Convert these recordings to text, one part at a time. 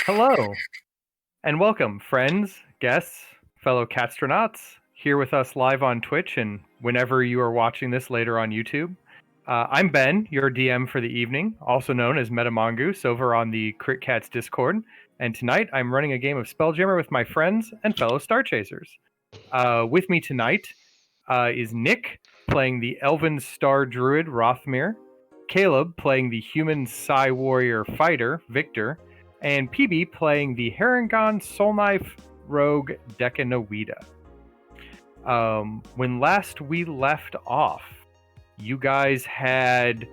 Hello, and welcome, friends, guests, fellow catstronauts, here with us live on Twitch and whenever you are watching this later on YouTube. I'm Ben, your DM for the evening, also known as Metamongoose over on the Crit Cats Discord, and tonight I'm running a game of Spelljammer with my friends and fellow Star Chasers. With me tonight is Nick, playing the Elven Star Druid Rothmir, Caleb, playing the Human Psy Warrior Fighter Victor, and PB playing the Harangon Soul Knife Rogue Decanowida. When last we left off, you guys had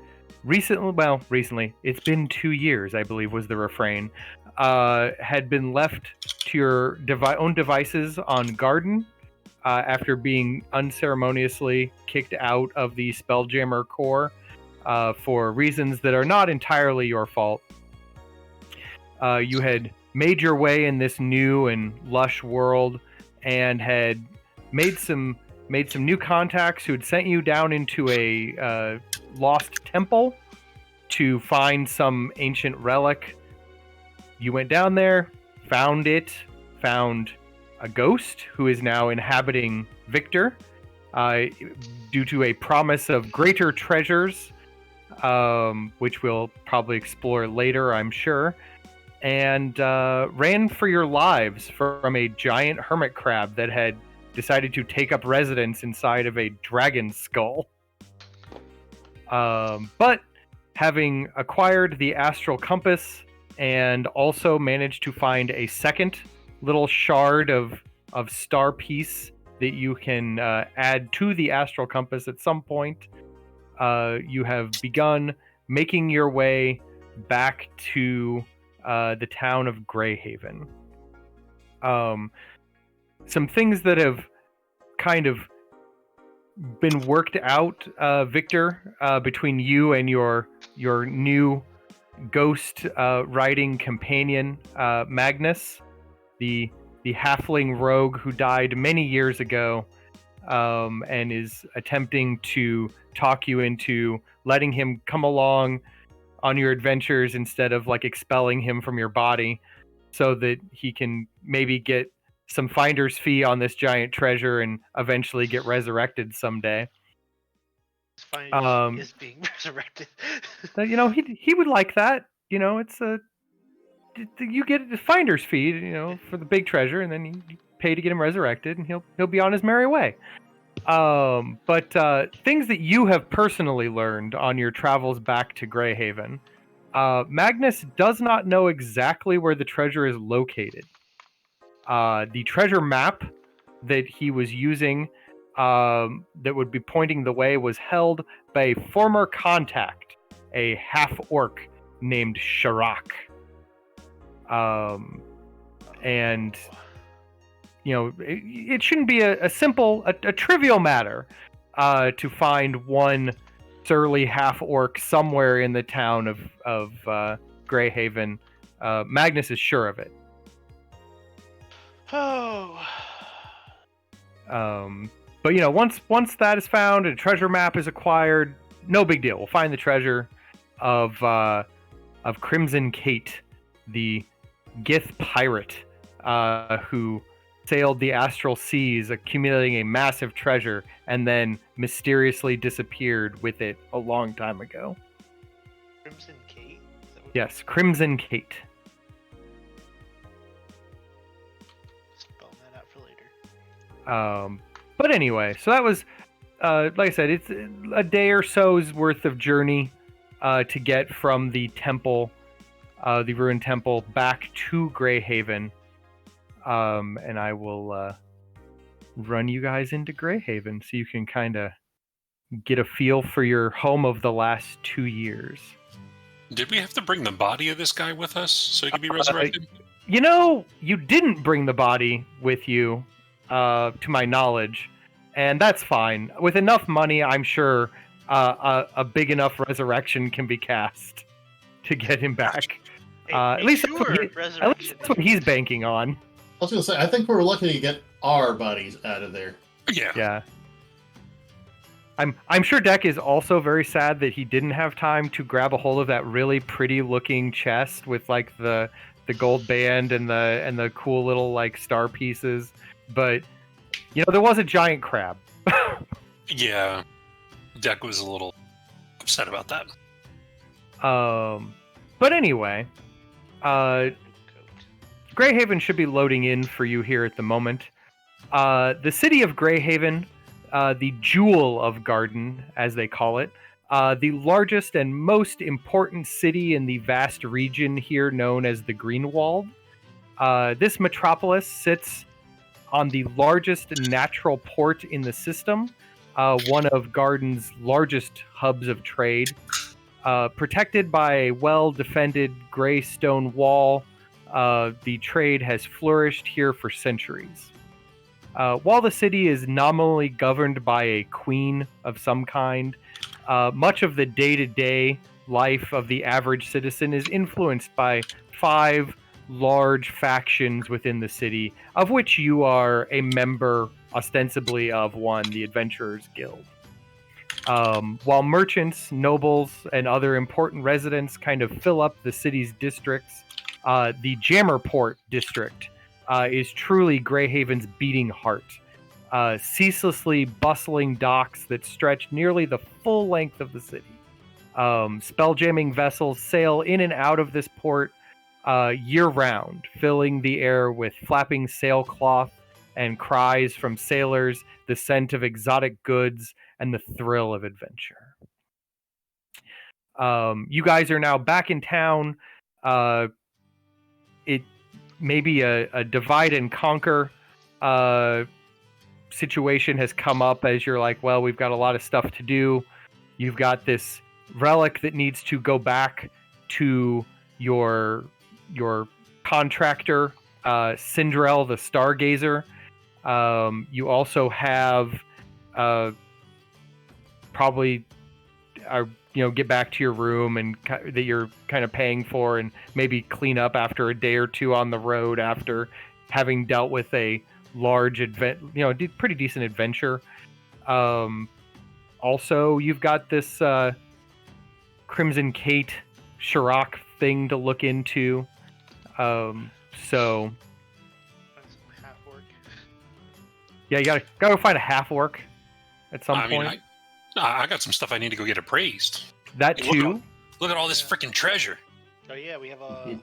recently, it's been 2 years, I believe was the refrain, had been left to your own devices on Garden after being unceremoniously kicked out of the Spelljammer core for reasons that are not entirely your fault. You had made your way in this new and lush world and had made some new contacts who had sent you down into a lost temple to find some ancient relic. You went down there, found a ghost who is now inhabiting Victor due to a promise of greater treasures, which we'll probably explore later, I'm sure. And ran for your lives from a giant hermit crab that had decided to take up residence inside of a dragon skull. But having acquired the astral compass and also managed to find a second little shard of star piece that you can add to the astral compass at some point, you have begun making your way back to the town of Greyhaven. Some things that have kind of been worked out, Victor, between you and your new ghost riding companion, Magnus, the halfling rogue who died many years ago, and is attempting to talk you into letting him come along on your adventures instead of like expelling him from your body, so that he can maybe get some finder's fee on this giant treasure and eventually get resurrected someday. Is being resurrected. He would like that. It's you get a finder's fee, for the big treasure, and then you pay to get him resurrected, and he'll be on his merry way. But things that you have personally learned on your travels back to Greyhaven. Magnus does not know exactly where the treasure is located. The treasure map that he was using, that would be pointing the way, was held by a former contact, a half-orc named Sharak. And it shouldn't be a simple, a trivial matter to find one surly half-orc somewhere in the town of Greyhaven. Magnus is sure of it. Oh. But once that is found and a treasure map is acquired, no big deal. We'll find the treasure of Crimson Kate, the Gith pirate, who sailed the astral seas, accumulating a massive treasure, and then mysteriously disappeared with it a long time ago. Crimson Kate? Yes, Crimson Kate. Spell that out for later. But anyway, so that was, like I said, it's a day or so's worth of journey to get from the temple, the ruined temple, back to Greyhaven. And I will run you guys into Greyhaven so you can kind of get a feel for your home of the last 2 years. Did we have to bring the body of this guy with us so he could be resurrected? You didn't bring the body with you, to my knowledge, and that's fine. With enough money, I'm sure a big enough resurrection can be cast to get him back. At least that's what he's banking on. I was going to say, I think we're lucky to get our bodies out of there. Yeah. I'm sure Deck is also very sad that he didn't have time to grab a hold of that really pretty looking chest with like the gold band and the cool little like star pieces, but there was a giant crab. Yeah, Deck was a little upset about that. But anyway, Greyhaven should be loading in for you here at the moment. The city of Greyhaven, the Jewel of Garden, as they call it, the largest and most important city in the vast region here known as the Greenwald. This metropolis sits on the largest natural port in the system, one of Garden's largest hubs of trade. Protected by a well-defended gray stone wall, the trade has flourished here for centuries. While the city is nominally governed by a queen of some kind, much of the day-to-day life of the average citizen is influenced by 5 large factions within the city, of which you are a member, ostensibly, of one, the Adventurers Guild. While merchants, nobles, and other important residents kind of fill up the city's districts, the Jammerport district is truly Greyhaven's beating heart. Ceaselessly bustling docks that stretch nearly the full length of the city. Spelljamming vessels sail in and out of this port year-round, filling the air with flapping sailcloth and cries from sailors, the scent of exotic goods, and the thrill of adventure. You guys are now back in town. It maybe a divide and conquer situation has come up as you're like, well, we've got a lot of stuff to do. You've got this relic that needs to go back to your contractor, Cendrail the Stargazer. You also have probably get back to your room and that you're kind of paying for, and maybe clean up after a day or two on the road after having dealt with a large pretty decent adventure. Also, you've got this Crimson Kate Shirok thing to look into. So Half orc. yeah, you gotta find a half orc at some point. Mean, I got some stuff I need to go get appraised. That Hey, too. Look at all this freaking treasure. Oh yeah, we have a. We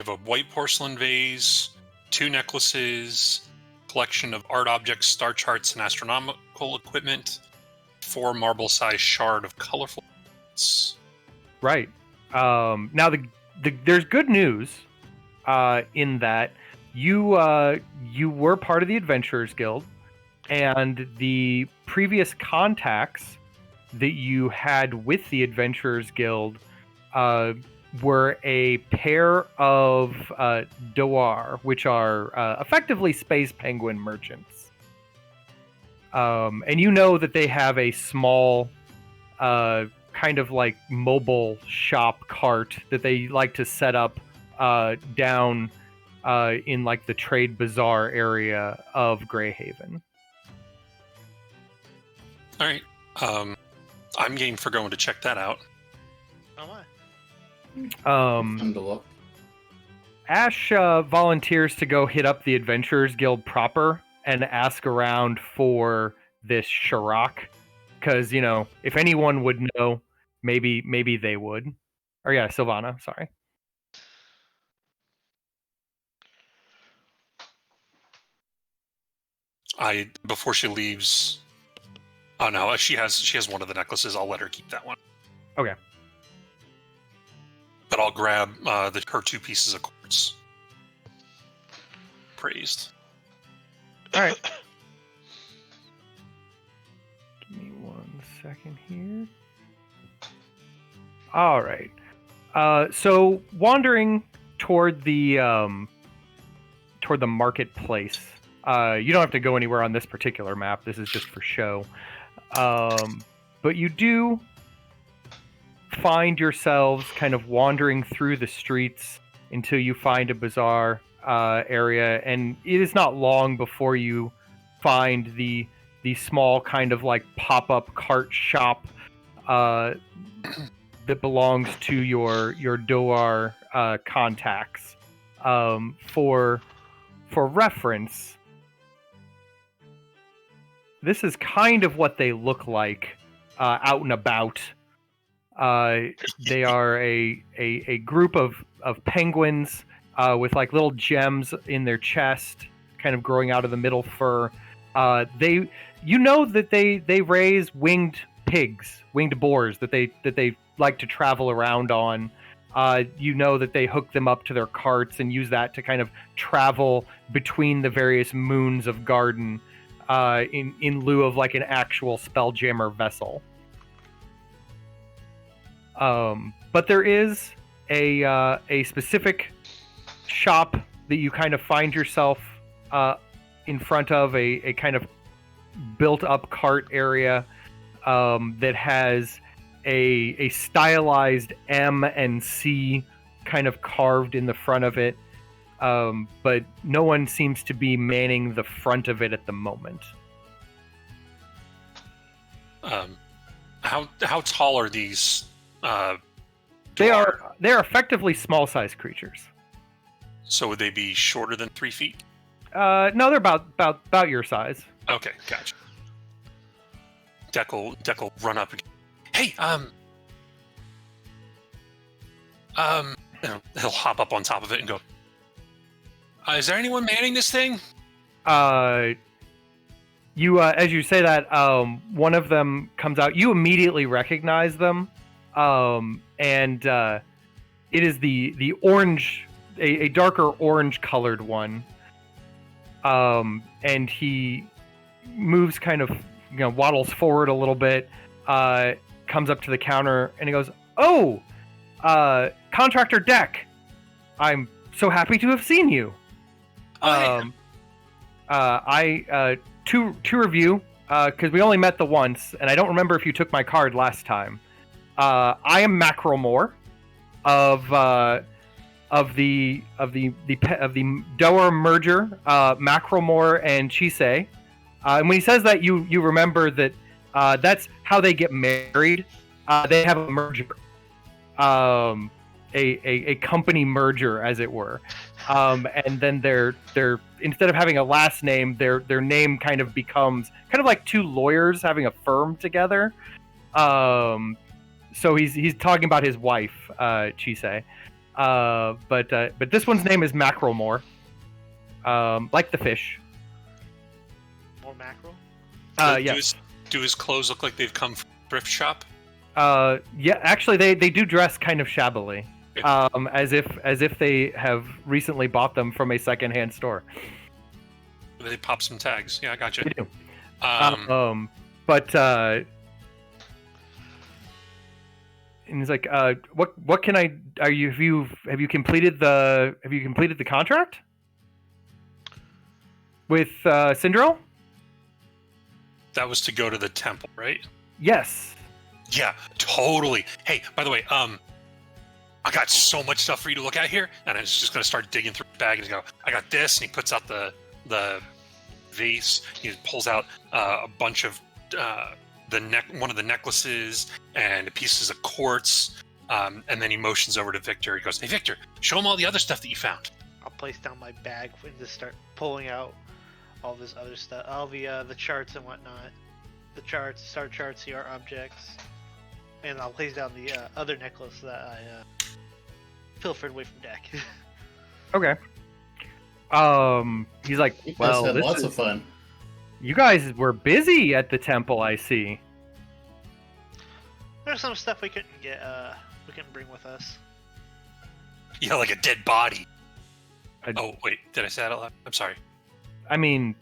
have a white porcelain vase, 2 necklaces, collection of art objects, star charts, and astronomical equipment, 4 marble-sized shard of colorful. Right. Now there's good news in that you were part of the Adventurers Guild, and the previous contacts that you had with the Adventurers Guild were a pair of Doar, which are effectively space penguin merchants. And you know that they have a small kind of like mobile shop cart that they like to set up down in like the trade bazaar area of Greyhaven. All right. I'm game for going to check that out. Oh my. Time to look. Ash volunteers to go hit up the Adventurers Guild proper and ask around for this Shirok, because if anyone would know, maybe they would. Or yeah, Sylvana, sorry. Before she leaves. Oh no, she has one of the necklaces. I'll let her keep that one. Okay. But I'll grab her 2 pieces of quartz. Praised. All right. Give me 1 second here. All right. So wandering toward the marketplace. You don't have to go anywhere on this particular map. This is just for show. But you do find yourselves kind of wandering through the streets until you find a bazaar area, and it is not long before you find the small kind of like pop-up cart shop that belongs to your Doar contacts. For reference, this is kind of what they look like out and about. They are a group of penguins with like little gems in their chest, kind of growing out of the middle fur. You know that they raise winged pigs, winged boars that they like to travel around on. You know that they hook them up to their carts and use that to kind of travel between the various moons of Garden in lieu of like an actual Spelljammer vessel. But there is a specific shop that you kind of find yourself in front of, a kind of built-up cart area that has a stylized M and C kind of carved in the front of it, but no one seems to be manning the front of it at the moment. How tall are these? They are effectively small-sized creatures. So would they be shorter than 3 feet? No, they're about your size. Okay, gotcha. Deck will run up. Hey, he'll hop up on top of it and go. Is there anyone manning this thing? You as you say that, one of them comes out. You immediately recognize them, and it is the orange, a darker orange colored one. And he moves kind of, waddles forward a little bit, comes up to the counter, and he goes, "Oh, Contractor Deck, I'm so happy to have seen you. To review, because we only met the once, and I don't remember if you took my card last time. I am Macromore of the Doer merger, Macromore and Chisei. And when he says that, you remember that that's how they get married. They have a merger, a company merger, as it were. And then they're instead of having a last name, their name kind of becomes kind of like two lawyers having a firm together. So he's talking about his wife, Chisei. But this one's name is Macromore, like the fish. More mackerel? Yeah. Do his clothes look like they've come from a thrift shop? Yeah, actually, they do dress kind of shabbily, as if they have recently bought them from a secondhand store. They pop some tags. Yeah, I gotcha. They do. But and he's like, what can I? Have you completed the contract with Cendrail? That was to go to the temple, right? Yes. Yeah, totally. Hey, by the way, I got so much stuff for you to look at here, and I'm just gonna start digging through the bag and go, I got this, and he puts out the vase. He pulls out a bunch of one of the necklaces and pieces of quartz, and then he motions over to Victor. He goes, "Hey, Victor, show him all the other stuff that you found." I'll place down my bag and just start pulling out all this other stuff, all the charts and whatnot, the charts, star charts, the art objects, and I'll place down the other necklace that I pilfered away from Deck. Okay. He's like, You guys well, had this lots is, of fun. you guys were busy at the temple, I see. There's some stuff we couldn't get, we couldn't bring with us. Yeah, like a dead body. I- Oh, wait, did I say that out loud? I'm sorry. I mean,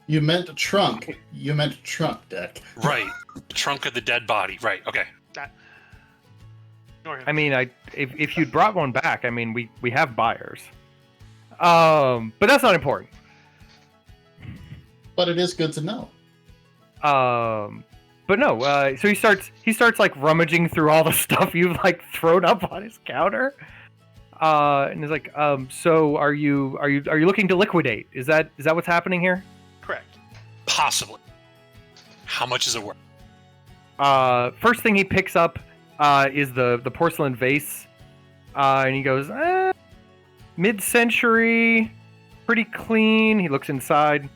You meant trunk. You meant trunk, Deck. Right, trunk of the dead body. Right, okay. Ignore him. I mean, if you'd brought one back, I mean, we have buyers. But that's not important. But it is good to know. But no. So he starts like rummaging through all the stuff you've like thrown up on his counter. And he's like, so are you looking to liquidate? Is that what's happening here? Correct. Possibly. How much is it worth? First thing he picks up is the porcelain vase And he goes, mid-century, pretty clean. He looks inside.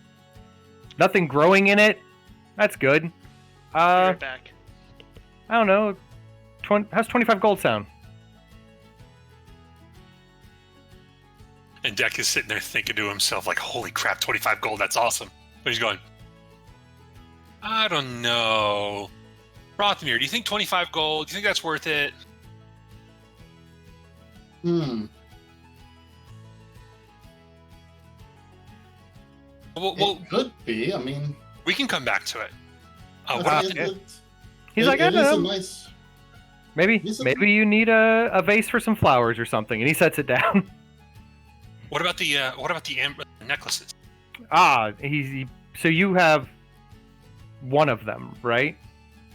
Nothing growing in it. That's good. Be right back. I don't know. How's 25 gold sound? And Deck is sitting there thinking to himself, like, holy crap, 25 gold, that's awesome. But he's going, I don't know. Rothamir, do you think 25 gold? Do you think that's worth it? Hmm. Well, It could be. I mean, we can come back to it. I What think about He's like, I it don't is a know. nice. Maybe He's a- maybe you need a vase for some flowers or something. And he sets it down. what about the necklaces? So you have one of them, right?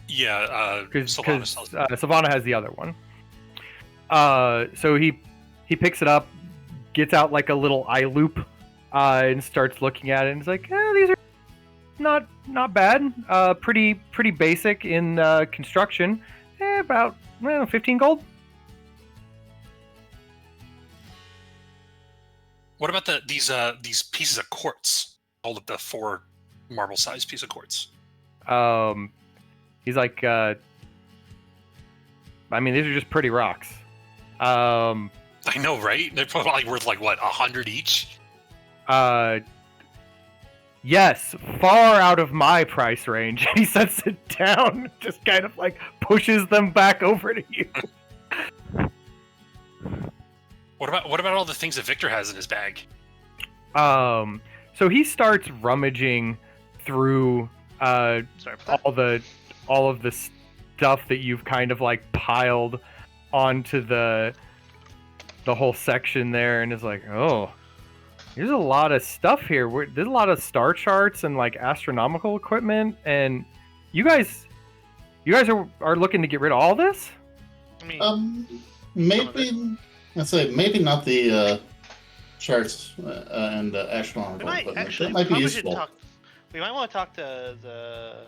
Yeah, Because Sylvanas sells it. Savannah has the other one. So he picks it up, gets out like a little eye loop, and starts looking at it. And he's like, these are not bad. Pretty basic in construction. About 15 gold. What about these pieces of quartz? Hold up the 4 marble-sized piece of quartz. He's like, I mean, these are just pretty rocks. I know, right? They're probably worth like what, 100 each? Yes, far out of my price range. He sets it down, just kind of like pushes them back over to you. What about all the things that Victor has in his bag? So he starts rummaging through Sorry about that. all of the stuff that you've kind of like piled onto the whole section there, and is like, oh, there's a lot of stuff here. There's a lot of star charts and like astronomical equipment, and you guys are looking to get rid of all this? I mean, Maybe. Let's say maybe not the charts and astronomical we might equipment. actually That might be probably should useful. we might want to talk to the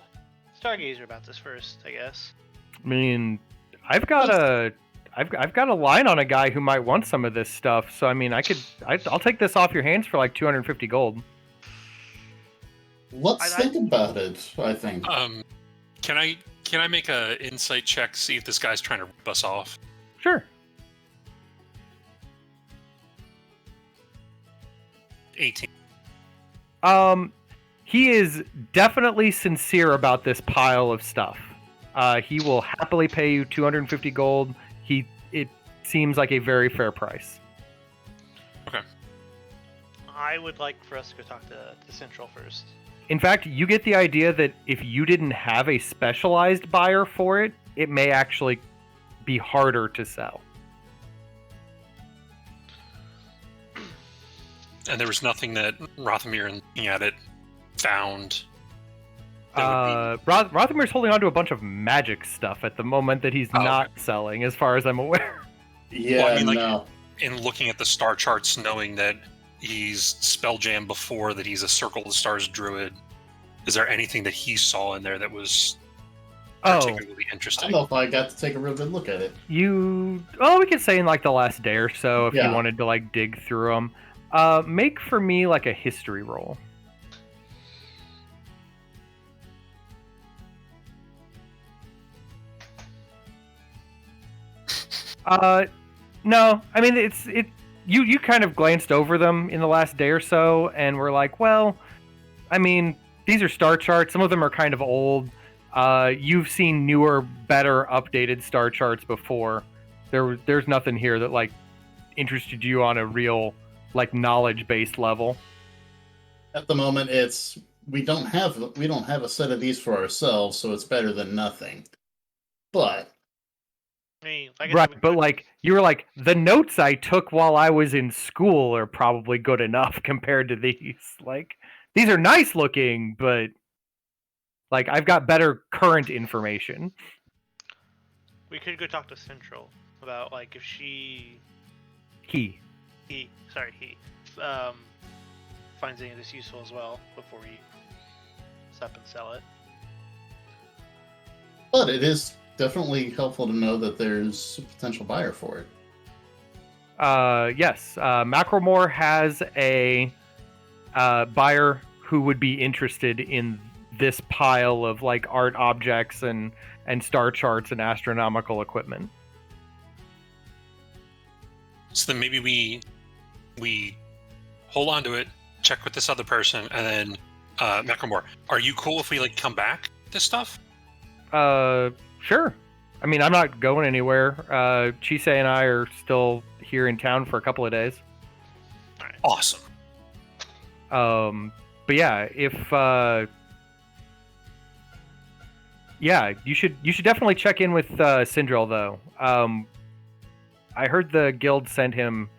Stargazer about this first, I guess. I mean, I've got a line on a guy who might want some of this stuff. So I mean, I'll take this off your hands for like 250 gold. Let's think about it. I think. Can I make a insight check, see if this guy's trying to rip us off? Sure. 18. He is definitely sincere about this pile of stuff. He will happily pay you 250 gold. It seems like a very fair price. Okay. I would like for us to go talk to Central first. In fact, you get the idea that if you didn't have a specialized buyer for it, it may actually be harder to sell. And there was nothing that Rothamir, in looking at it, found. Rothamir's holding on to a bunch of magic stuff at the moment that he's not selling, as far as I'm aware. Yeah, Well, I mean, like, no. In looking at the star charts, knowing that he's spell jammed before, that he's a Circle of the Stars druid, is there anything that he saw in there that was particularly I interesting? don't know if I got to take a real good look at it. We could say in like the last day or so, if you Yeah. wanted to like dig through them. Make for me like a history roll. No, I mean you kind of glanced over them in the last day or so, and we're like, well, I mean, these are star charts. Some of them are kind of old. You've seen newer, better, updated star charts before. There's nothing here that like interested you on a real like knowledge-based level. At the moment, we don't have a set of these for ourselves, so it's better than nothing. But I mean, like I Right, said, but like you were like, the notes I took while I was in school are probably good enough compared to these. Like, these are nice looking, but like I've got better current information. we could go talk to Central about like if he finds any of this useful as well before we stop and sell it. it is definitely helpful to know that there's a potential buyer for it. Yes. Macromore has a buyer who would be interested in this pile of like art objects and star charts and astronomical equipment. So then maybe we hold on to it, check with this other person, and then Macklemore, are you cool if we like come back this stuff? Sure. I mean, I'm not going anywhere. Chise and I are still here in town for a couple of days. Awesome. But yeah, if yeah, you should definitely check in with Cendrail though. I heard the guild sent him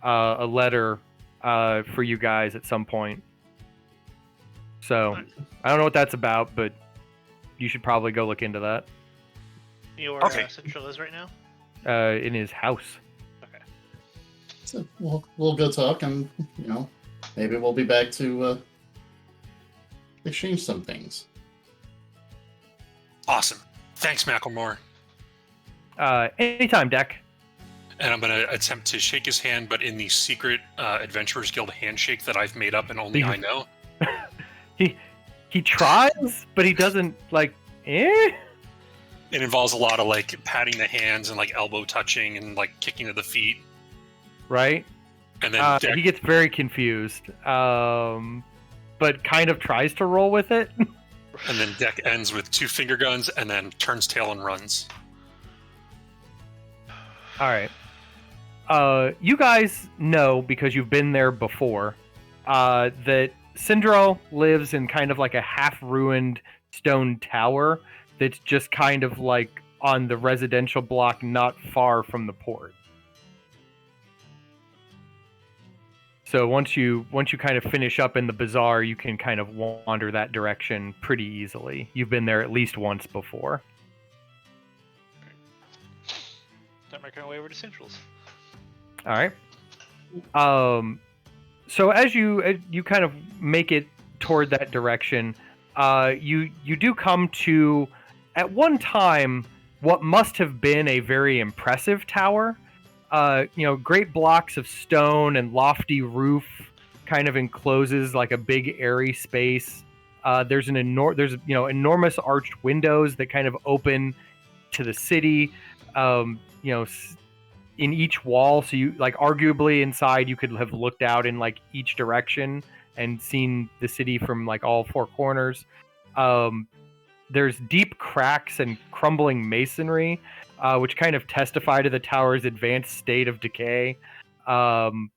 a letter for you guys at some point. So I don't know what that's about, but you should probably go look into that. You know where Okay. Central is right now? In his house. Okay. So we'll go talk, and maybe we'll be back to exchange some things. Awesome. Thanks, Macklemore. Anytime, Deck. And I'm going to attempt to shake his hand, but in the secret Adventurers Guild handshake that I've made up and only I know. He tries, but he doesn't like. It involves a lot of like patting the hands and like elbow touching and like kicking to the feet. Right. And then he gets very confused, but kind of tries to roll with it. And then Deck ends with 2 finger guns and then turns tail and runs. All right. You guys know, because you've been there before, that Cendrail lives in kind of like a half-ruined stone tower that's just kind of like on the residential block not far from the port. So once you kind of finish up in the bazaar, you can kind of wander that direction pretty easily. You've been there at least once before. Start making our way over to Central's. All right. So as you kind of make it toward that direction, you do come to, at one time, what must have been a very impressive tower. Great blocks of stone and lofty roof kind of encloses like a big airy space. There's enormous arched windows that kind of open to the city. In each wall, so you like arguably inside you could have looked out in like each direction and seen the city from like all 4 corners. There's deep cracks and crumbling masonry, which kind of testify to the tower's advanced state of decay. Cendrail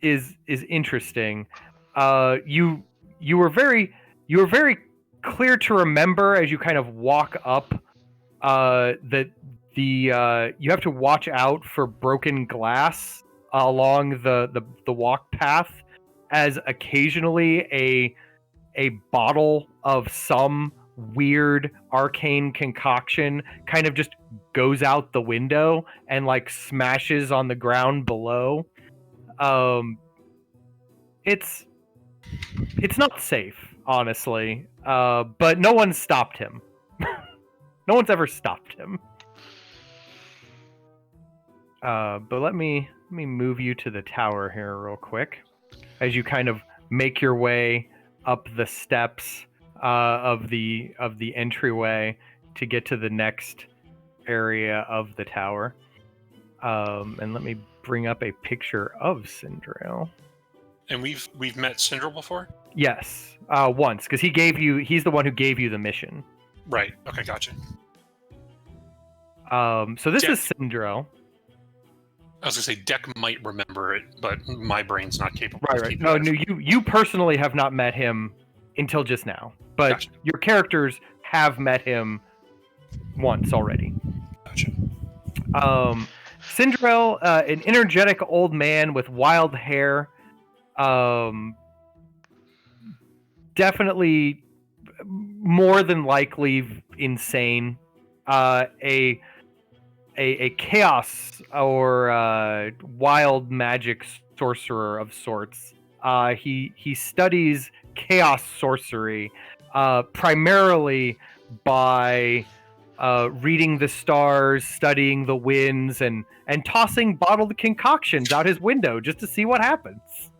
is interesting. You were very clear to remember as you kind of walk up that you have to watch out for broken glass along the walk path, as occasionally a bottle of some weird arcane concoction kind of just goes out the window and like smashes on the ground below. It's not safe, honestly, but no one stopped him. No one's ever stopped him. But let me move you to the tower here real quick, as you kind of make your way up the steps of the entryway to get to the next area of the tower. And let me bring up a picture of Cendrail. And we've met Cendrail before? Yes, once, because he's the one who gave you the mission. Right. Okay, gotcha. So this is Cendrail. I was gonna say Deck might remember it, but my brain's not capable. Right. No, you personally have not met him until just now, but Gotcha. your characters have met him once already. Gotcha. Cendrail, an energetic old man with wild hair, definitely more than likely insane. A chaos or wild magic sorcerer of sorts. He studies chaos sorcery primarily by reading the stars, studying the winds, and tossing bottled concoctions out his window just to see what happens.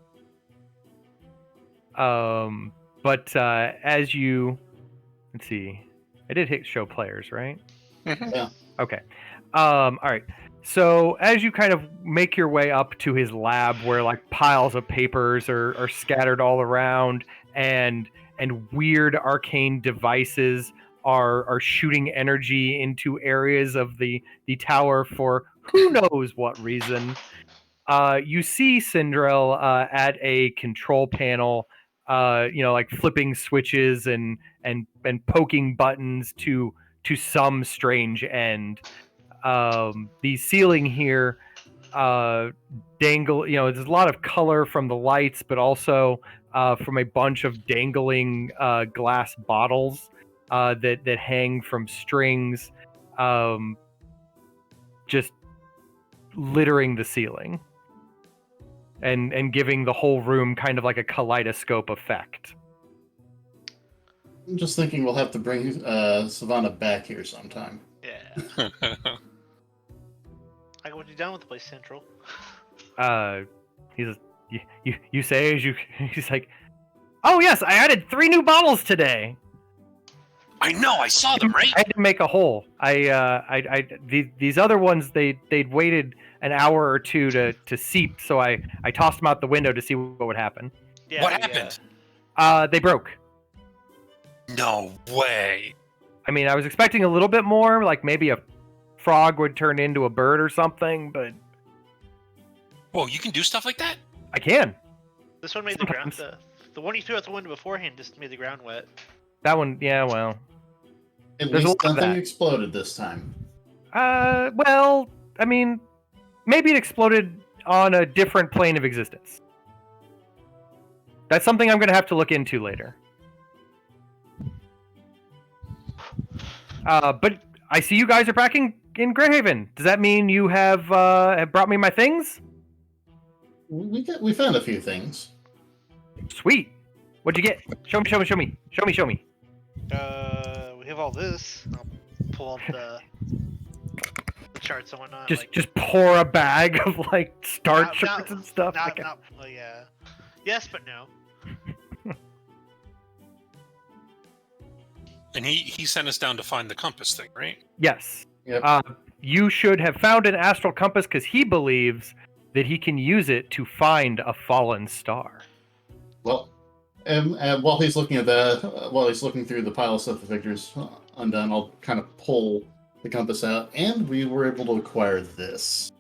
But as you, let's see, I did hit show players, right? Yeah. Okay. All right. So as you kind of make your way up to his lab, where like piles of papers are scattered all around, and weird arcane devices are shooting energy into areas of the tower for who knows what reason. You see Cendrail at a control panel, like flipping switches and poking buttons to some strange end. The ceiling here dangle. There's a lot of color from the lights, but also from a bunch of dangling glass bottles that hang from strings, just littering the ceiling and giving the whole room kind of like a kaleidoscope effect. I'm just thinking we'll have to bring Savannah back here sometime. Yeah. I want you done with the place, Central. You say as you. He's like, oh yes, I added 3 new bottles today. I know, I saw them, right? I had to make a hole. These other ones they'd waited an hour or two to seep, so I tossed them out the window to see what would happen. Yeah, What happened? They broke. No way. I mean, I was expecting a little bit more, like maybe a frog would turn into a bird or something, but Whoa, you can do stuff like that? I can. This one made the ground. The one you threw out the window beforehand just made the ground wet. That one, yeah, well. At There's a least lot of nothing that. exploded this time. Well, I mean, maybe it exploded on a different plane of existence. That's something I'm going to have to look into later. But I see you guys are packing in Greyhaven. Does that mean you have brought me my things? We found a few things. Sweet. What'd you get? Show me. We have all this. I'll pull up the charts and whatnot. Just pour a bag of like start Not- charts and stuff. Well, yeah. Yes, but no. And he sent us down to find the compass thing, right? Yes. Yep. You should have found an astral compass because he believes that he can use it to find a fallen star. Well, and while he's looking at that, while he's looking through the pile of stuff that Victor's undone, I'll kind of pull the compass out, and we were able to acquire this.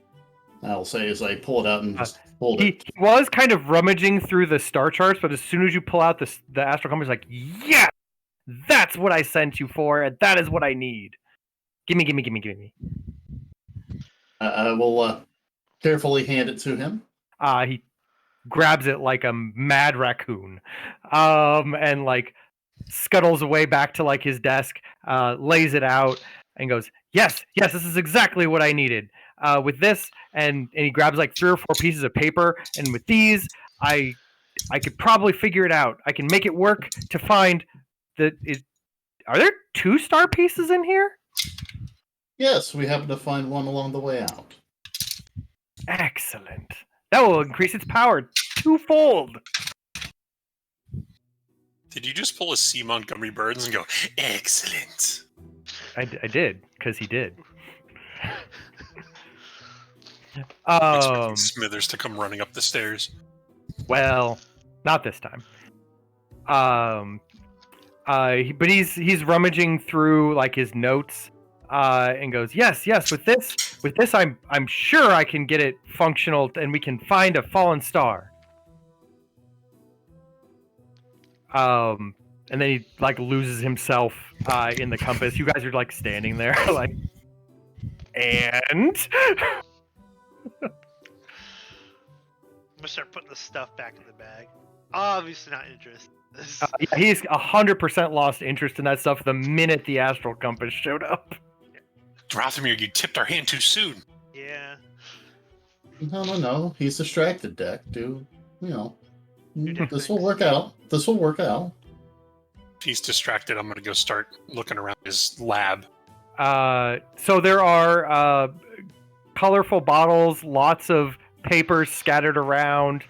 I'll say as I pull it out and just hold He it. was kind of rummaging through the star charts, but as soon as you pull out the astral compass, like, yeah, that's what I sent you for, and that is what I need. Gimme. I will carefully hand it to him. He grabs it like a mad raccoon, and like scuttles away back to like his desk, lays it out, and goes, yes, this is exactly what I needed. With this, and he grabs like 3 or 4 pieces of paper, and with these, I could probably figure it out. I can make it work to find are there 2 star pieces in here? Yes, we happened to find one along the way out. Excellent. That will increase its power 2-fold. Did you just pull a C. Montgomery Burns and go, excellent? I did, because he did. Expecting Smithers to come running up the stairs. Well, not this time. But he's rummaging through like his notes, and goes, yes. With this, I'm sure I can get it functional, and we can find a fallen star. And then he like loses himself in the compass. You guys are like standing there, like, and I'm gonna start putting the stuff back in the bag. Obviously not interested. yeah, he's 100% lost interest in that stuff the minute the astral compass showed up. Drothamir, you tipped our hand too soon. Yeah. No. He's distracted, Deck. different This will things. work out. This will work out. If he's distracted, I'm going to go start looking around his lab. So there are colorful bottles, lots of papers scattered around.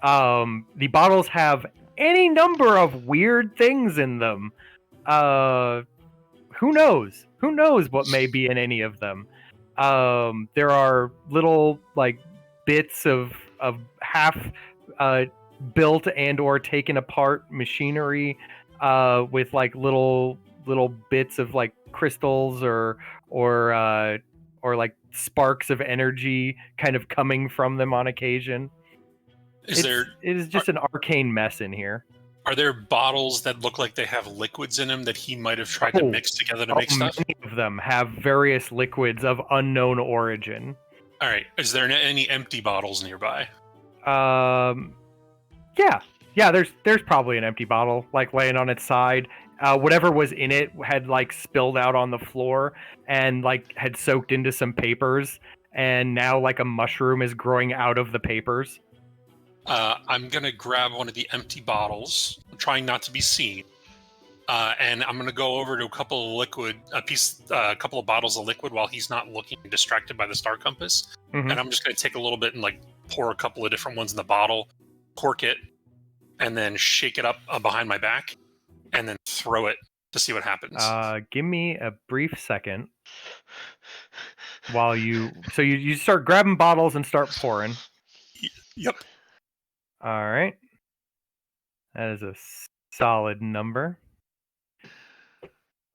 The bottles have any number of weird things in them. Who knows? Who knows what may be in any of them? There are little like bits of half built and or taken apart machinery with like little bits of like crystals or like sparks of energy kind of coming from them on occasion. It is just an arcane mess in here. Are there bottles that look like they have liquids in them that he might have tried to mix together to make stuff? Many of them have various liquids of unknown origin. All right. Is there any empty bottles nearby? Yeah. There's probably an empty bottle like laying on its side. Whatever was in it had like spilled out on the floor and like had soaked into some papers, and now like a mushroom is growing out of the papers. I'm gonna grab one of the empty bottles, trying not to be seen, and I'm gonna go over to a couple of bottles of liquid while he's not looking, distracted by the star compass. Mhm. And I'm just gonna take a little bit and like pour a couple of different ones in the bottle, cork it, and then shake it up behind my back, and then throw it to see what happens. Give me a brief second while you start grabbing bottles and start pouring. Yep. All right. That is a solid number.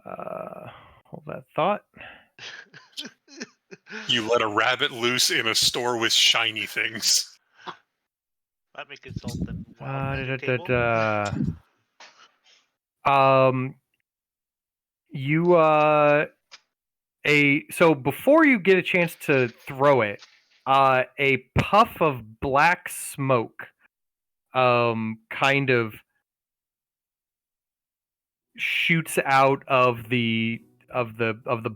Hold that thought. You let a rabbit loose in a store with shiny things. Let me consult the so before you get a chance to throw it, a puff of black smoke kind of shoots out of the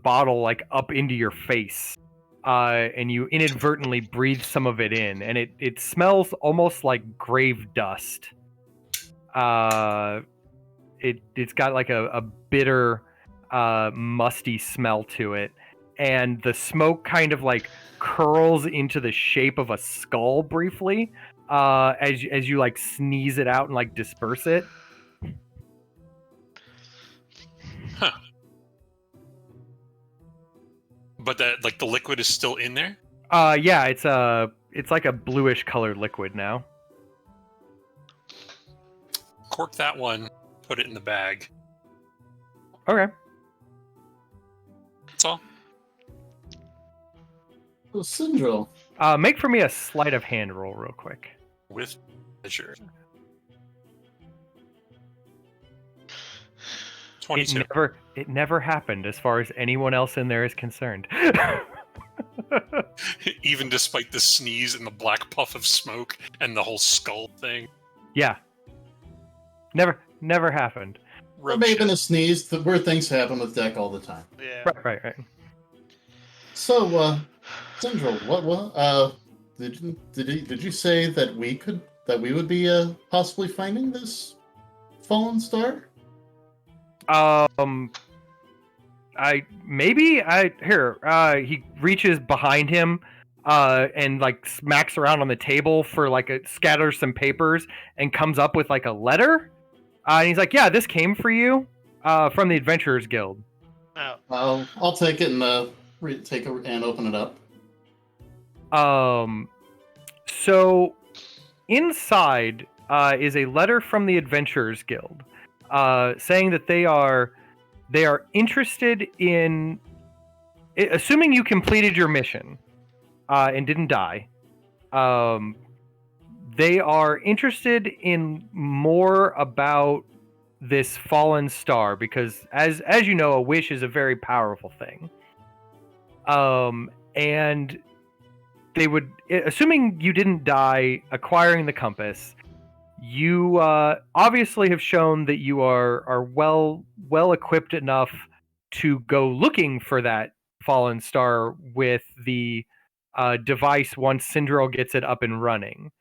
bottle like up into your face, and you inadvertently breathe some of it in, and it smells almost like grave dust. It's got like a bitter musty smell to it, and the smoke kind of like curls into the shape of a skull briefly as you like sneeze it out and like disperse it. Huh. But that like the liquid is still in there? Yeah, it's like a bluish colored liquid now. Cork that one, put it in the bag. Okay. That's all. Oh, Cendrail. Make for me a sleight of hand roll real quick. With pleasure. 22. It never happened as far as anyone else in there is concerned. Even despite the sneeze and the black puff of smoke and the whole skull thing. Yeah. Never happened. There may have been a sneeze. Weird things happen with Deck all the time. Yeah. Right. So, Cendrail, what did you say that we would be possibly finding this fallen star? He reaches behind him and like smacks around on the table for like scatters some papers and comes up with like a letter. And he's like, "Yeah, this came for you from the Adventurers Guild." Oh. I'll take it and and open it up. So inside is a letter from the Adventurers Guild saying that they are interested in, assuming you completed your mission and didn't die. They are interested in more about this fallen star because, as you know, a wish is a very powerful thing. And they would, assuming you didn't die acquiring the compass, you obviously have shown that you are well equipped enough to go looking for that fallen star with the device once Cendrail gets it up and running.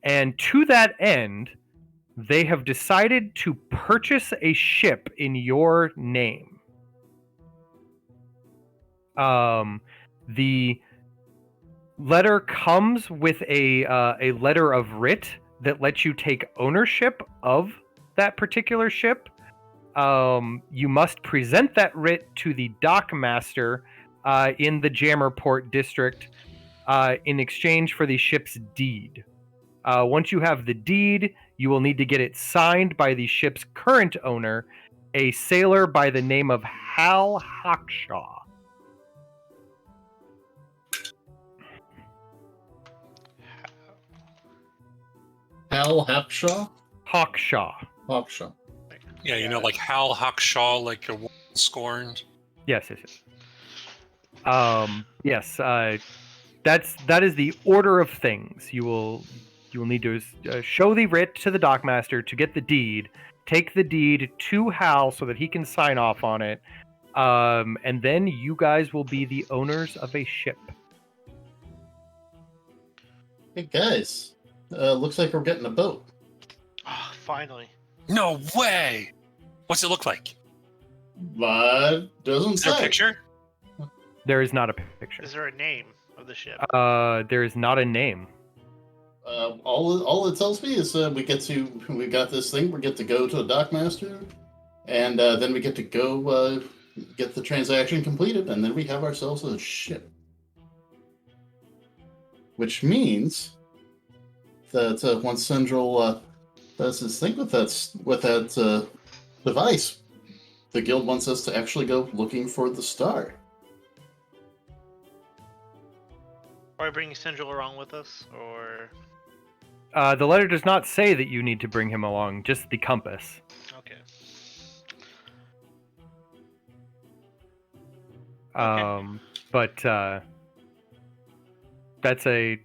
And to that end, they have decided to purchase a ship in your name. The letter comes with a letter of writ that lets you take ownership of that particular ship. You must present that writ to the dockmaster in the Jammerport district in exchange for the ship's deed. Once you have the deed, you will need to get it signed by the ship's current owner, a sailor by the name of Hal Hawkshaw. Hal Hapshaw? Hawkshaw. Hawkshaw. Yeah, you know, like Hal Hawkshaw, like a woman scorned. Yes. Yes. That is the order of things. You will need to show the writ to the dockmaster to get the deed. Take the deed to Hal so that he can sign off on it. And then you guys will be the owners of a ship. Hey guys, looks like we're getting a boat. Oh, finally. No way! What's it look like? But doesn't Is there a say. picture? There is not a picture. Is there a name of the ship? There is not a name. All it tells me is we got this thing. We get to go to a dockmaster, and then we get to go get the transaction completed, and then we have ourselves a ship. Which means that once Cendrail does his thing with that device, the guild wants us to actually go looking for the star. Are we bringing Cendrail along with us, or? The letter does not say that you need to bring him along, just the compass. Okay. But that's a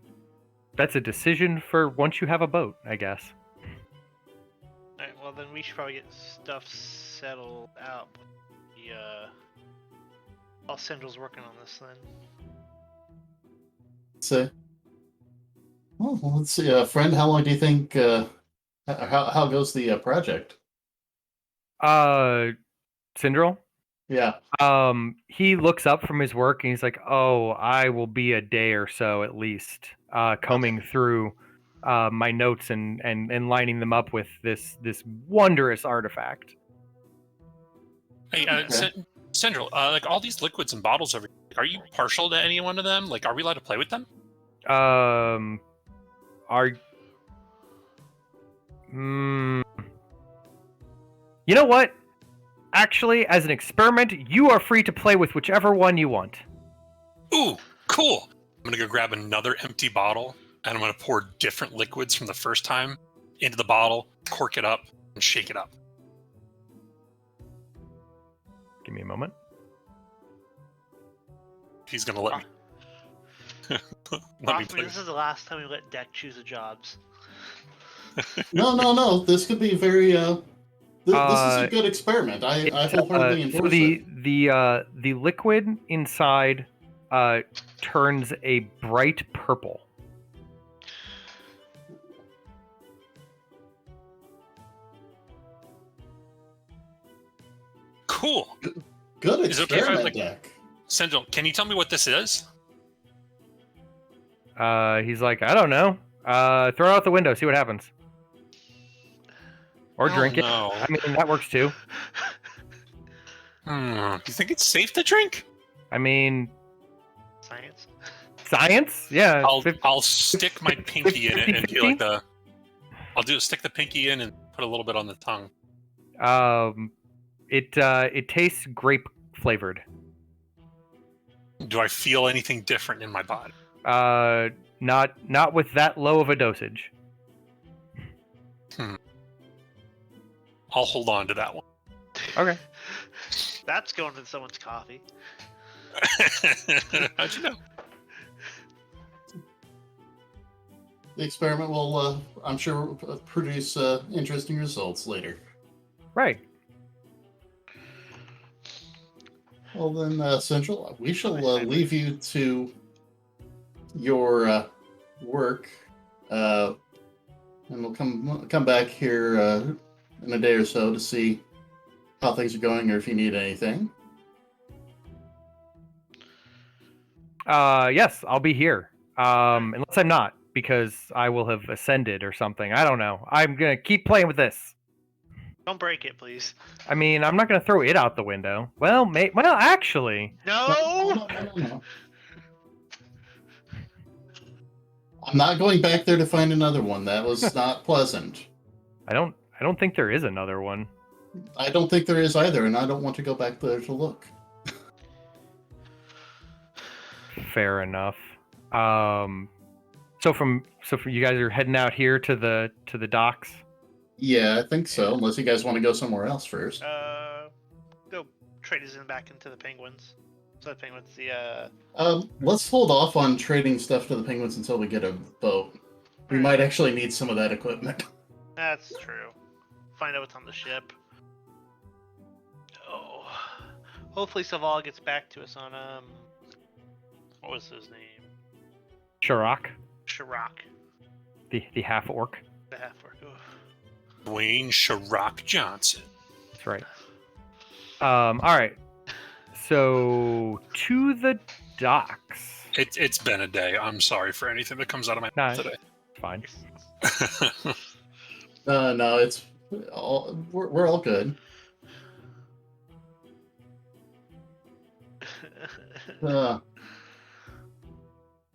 decision for once you have a boat, I guess. Alright, well then we should probably get stuff settled out. While Cendrail's working on this then. So, well, let's see, friend. How long do you think? How goes the project? Cendrail? Yeah. He looks up from his work and he's like, "Oh, I will be a day or so at least, combing through my notes and lining them up with this wondrous artifact." Hey, Okay. Cendrail, like all these liquids and bottles over here, are you partial to any one of them? Like, are we allowed to play with them? You know what? Actually, as an experiment, you are free to play with whichever one you want. Ooh, cool! I'm gonna go grab another empty bottle, and I'm gonna pour different liquids from the first time into the bottle, cork it up, and shake it up. Give me a moment. He's gonna let me. Let me play. This is the last time we let Deck choose the jobs. No. This could be very. This is a good experiment. I wholeheartedly So endorse it. the liquid inside turns a bright purple. Cool. Good Is it okay if I, experiment, like- Deck. Cendrail, can you tell me what this is? He's like, I don't know. Throw it out the window, see what happens. Or Oh, drink it. no. I mean, that works too. Do you think it's safe to drink? I mean, Science. science? Yeah. I'll stick my pinky in it and do 50-50? like the. Stick the pinky in and put a little bit on the tongue. It tastes grape flavored. Do I feel anything different in my body? Not with that low of a dosage. I'll hold on to that one. Okay. That's going in someone's coffee. How'd you know? The experiment will, I'm sure, produce interesting results later. Right. Well then, Central, we shall leave you to your work, and we'll come back here in a day or so to see how things are going, or if you need anything. Yes, I'll be here. Unless I'm not, because I will have ascended or something. I don't know. I'm gonna keep playing with this. Don't break it, please. I mean, I'm not gonna throw it out the window. Well, actually, No. No. I'm not going back there to find another one. That was not pleasant. I don't think there is another one. I don't think there is either, and I don't want to go back there to look. Fair enough. So from you guys are heading out here to the docks. Yeah, I think so. Unless you guys want to go somewhere else first. Go trade us in back into the penguins. So the penguins, Let's hold off on trading stuff to the penguins until we get a boat. We might actually need some of that equipment. That's true. Find out what's on the ship. Oh, hopefully Saval gets back to us on what was his name? Sharak, Shirak, the half orc. the half orc. Dwayne Sharock Johnson. That's right. All right. So to the docks. It's been a day. I'm sorry for anything that comes out of my mouth today. Fine. No, it's all we're all good.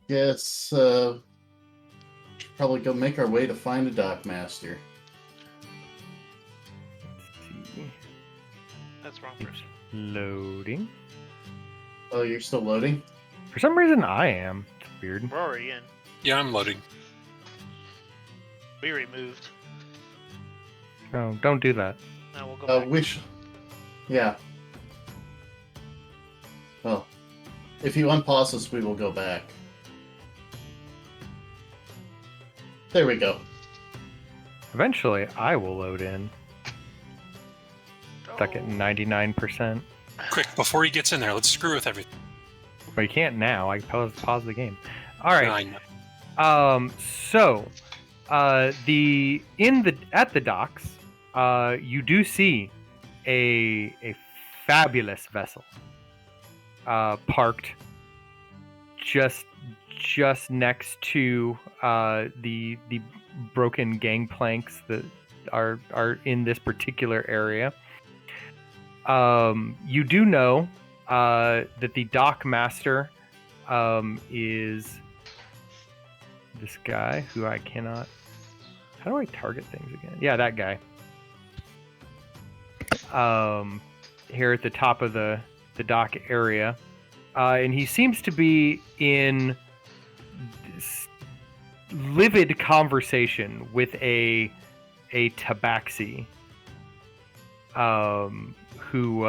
Yes. Should probably go make our way to find a dock master. Let's see. That's wrong person. Loading. Oh, you're still loading? For some reason, I am. It's weird. We're already in. Yeah, I'm loading. We removed. No, don't do that. Now we'll go back. We should. Yeah. Well, if you unpause us, we will go back. There we go. Eventually, I will load in. Stuck at 99%. Quick, before he gets in there, let's screw with everything. But you can't now. I can pause the game. All right. I know. So, at the docks, you do see a fabulous vessel parked just next to the broken gangplanks that are in this particular area. You do know that the dock master is this guy who I cannot. How do I target things again? Yeah, that guy. Here at the top of the dock area, and he seems to be in livid conversation with a tabaxi. Who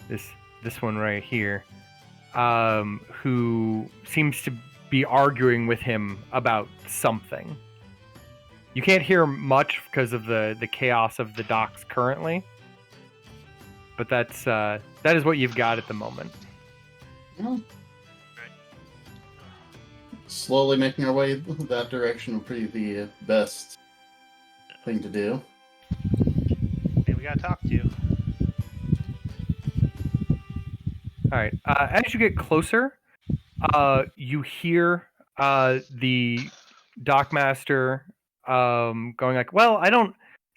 this one right here, who seems to be arguing with him about something. You can't hear much because of the chaos of the docks currently, but that is what you've got at the moment. Well, slowly making our way that direction would be the best thing to do. Hey, we gotta talk to you. All right. As you get closer, you hear the dockmaster going like, "Well,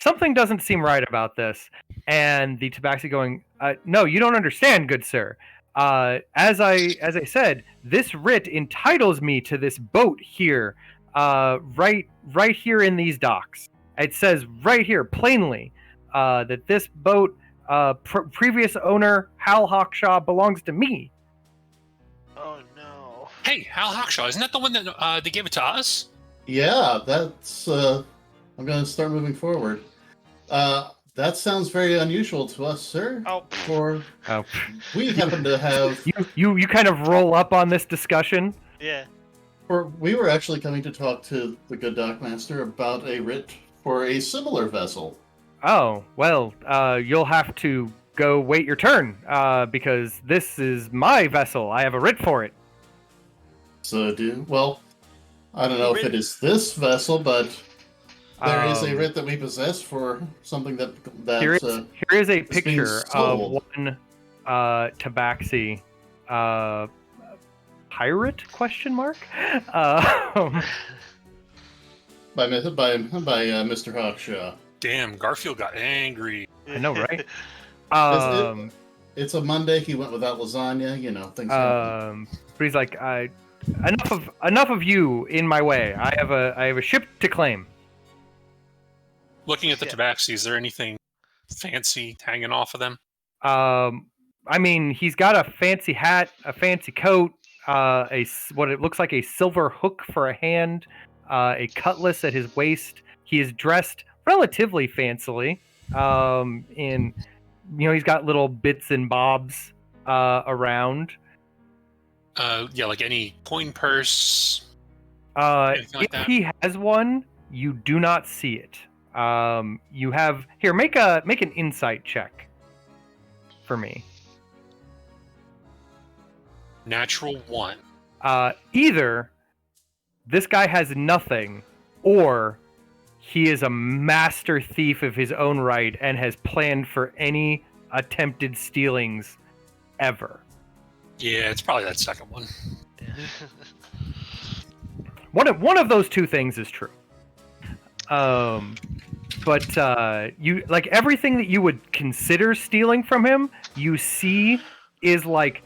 something doesn't seem right about this," and the tabaxi going, "No, you don't understand, good sir. As I said, this writ entitles me to this boat here, right here in these docks. It says right here plainly that this boat, previous owner Hal Hawkshaw, belongs to me." Oh no. Hey, Hal Hawkshaw, isn't that the one that they gave it to us? Yeah, that's. I'm going to start moving forward. That sounds very unusual to us, sir. We happen to have. You kind of roll up on this discussion. Yeah. We were actually coming to talk to the good dockmaster about a writ for a similar vessel. Oh, well, you'll have to go wait your turn, because this is my vessel. I have a writ for it. Well, I don't know if it is this vessel, but there is a writ that we possess for something that here is a picture of stolen. one tabaxi pirate question mark. Um, By Mr. Hawkshaw. Damn, Garfield got angry. I know, right? It's a Monday. He went without lasagna. You know, things happen. But he's like, enough of you in my way. I have a ship to claim. Looking at the tabaxi, is there anything fancy hanging off of them? I mean, he's got a fancy hat, a fancy coat, what it looks like a silver hook for a hand, a cutlass at his waist. He is dressed relatively fancily. In he's got little bits and bobs around. Yeah, like any coin purse. If like that? he has one, you do not see it. You have here. Make an insight check for me. Natural 1. Either this guy has nothing, or he is a master thief of his own right and has planned for any attempted stealings ever. Yeah, it's probably that second one. One of those two things is true. But you like everything that you would consider stealing from him, you see is like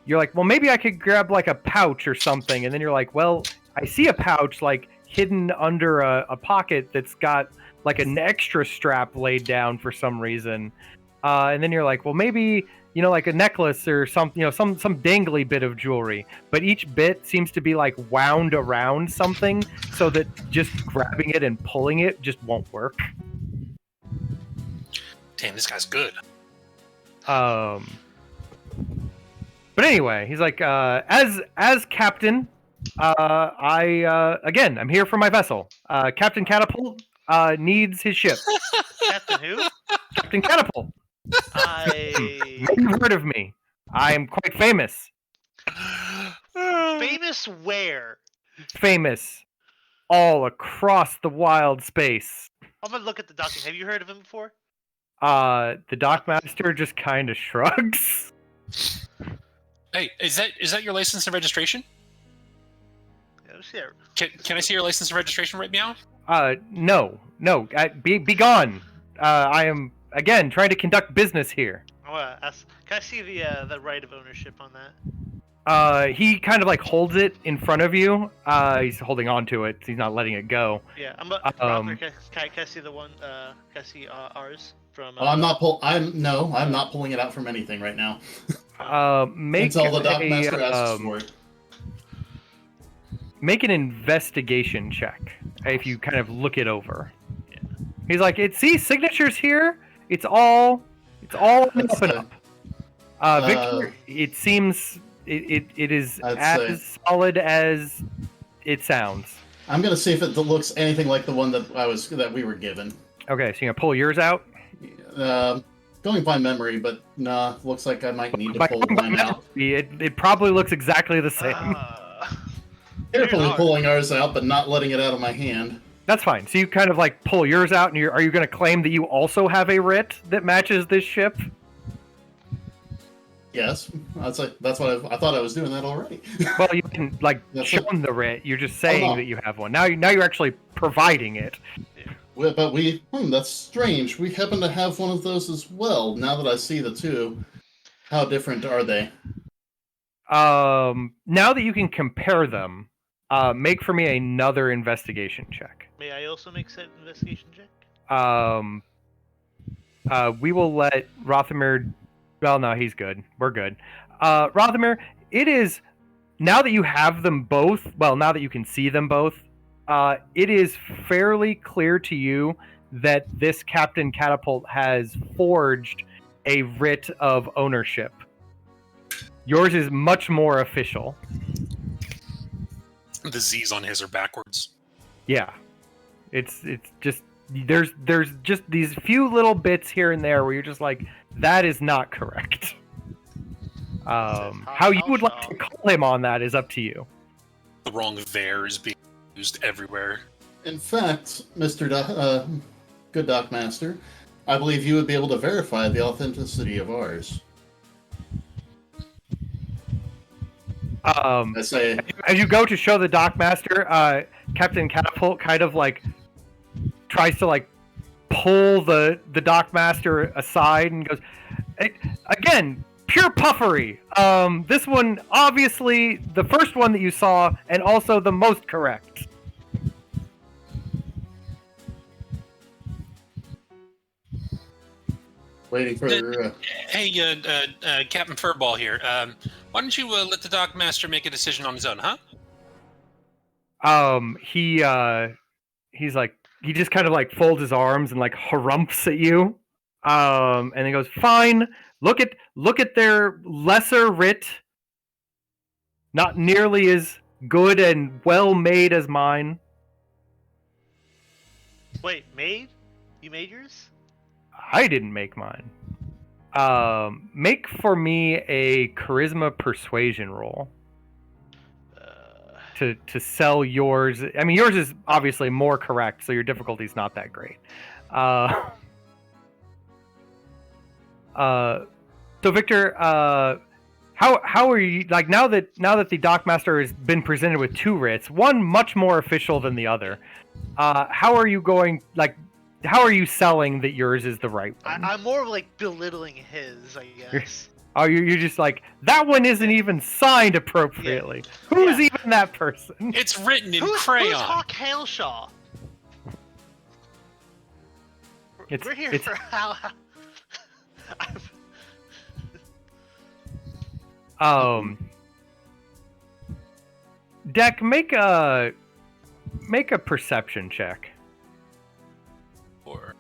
you're like, well, maybe I could grab like a pouch or something, and then you're like, well, I see a pouch like hidden under a pocket that's got like an extra strap laid down for some reason, and then you're like, well, maybe like a necklace or something, some dangly bit of jewelry, but each bit seems to be like wound around something so that just grabbing it and pulling it just won't work. Damn, this guy's good. But anyway, he's like, as captain, I'm here for my vessel. Captain Catapult needs his ship. Captain who? Captain Catapult. You've heard of me. I am quite famous. Famous where? Famous all across the wild space. I'm gonna look at the document. Have you heard of him before? The dockmaster just kind of shrugs. Hey, is that your license and registration? Yeah, Can I see your license and registration right now? No. Be gone. I am again trying to conduct business here. Can I see the right of ownership on that? He kind of like holds it in front of you. He's holding on to it. He's not letting it go. Yeah, Rothmer, can I see the one? Can I see ours from? I'm not pulling it out from anything right now. Make Until the dockmaster asks for it. Make an investigation check if you kind of look it over. Yeah. He's like, signatures here. It's all up and up. Victor, it seems it is as solid as it sounds. I'm gonna see if it looks anything like the one that we were given. Okay, so you're gonna pull yours out. Going by memory, but nah, looks like I might need to pull mine out. It probably looks exactly the same. Carefully pulling ours out, but not letting it out of my hand. That's fine. So you kind of like pull yours out, and are you going to claim that you also have a writ that matches this ship? Yes, that's what I thought I was doing that already. Well, you can show them the writ. You're just saying that you have one. Now you're actually providing it. But that's strange. We happen to have one of those as well. Now that I see the two, how different are they? Now that you can compare them, make for me another investigation check. May I also make said investigation check? We will let Rothamir. Well, no, he's good. We're good. Rothamir, it is now that you have them both. Well, now that you can see them both. It is fairly clear to you that this Captain Catapult has forged a writ of ownership. Yours is much more official. The Z's on his are backwards. Yeah. It's just there's just these few little bits here and there where you're just like, that is not correct. How you would like to call him on that is up to you. The wrong there is being used everywhere. In fact, Mr. Good Dockmaster, I believe you would be able to verify the authenticity of ours. I say, As you go to show the Dockmaster, Captain Catapult kind of like tries to like pull the Dockmaster aside and goes, again, pure puffery. This one obviously the first one that you saw, and also the most correct. waiting for Hey, Captain Furball here. Why don't you let the Dockmaster make a decision on his own, huh? He's like, he just kind of like folds his arms and like harumphs at you, and he goes, "Fine. Look at their lesser writ. Not nearly as good and well made as mine." Wait, made? You made yours? I didn't make mine. Make for me a charisma persuasion roll to sell yours. I mean, yours is obviously more correct, so your difficulty's not that great. So Victor, how are you, like, now that the Dockmaster has been presented with two writs, one much more official than the other, how are you going, like, how are you selling that yours is the right one? I'm more like belittling his, I guess. Oh, you're just like, that one isn't even signed appropriately. Yeah. Who's even that person? It's written in Who's crayon. Hawk Hailshaw? We're here for how... Deck, make a perception check. Or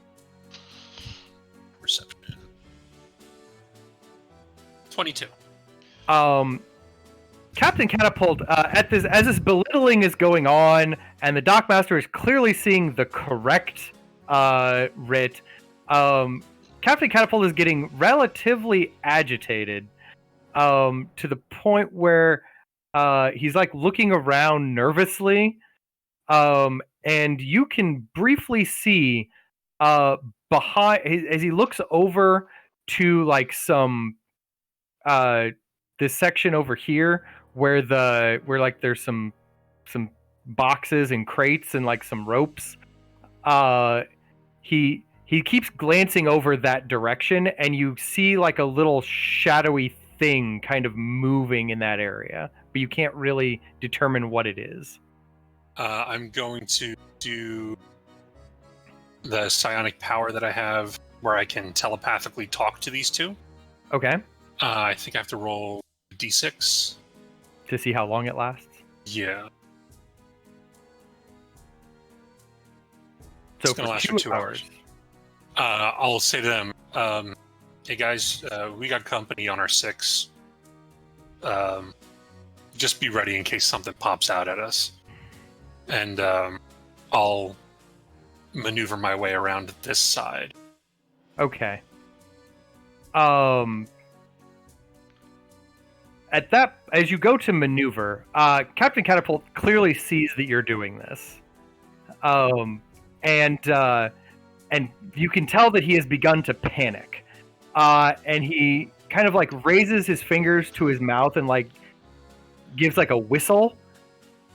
perception. 22. Captain Catapult, as this belittling is going on, and the Dockmaster is clearly seeing the correct writ, Captain Catapult is getting relatively agitated, to the point where he's like looking around nervously, and you can briefly see behind, as he looks over to like some this section over here where like there's some boxes and crates and like some ropes. He keeps glancing over that direction, and you see like a little shadowy thing kind of moving in that area, but you can't really determine what it is. I'm going to do the psionic power that I have where I can telepathically talk to these two. Okay. I think I have to roll a d6. To see how long it lasts? Yeah. So It's going to last for 2 hours. I'll say to them, hey guys, we got company on our 6. Just be ready in case something pops out at us. And I'll maneuver my way around this side. Okay. At that, as you go to maneuver, Captain Catapult clearly sees that you're doing this, and you can tell that he has begun to panic, and he kind of like raises his fingers to his mouth and like gives like a whistle,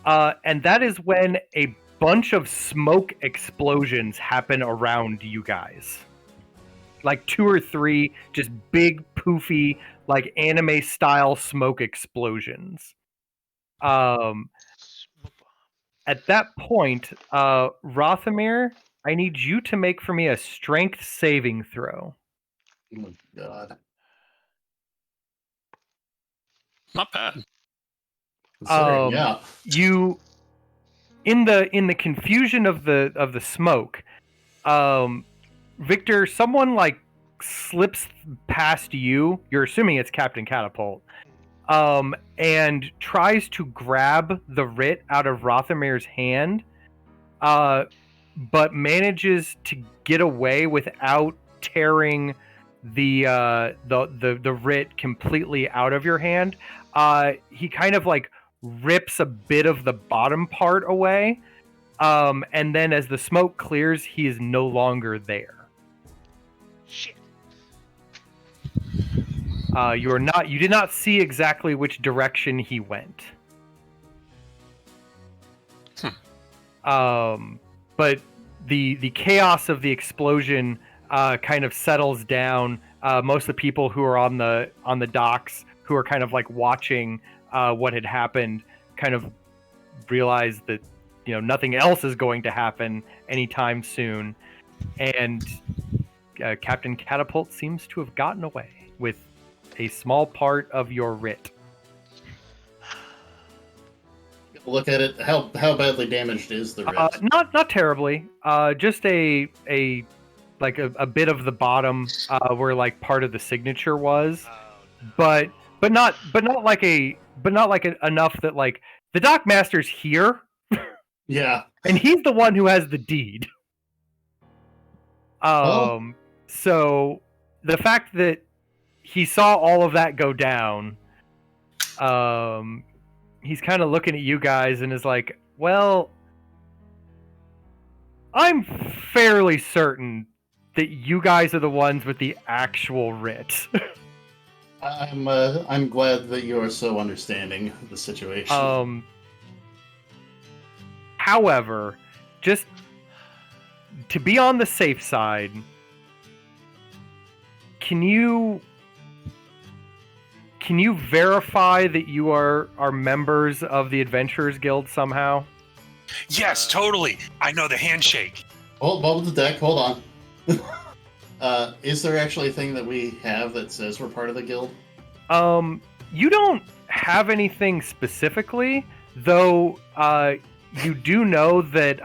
and that is when a bunch of smoke explosions happen around you guys. Like 2 or 3 just big, poofy, like anime-style smoke explosions. At that point, Rothamir, I need you to make for me a strength saving throw. Oh my god. Not bad. Yeah. You, in the confusion of the smoke, Victor, someone like slips past you. You're assuming it's Captain Catapult, and tries to grab the writ out of Rothamir's hand, but manages to get away without tearing the writ completely out of your hand. He kind of like rips a bit of the bottom part away, and then as the smoke clears, he is no longer there. Shit. You did not see exactly which direction he went. But the chaos of the explosion kind of settles down. Most of the people who are on the docks, who are kind of like watching what had happened, kind of realize that nothing else is going to happen anytime soon, and Captain Catapult seems to have gotten away with a small part of your writ. Look at it. How badly damaged is the writ? Not terribly. Just a bit of the bottom where like part of the signature was, but not like enough that like the dockmaster's here. Yeah, and he's the one who has the deed. So the fact that he saw all of that go down, he's kind of looking at you guys and is like, well, I'm fairly certain that you guys are the ones with the actual writ. I'm glad that you are so understanding of the situation. However, just to be on the safe side, can you verify that you are members of the Adventurers Guild somehow? Yes, totally. I know the handshake. Hold the deck. Hold on. Is there actually a thing that we have that says we're part of the guild? You don't have anything specifically, though. You do know that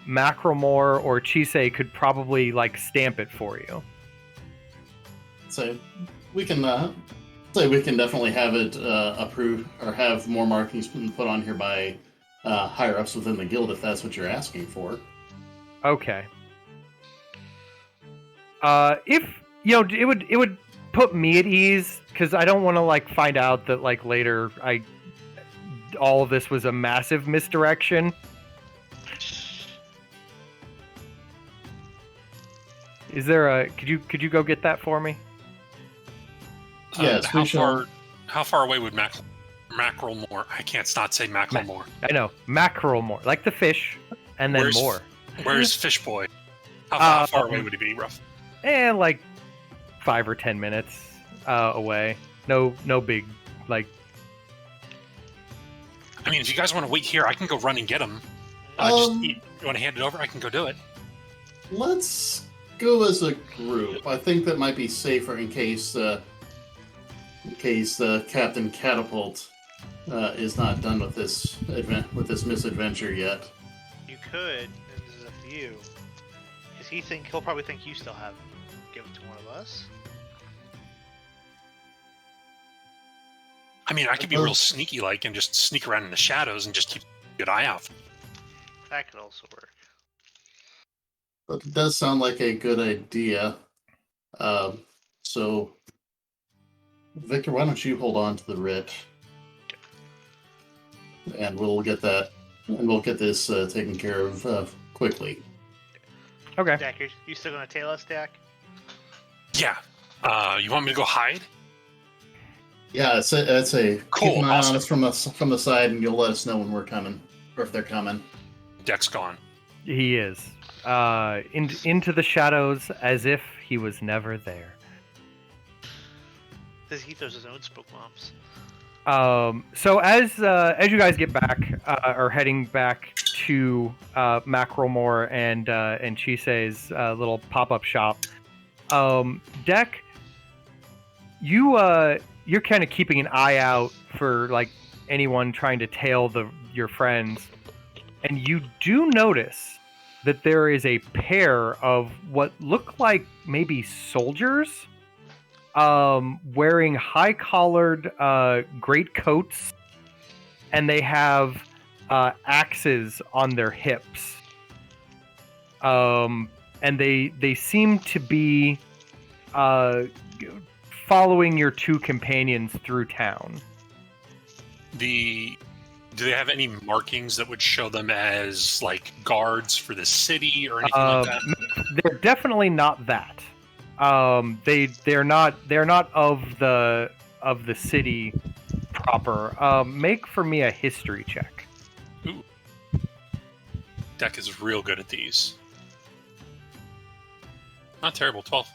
Macromore or Chisei could probably like stamp it for you. So we can definitely have it approved or have more markings put on here by higher ups within the guild if that's what you're asking for. Okay. If it would put me at ease because I don't want to like find out that like later all of this was a massive misdirection. Is there could you go get that for me? Yes. How far away would Macromore? I can't not say Macromore. I know Macromore, like the fish, and then more. Where's Fish Boy? How far away would he be, rough? Like 5 or 10 minutes away. No big like. I mean, if you guys want to wait here, I can go run and get him. You want to hand it over? I can go do it. Let's go as a group. I think that might be safer in case Captain Catapult is not done with this misadventure yet. You could, and this is up to you. Because he'll probably think you still have it. Give it to one of us. I mean, I could be real sneaky like and just sneak around in the shadows and just keep a good eye out. That could also work. But it does sound like a good idea. So, Victor, why don't you hold on to the writ, and we'll get this taken care of quickly. Okay. Dak, you still gonna tail us, Dak? Yeah. You want me to go hide? Yeah, it's a cool. Keep an eye Awesome. on us from the side, and you'll let us know when we're coming, or if they're coming. Deck's gone. He is into the shadows as if he was never there. He throws his own smoke bombs. So as you guys get back, are heading back to Macromore and Chisei's little pop-up shop, Deck, you're kind of keeping an eye out for like anyone trying to tail your friends, and you do notice that there is a pair of what look like maybe soldiers, wearing high-collared great coats, and they have axes on their hips. And they seem to be following your two companions through town. Do they have any markings that would show them as like guards for the city or anything like that? They're definitely not that. They're not of the of the city proper. Make for me a history check. Ooh. Deck is real good at these. Not terrible, 12.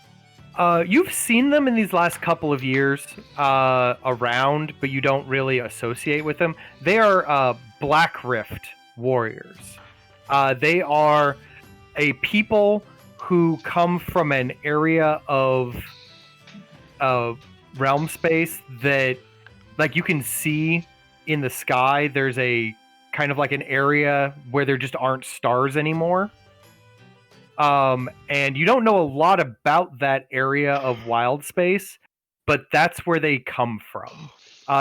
You've seen them in these last couple of years around, but you don't really associate with them. They are Black Rift warriors. They are a people who come from an area of realm space that, like, you can see in the sky. There's a kind of like an area where there just aren't stars anymore. And you don't know a lot about that area of wild space, but that's where they come from.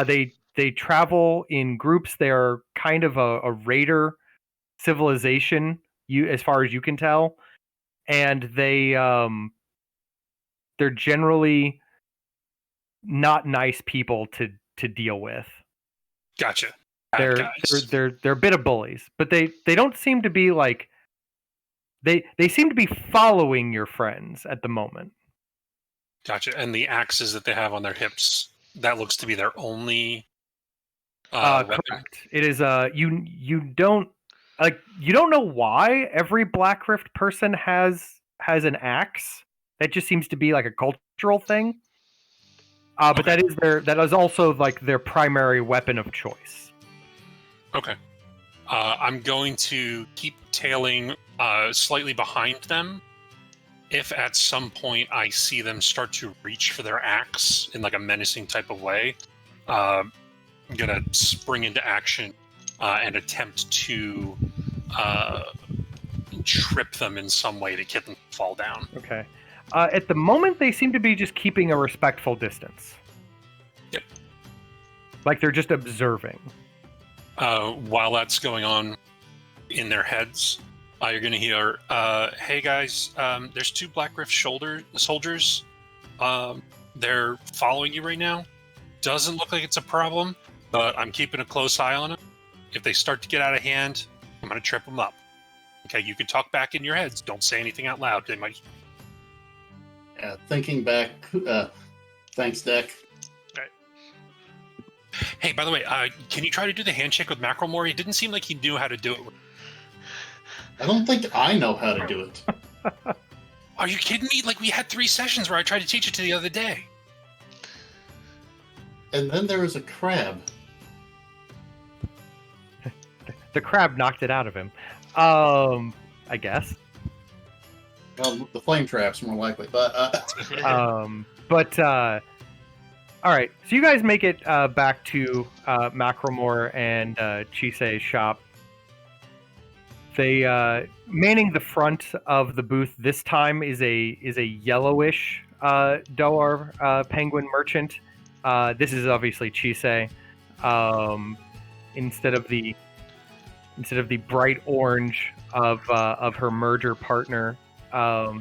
They travel in groups. They're kind of a raider civilization, as far as you can tell, and they're generally not nice people to deal with. Gotcha. Bad guys. They're a bit of bullies, but they don't seem to be like they seem to be following your friends at the moment. Gotcha. And the axes that they have on their hips, that looks to be their only weapon. Correct. It is you don't know why every Black Rift person has an axe. That just seems to be like a cultural thing. But Okay. that is also like their primary weapon of choice. Okay. I'm going to keep tailing slightly behind them. If at some point I see them start to reach for their axe in like a menacing type of way, I'm going to spring into action and attempt to trip them in some way to get them to fall down. Okay. At the moment, they seem to be just keeping a respectful distance. Yep. Like they're just observing. While that's going on in their heads, you're going to hear, hey guys, there's 2 Black Rift soldiers. They're following you right now. Doesn't look like it's a problem, but I'm keeping a close eye on them. If they start to get out of hand, I'm going to trip them up. Okay, you can talk back in your heads. Don't say anything out loud. They might... Thinking back, thanks, Deck. Hey, by the way, can you try to do the handshake with Macromore? He didn't seem like he knew how to do it. I don't think I know how to do it. Are you kidding me? Like, we had 3 sessions where I tried to teach it to the other day. And then there was a crab. The crab knocked it out of him. I guess. Well, the flame trap's more likely, but... all right. So you guys make it back to Macromore and Chise's shop. They manning the front of the booth this time is a yellowish Doar penguin merchant. This is obviously Chise. Instead of the bright orange of her merger partner,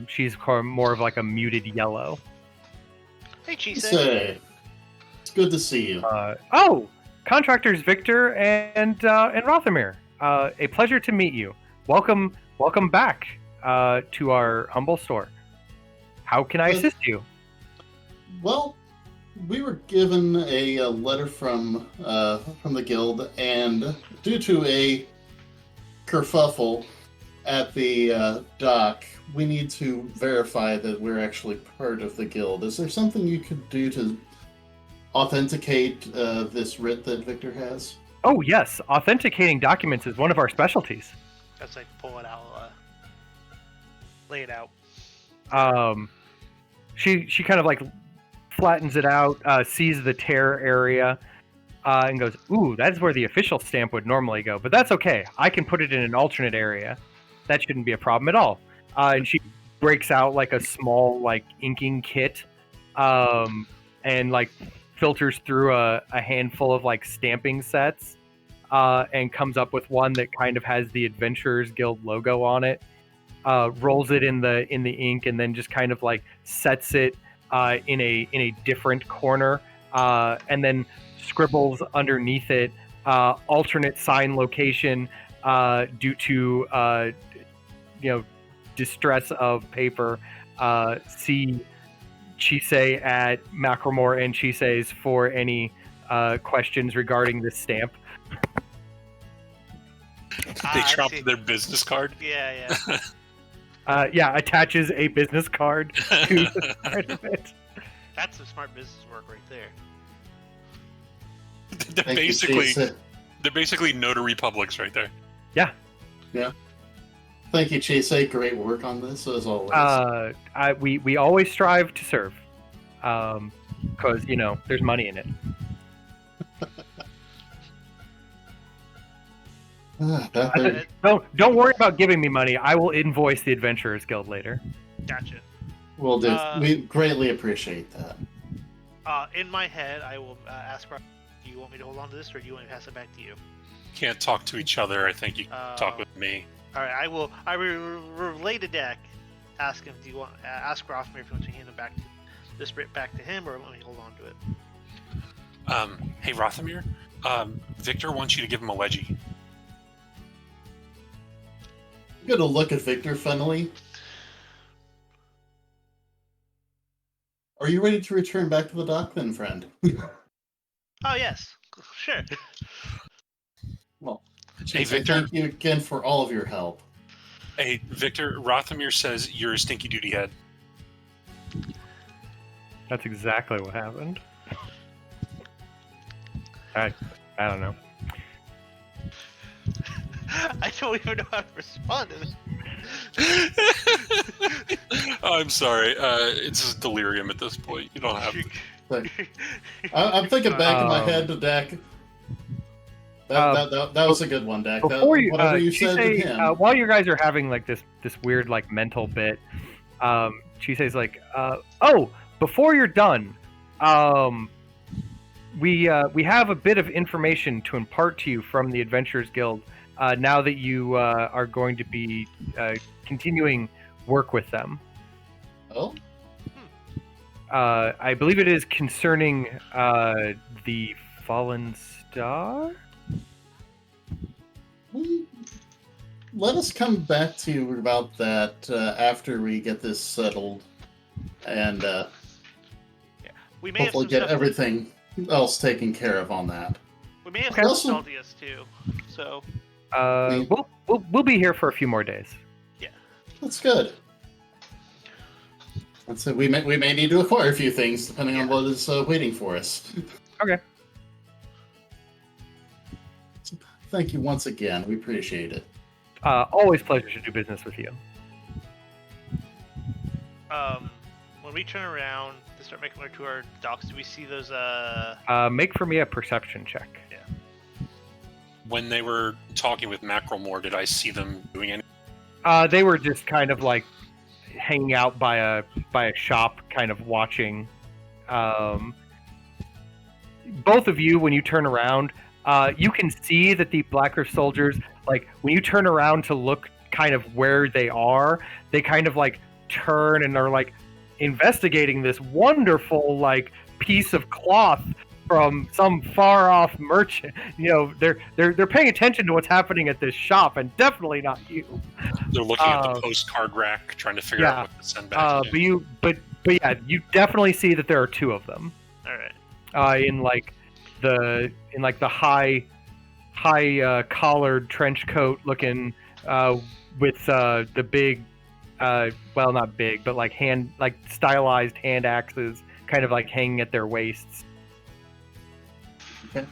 she's more of like a muted yellow. Hey, Chise. Say, it's good to see you. Contractors Victor and Rothamir. A pleasure to meet you. Welcome back to our humble store. How can I assist you? Well, we were given a letter from the guild, and due to a kerfuffle at the dock, we need to verify that we're actually part of the guild. Is there something you could do to authenticate this writ that Victor has? Oh yes, authenticating documents is one of our specialties. That's like pull it out, lay it out. She kind of like flattens it out, sees the tear area, and goes, "Ooh, that's where the official stamp would normally go, but that's okay. I can put it in an alternate area. That shouldn't be a problem at all." And she breaks out like a small like inking kit, and like filters through a handful of like stamping sets, and comes up with one that kind of has the Adventurers Guild logo on it. Rolls it in the ink, and then just kind of like sets it in a different corner, and then scribbles underneath it alternate sign location due to distress of paper. See Chisei at Macromore and Chisei's for any questions regarding this stamp. They drop see. their business card. Yeah. Attaches a business card to the side of it. That's some smart business work right there. They're basically notary publics right there. Yeah. Thank you, Chase. Great work on this as always. We always strive to serve, because there's money in it. Don't worry about giving me money. I will invoice the Adventurers Guild later. Gotcha. Will do. We greatly appreciate that. In my head, I will ask Rob, do you want me to hold on to this, or do you want me to pass it back to you? Can't talk to each other. I think you talk with me. All right, I will. I will relay to Dak. Ask him. Do you want? Ask Rothmere if you want to hand him back, this bit back to him, or let me hold on to it. Hey Rothamir, Victor wants you to give him a wedgie. I'm gonna look at Victor funnily. Are you ready to return back to the dock then, friend? Oh yes, sure. Well, Hey Victor, thank you again for all of your help. Hey Victor, Rothamir says you're a stinky duty head. That's exactly what happened. I don't know. I don't even know how to respond to this. I'm sorry. It's just delirium at this point. You don't have to. I'm thinking back in my head to Dak. That was a good one, Dak. Before you, whatever you said to him. while you guys are having like this weird like mental bit, Chisei's like, before you're done, we have a bit of information to impart to you from the Adventurers Guild. Now that you are going to be continuing work with them. Oh? I believe it is concerning the Fallen Star? Let us come back to you about that after we get this settled. And we may hopefully have get everything else taken care of on that. We may have Okay. some saltiness too. So we'll be here for a few more days. yeah, That's good. And so we may need to acquire a few things depending on what is waiting for us. Okay. Thank you once again. We appreciate it. Always pleasure to do business with you. when we turn around to start making our way to our docks, do we see those? Make for me a perception check. Yeah. When they were talking with Macromore, did I see them doing anything? They were just kind of like hanging out by a shop, kind of watching. Both of you, when you turn around, you can see that the Blacker soldiers, like when you turn around to look kind of where they are, they kind of like turn and are like investigating this wonderful like piece of cloth from some far off merchant. You know, they're paying attention to what's happening at this shop, and definitely not you. They're looking at the postcard rack, trying to figure out what to send back. But yeah, you definitely see that there are two of them. All right. In the high collared trench coat looking with the big well, not big, but like stylized hand axes kind of like hanging at their waists. Okay.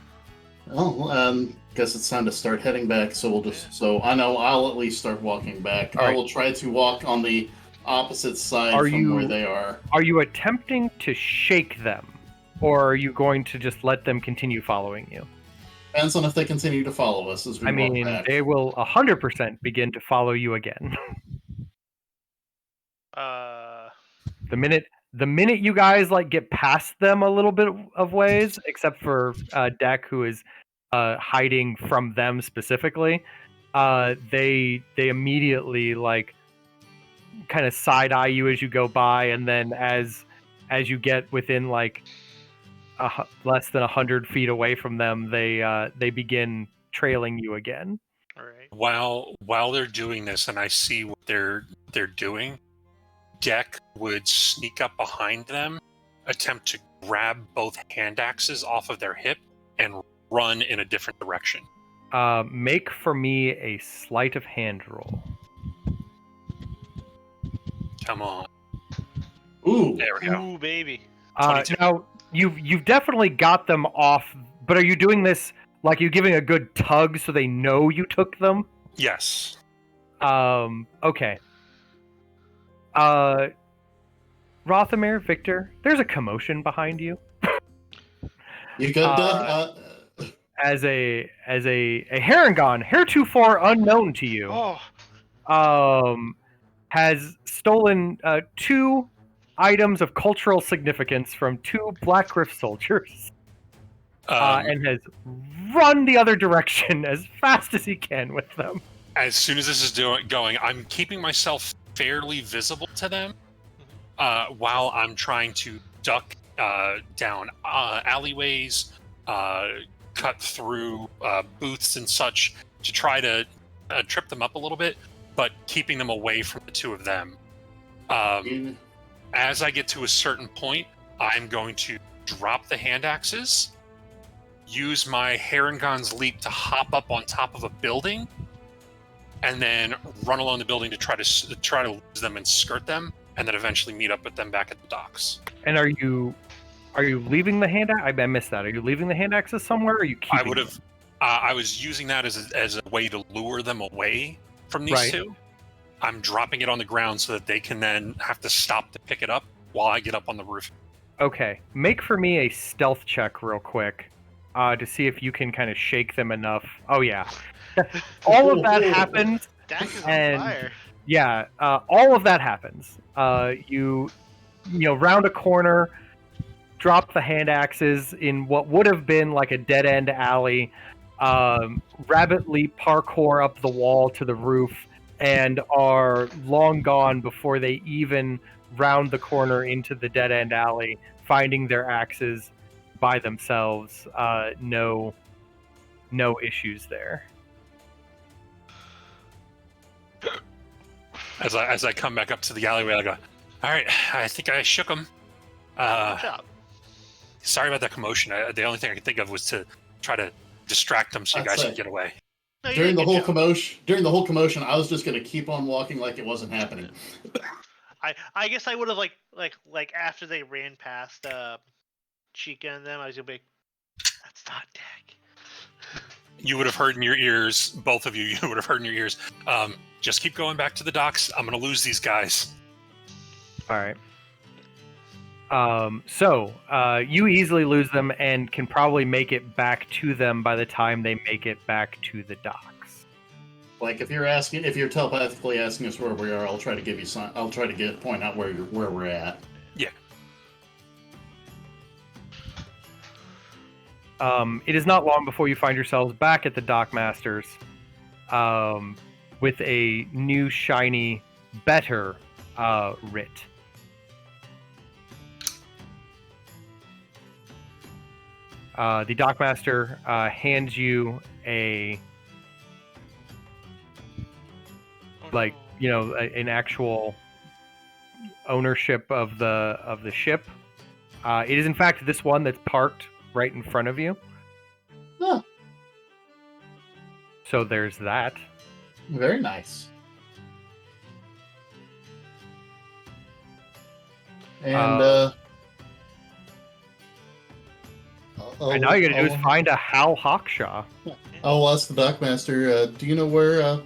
Well, guess it's time to start heading back. So I know I'll at least start walking back. All I right. will try to walk on the opposite side where they are. Are you attempting to shake them, or are you going to just let them continue following you? Depends on if they continue to follow us as we walk back. They will 100% begin to follow you again. The minute you guys like get past them a little bit of ways, except for Deck, who is hiding from them specifically, they immediately like kind of side eye you as you go by, and then as you get within like less than 100 feet away from them, they begin trailing you again. All right. While they're doing this, and I see what they're doing, Deck would sneak up behind them, attempt to grab both hand axes off of their hip, and run in a different direction. Make for me a sleight of hand roll. Come on. Ooh. There we go. Ooh, baby. 22. Now you've definitely got them off, but are you doing this like you giving a good tug so they know you took them? Yes. Okay. Rothamir, Victor, there's a commotion behind you. You good? As a Harangon, heretofore unknown to you, Oh, has stolen 2 items of cultural significance from 2 Black Griff soldiers, and has run the other direction as fast as he can with them. As soon as this is going, I'm keeping myself fairly visible to them while I'm trying to duck down alleyways, cut through booths and such to try to trip them up a little bit, but keeping them away from the 2 of them. As I get to a certain point, I'm going to drop the hand axes, use my Harangon's leap to hop up on top of a building, and then run along the building to try to lose them and skirt them, and then eventually meet up with them back at the docks. And are you leaving the hand? I missed that. Are you leaving the hand axes somewhere? Or are you keeping? I would have. I was using that as a way to lure them away from these 2. I'm dropping it on the ground so that they can then have to stop to pick it up while I get up on the roof. Okay, make for me a stealth check real quick to see if you can kind of shake them enough. Oh yeah, all of that happens. Dak is on And- fire. Yeah, all of that happens. You round a corner, drop the hand axes in what would have been like a dead end alley, rabbit leap parkour up the wall to the roof, and are long gone before they even round the corner into the dead end alley, finding their axes by themselves. No issues there. As I come back up to the alleyway, I go, all right, I think I shook them. Good job. Sorry about that commotion. The only thing I could think of was to try to distract them so you That's guys it. could get away. No, you During did the a whole good job. commotion, I was just gonna keep on walking like it wasn't happening. I guess I would have like after they ran past Chica and them, I was gonna be like, that's not Dak. You would have heard in your ears, both of you, you would have heard in your ears, just keep going back to the docks. I'm going to lose these guys. All right. So you easily lose them and can probably make it back to them by the time they make it back to the docks. Like if you're telepathically asking us where we are, I'll try to give you some. I'll try to point out where we're at. Yeah. It is not long before you find yourselves back at the Dockmasters, with a new, shiny, better writ. The Dockmaster hands you a, an actual ownership of the ship. It is in fact this one that's parked right in front of you. Huh. So there's that. Very nice. And And now you gotta do is find a Hal Hawkshaw. I'll ask the Dockmaster. Do you know where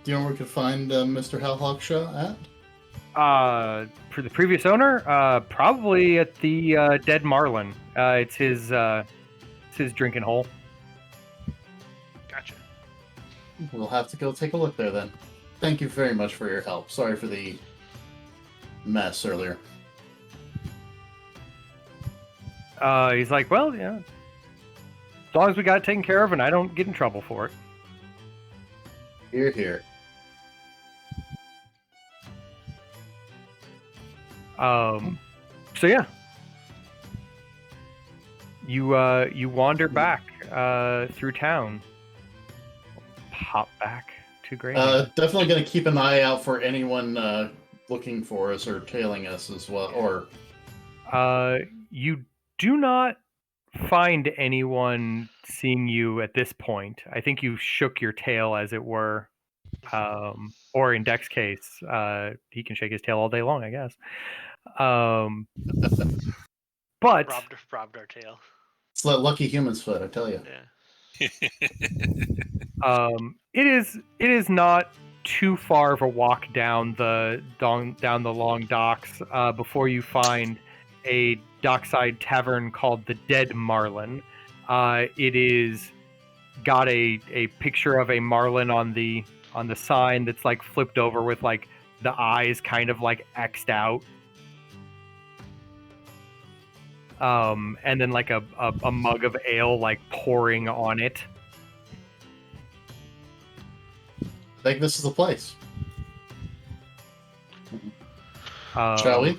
we could find Mr. Hal Hawkshaw at? For the previous owner, probably at the Dead Marlin. It's his drinking hole. Gotcha. We'll have to go take a look there then. Thank you very much for your help. Sorry for the mess earlier. He's like, well, yeah. As long as we got it taken care of and I don't get in trouble for it. Here, here. So yeah. You wander back through town. Pop back to Granny. Definitely going to keep an eye out for anyone looking for us or tailing us as well? Yeah. Or You do not find anyone seeing you at this point. I think you shook your tail, as it were. Or in Deck's case, he can shake his tail all day long, I guess. But Robbed our tail. it's that lucky human's foot, I tell you. Yeah. it is not too far of a walk down the long docks before you find a dockside tavern called the Dead Marlin. It is got a picture of a marlin on the sign that's like flipped over with like the eyes kind of like X'd out. And then like a mug of ale like pouring on it. I think this is the place. Shall we?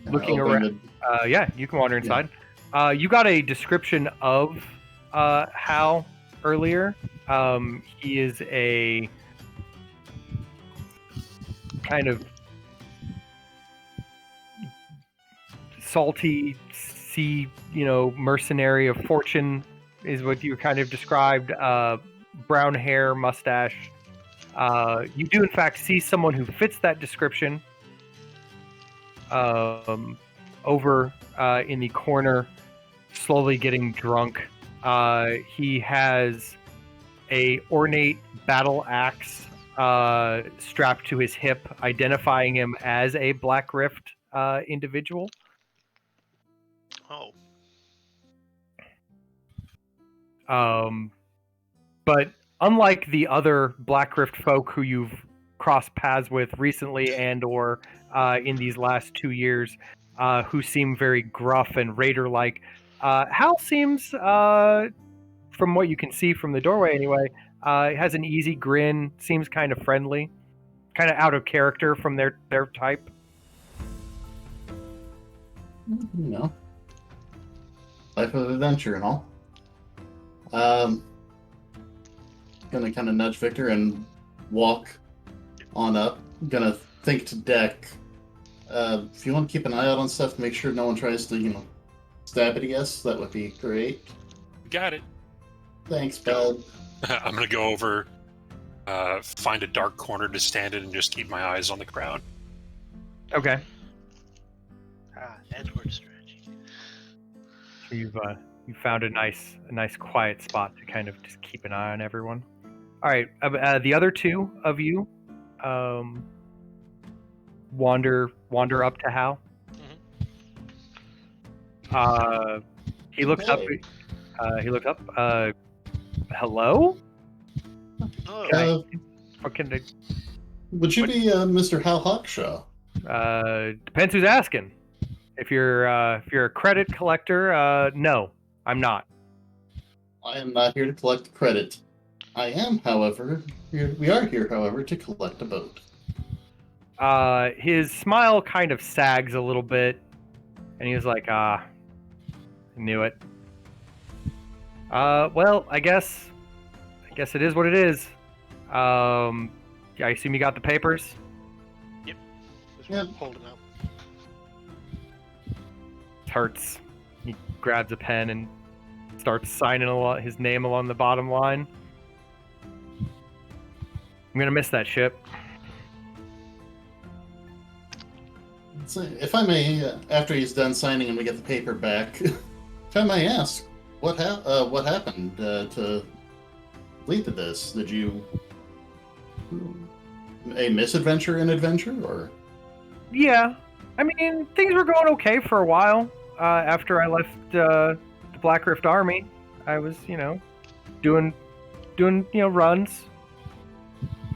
Looking open around, yeah, you can wander inside. You got a description of Hal earlier. He is a kind of salty sea, mercenary of fortune is what you kind of described. Brown hair, mustache. You do in fact see someone who fits that description. Over in the corner, slowly getting drunk. He has a ornate battle axe strapped to his hip, identifying him as a Black Rift individual. Oh. But unlike the other Black Rift folk who you've crossed paths with recently and or in these last 2 years, who seem very gruff and raider-like, Hal seems, from what you can see from the doorway anyway, has an easy grin, seems kind of friendly, kind of out of character from their type. Life of adventure and all. Gonna kind of nudge Victor and walk on up. Gonna think to Deck. If you want to keep an eye out on stuff, make sure no one tries to, stab it, I guess. That would be great. Got it. Thanks, bud. I'm gonna go over, find a dark corner to stand in and just keep my eyes on the crowd. Okay. Edward's strategy. You found a nice quiet spot to kind of just keep an eye on everyone. All right, the other two of you wander up to Hal. Mm-hmm. He looks up. Hello? Oh. Would you be Mr. Hal Hawkshaw? Depends who's asking. If you're a credit collector, no, I'm not. I am not here to collect credit. I am, however, we are here, however, to collect a boat. His smile kind of sags a little bit, and he was like, I knew it. Well, I guess it is what it is. I assume you got the papers? Yep. Just Yep. holding up. It hurts. He grabs a pen and starts signing his name along the bottom line. I'm gonna miss that ship. So, if I may, after he's done signing and we get the paper back, if I may ask, what happened to lead to this? Did you a misadventure in adventure, or? Yeah, I mean things were going okay for a while. After I left the Black Rift Army, I was doing runs,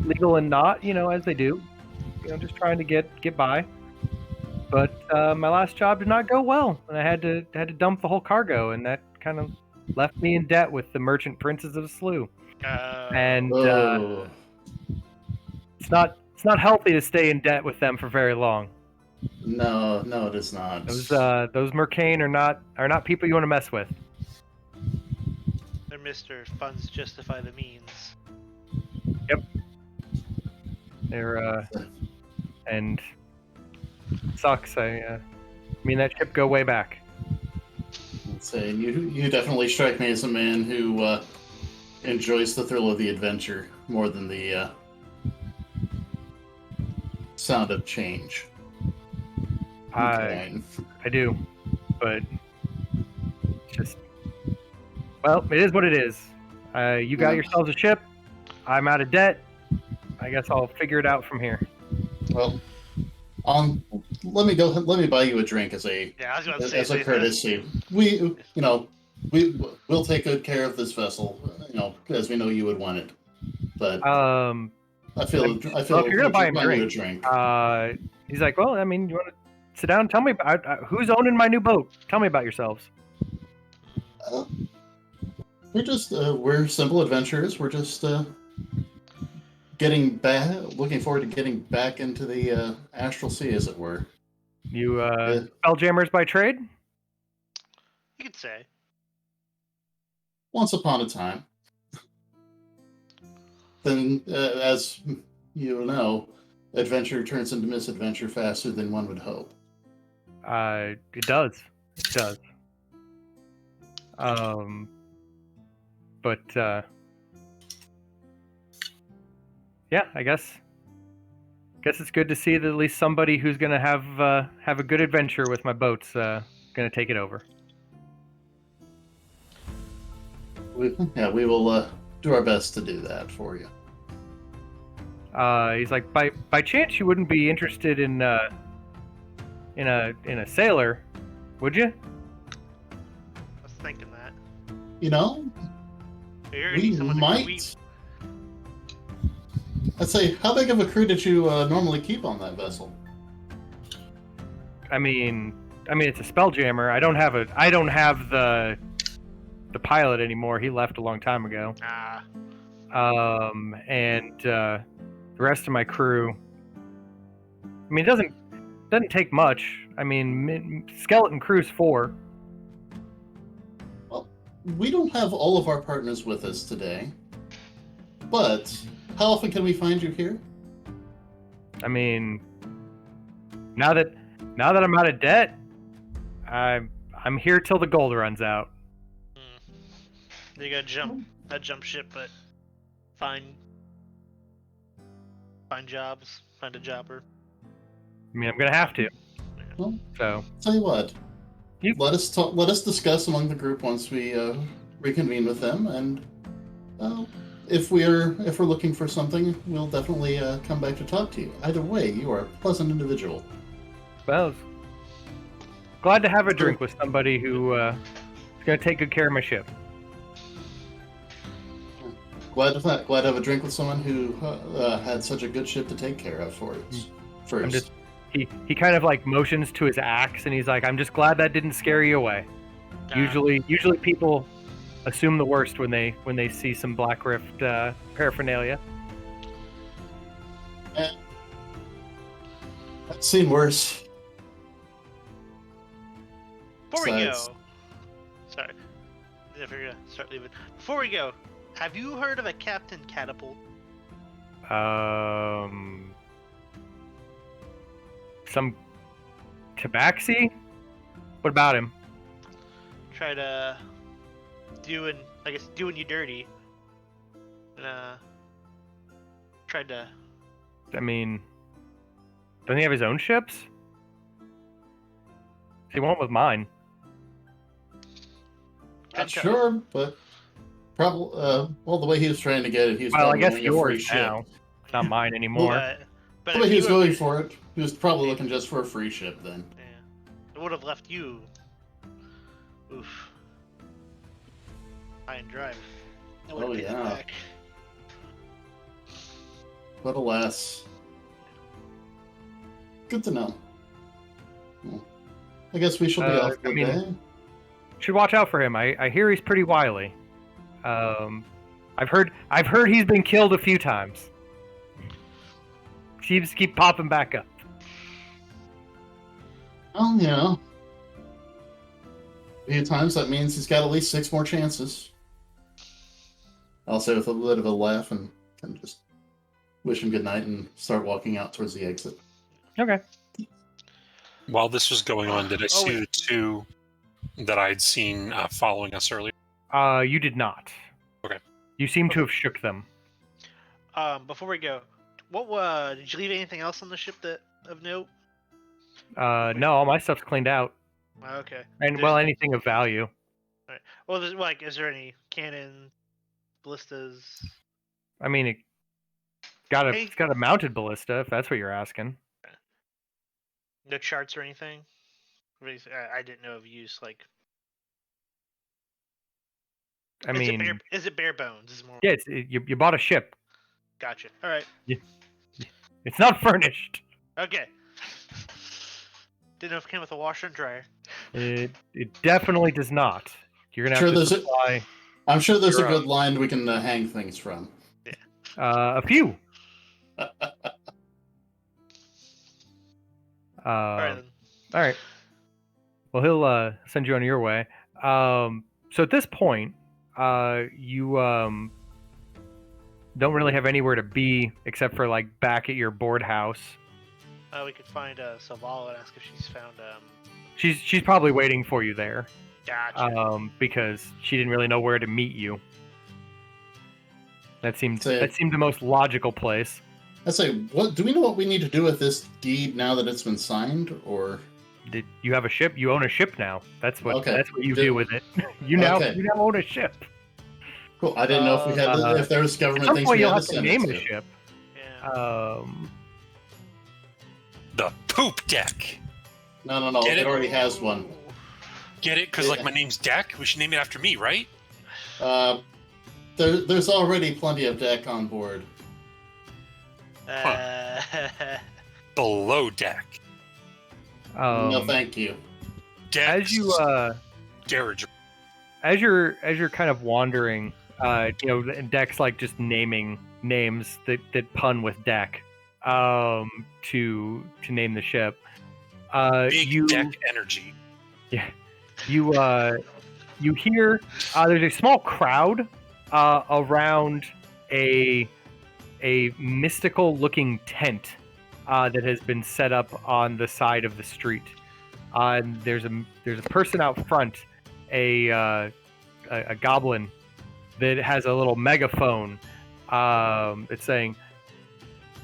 legal and not, as they do, just trying to get by. But my last job did not go well, and I had to dump the whole cargo, and that kind of left me in debt with the merchant princes of the slough. And it's not healthy to stay in debt with them for very long. No, it is not. Those Mercane are not people you want to mess with. They're Mr. Funds justify the means. Yep. They're and sucks. I mean that ship go way back. Let's say you definitely strike me as a man who enjoys the thrill of the adventure more than the sound of change. I do, but it's just well, it is what it is. You got yourselves a ship. I'm out of debt. I guess I'll figure it out from here. Well, let me buy you a drink as a Yeah, I was going to as say a courtesy. We'll take good care of this vessel, as we know you would want it. But I feel if you're gonna buy him buying you a drink, drink. He's like, well, I mean, you want to sit down? Tell me about who's owning my new boat. Tell me about yourselves. We're simple adventurers. We're just looking forward to getting back into the astral sea, as it were. You spelljammers by trade? You could say. Once upon a time. Then, as you know, adventure turns into misadventure faster than one would hope. It does. It does. But yeah, I guess it's good to see that at least somebody who's gonna have a good adventure with my boat's gonna take it over. We will do our best to do that for you. He's like, by chance you wouldn't be interested in a sailor, would you? I was thinking that. You know, we might. I'd say, how big of a crew did you normally keep on that vessel? I mean, it's a spelljammer. I don't have the pilot anymore. He left a long time ago. And the rest of my crew. I mean, it doesn't take much. I mean, skeleton crew's 4. Well, we don't have all of our partners with us today, but how often can we find you here? I mean, now that I'm out of debt, I'm here till the gold runs out. You gotta jump ship, but find jobs, find a jobber. I mean, I'm gonna have to. Well, so tell you what, let us discuss among the group once we reconvene with them, and if we're looking for something, we'll definitely come back to talk to you. Either way, you are a pleasant individual. Well, glad to have a drink with somebody who is gonna take good care of my ship. Glad to have a drink with someone who had such a good ship to take care of for us. First. He kind of like motions to his axe, and he's like, "I'm just glad that didn't scare you away." Usually people assume the worst when they see some Black Rift paraphernalia. I've seen worse. Before we go, sorry, if you're gonna start leaving. Before we go, have you heard of a Captain Catapult? Some tabaxi? What about him? Try to doing you dirty. And tried to. I mean, doesn't he have his own ships? He went with mine. Not sure, but probably. Well, the way he was trying to get it, he was I guess wanting a free yours now. ship. It's not mine anymore. But the way he was going for it, he was probably looking just for a free ship then. Yeah, it would have left you. Oof. High and dry. Oh yeah. But alas. Good to know. Well, I guess we shall be off for the day. Should watch out for him. I hear he's pretty wily. I've heard he's been killed a few times. Seems to keep popping back up. Well, a few times that means he's got at least 6 more chances. I'll say with a bit of a laugh and just wish him good night, and start walking out towards the exit. Okay. While this was going on, did I see wait. the two that I'd seen following us earlier? You did not. Okay. You seem to have shook them. Before we go, what did you leave anything else on the ship that of note? No, all my stuff's cleaned out. Okay. And, There's- well, anything of value. Alright. Well, there's like, is there any cannon, ballistas? I mean, it's got a mounted ballista, if that's what you're asking. No charts or anything? I didn't know of use like. I mean, is it bare bones? Is more. yeah, you bought a ship. Gotcha. All right. It's not furnished. Okay. Didn't know if it came with a washer and dryer. It definitely does not. You're gonna have Sure, to supply I'm sure there's a your good own. line we can hang things from. A few. All right then. All right. Well, he'll send you on your way. So at this point, you don't really have anywhere to be except for like back at your board house. We could find Salvala and ask if she's found. She's probably waiting for you there. Gotcha. Because she didn't really know where to meet you. That seemed Say- the most logical place. I say, what do we know what we need to do with this deed now that it's been signed, or? Did you have a ship? You own a ship now. That's what Okay. that's what you do with it. You now own a ship. Cool. I didn't know if we had if there was At government some things point, we you'll had have to to send name it a to. ship. Yeah. The poop deck. No. Get It it? already has one. Get it? Because like Yeah. my name's Deck. We should name it after me, right? There's already plenty of deck on board. Below Deck. No, thank you. Deck. as you Garage. as you're kind of wandering, and Deck's like just naming names that pun with Deck, to name the ship. Big Deck Energy. You hear there's a small crowd around a mystical looking tent that has been set up on the side of the street. And there's a person out front, a goblin that has a little megaphone. It's saying,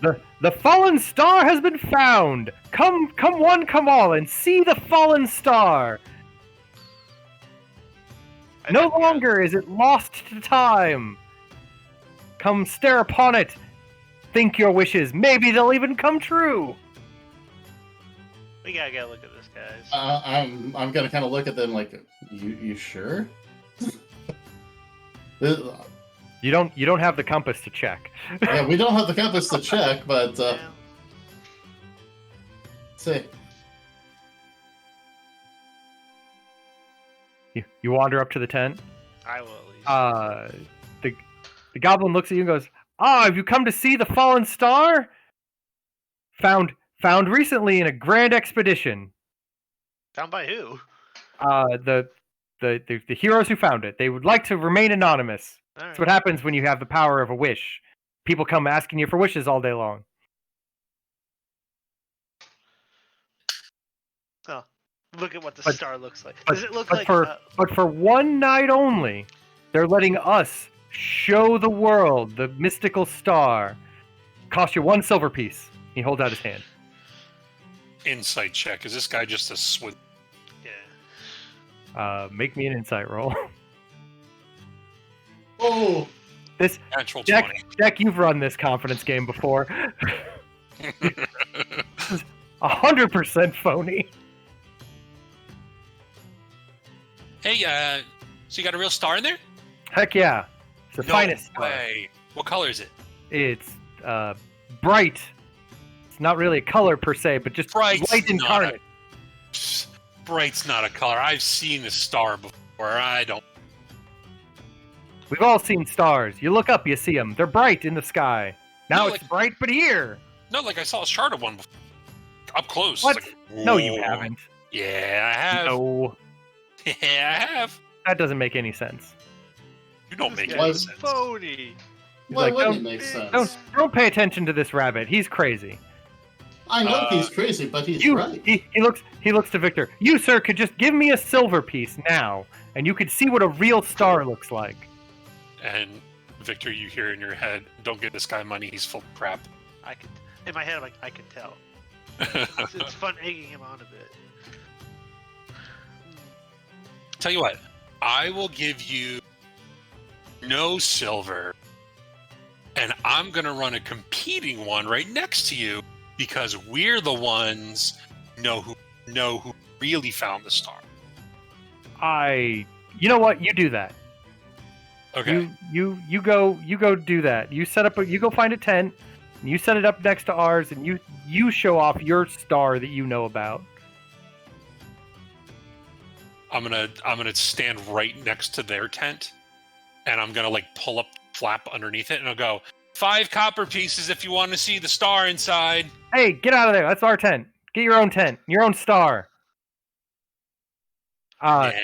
"The fallen star has been found. Come one, come all, and see the fallen star. No longer is it lost to time. Come stare upon it. Think your wishes. Maybe they'll even come true." We gotta get a look at this, guys. I'm gonna kind of look at them like, you sure? You don't have the compass to check. Yeah, we don't have the compass to check, but Yeah. see. You wander up to the tent. I will at least. The goblin looks at you and goes, have you come to see the fallen star? Found recently in a grand expedition. Found by who? The heroes who found it. They would like to remain anonymous. All That's right. what happens when you have the power of a wish. People come asking you for wishes all day long. Oh, look at what the But- star looks like. but- Does it look but like? for one night only, they're letting us show the world the mystical star. Cost you 1 silver piece. He holds out his hand. Insight check. Is this guy just a swindler? Yeah. Make me an insight roll. Oh, This Natural Jack, 20. Jack, you've run this confidence game before. 100% phony. Hey, so you got a real star in there? Heck yeah. It's the No finest star. way. What color is it? It's bright. It's not really a color per se, but just Bright's light incarnate. Psst, bright's not a color. I've seen a star before. I don't. We've all seen stars. You look up, you see them. They're bright in the sky. Now No, it's like- bright, but here. No, like I saw a shard of one before. Up close. What? It's like, No, you whoa. haven't. Yeah, I have. No, Yeah, I have. that doesn't make any sense. You don't This make guy's any sense. phony. He's Why like, wouldn't don't, it make sense? don't pay attention to this rabbit. He's crazy. I know he's crazy, but he's right. He looks to Victor. You, sir, could just give me a silver piece now, and you could see what a real star looks like. And Victor, you hear in your head, "Don't give this guy money. He's full of crap." I can, in my head, I'm like, I can tell. It's fun egging him on a bit. Tell you what, I will give you no silver, and I'm gonna run a competing one right next to you because we're the ones know who really found the star. You know what? You do that. Okay. You go do that. You go find a tent, and you set it up next to ours, and you show off your star that you know about. I'm gonna stand right next to their tent, and I'm gonna like pull up flap underneath it, and I'll go 5 copper pieces if you want to see the star inside. Hey, get out of there! That's our tent. Get your own tent, your own star. Yeah.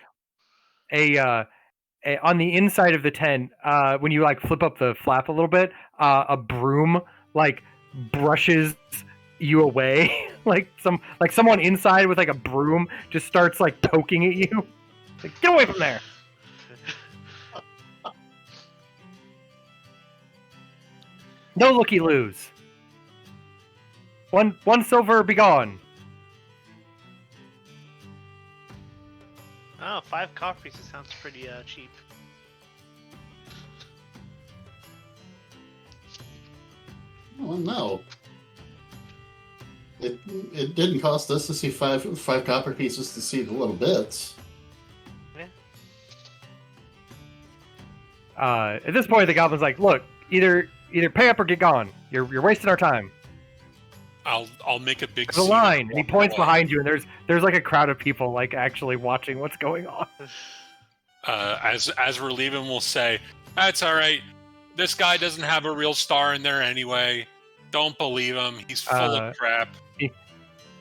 On the inside of the tent, when you like flip up the flap a little bit, a broom like brushes you away. like someone inside with like a broom just starts like poking at you. Like, get away from there. No looky loos. One silver, be gone. Oh, 5 copper pieces sounds pretty cheap. Oh no. It didn't cost us to see five copper pieces to see the little bits. Yeah. At this point, the goblin's like, "Look, either pay up or get gone. You're wasting our time." I'll make a big There's a scene line, and and he walk points away. behind you, and there's like a crowd of people like actually watching what's going on. As we're leaving, we'll say, "That's all right. This guy doesn't have a real star in there anyway. Don't believe him. He's full of crap."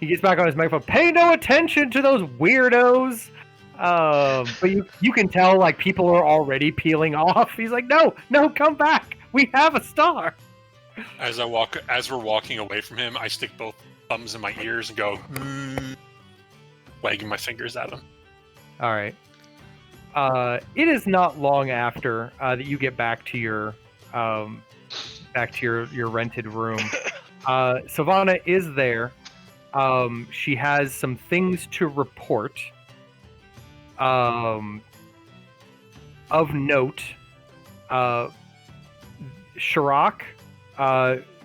He gets back on his microphone. Pay no attention to those weirdos. But you can tell like people are already peeling off. He's like, no, come back. We have a star. As we're walking away from him, I stick both thumbs in my ears and go, wagging my fingers at him. All right. It is not long after that you get back to your rented room. Savannah is there. She has some things to report. Of note, Shirak,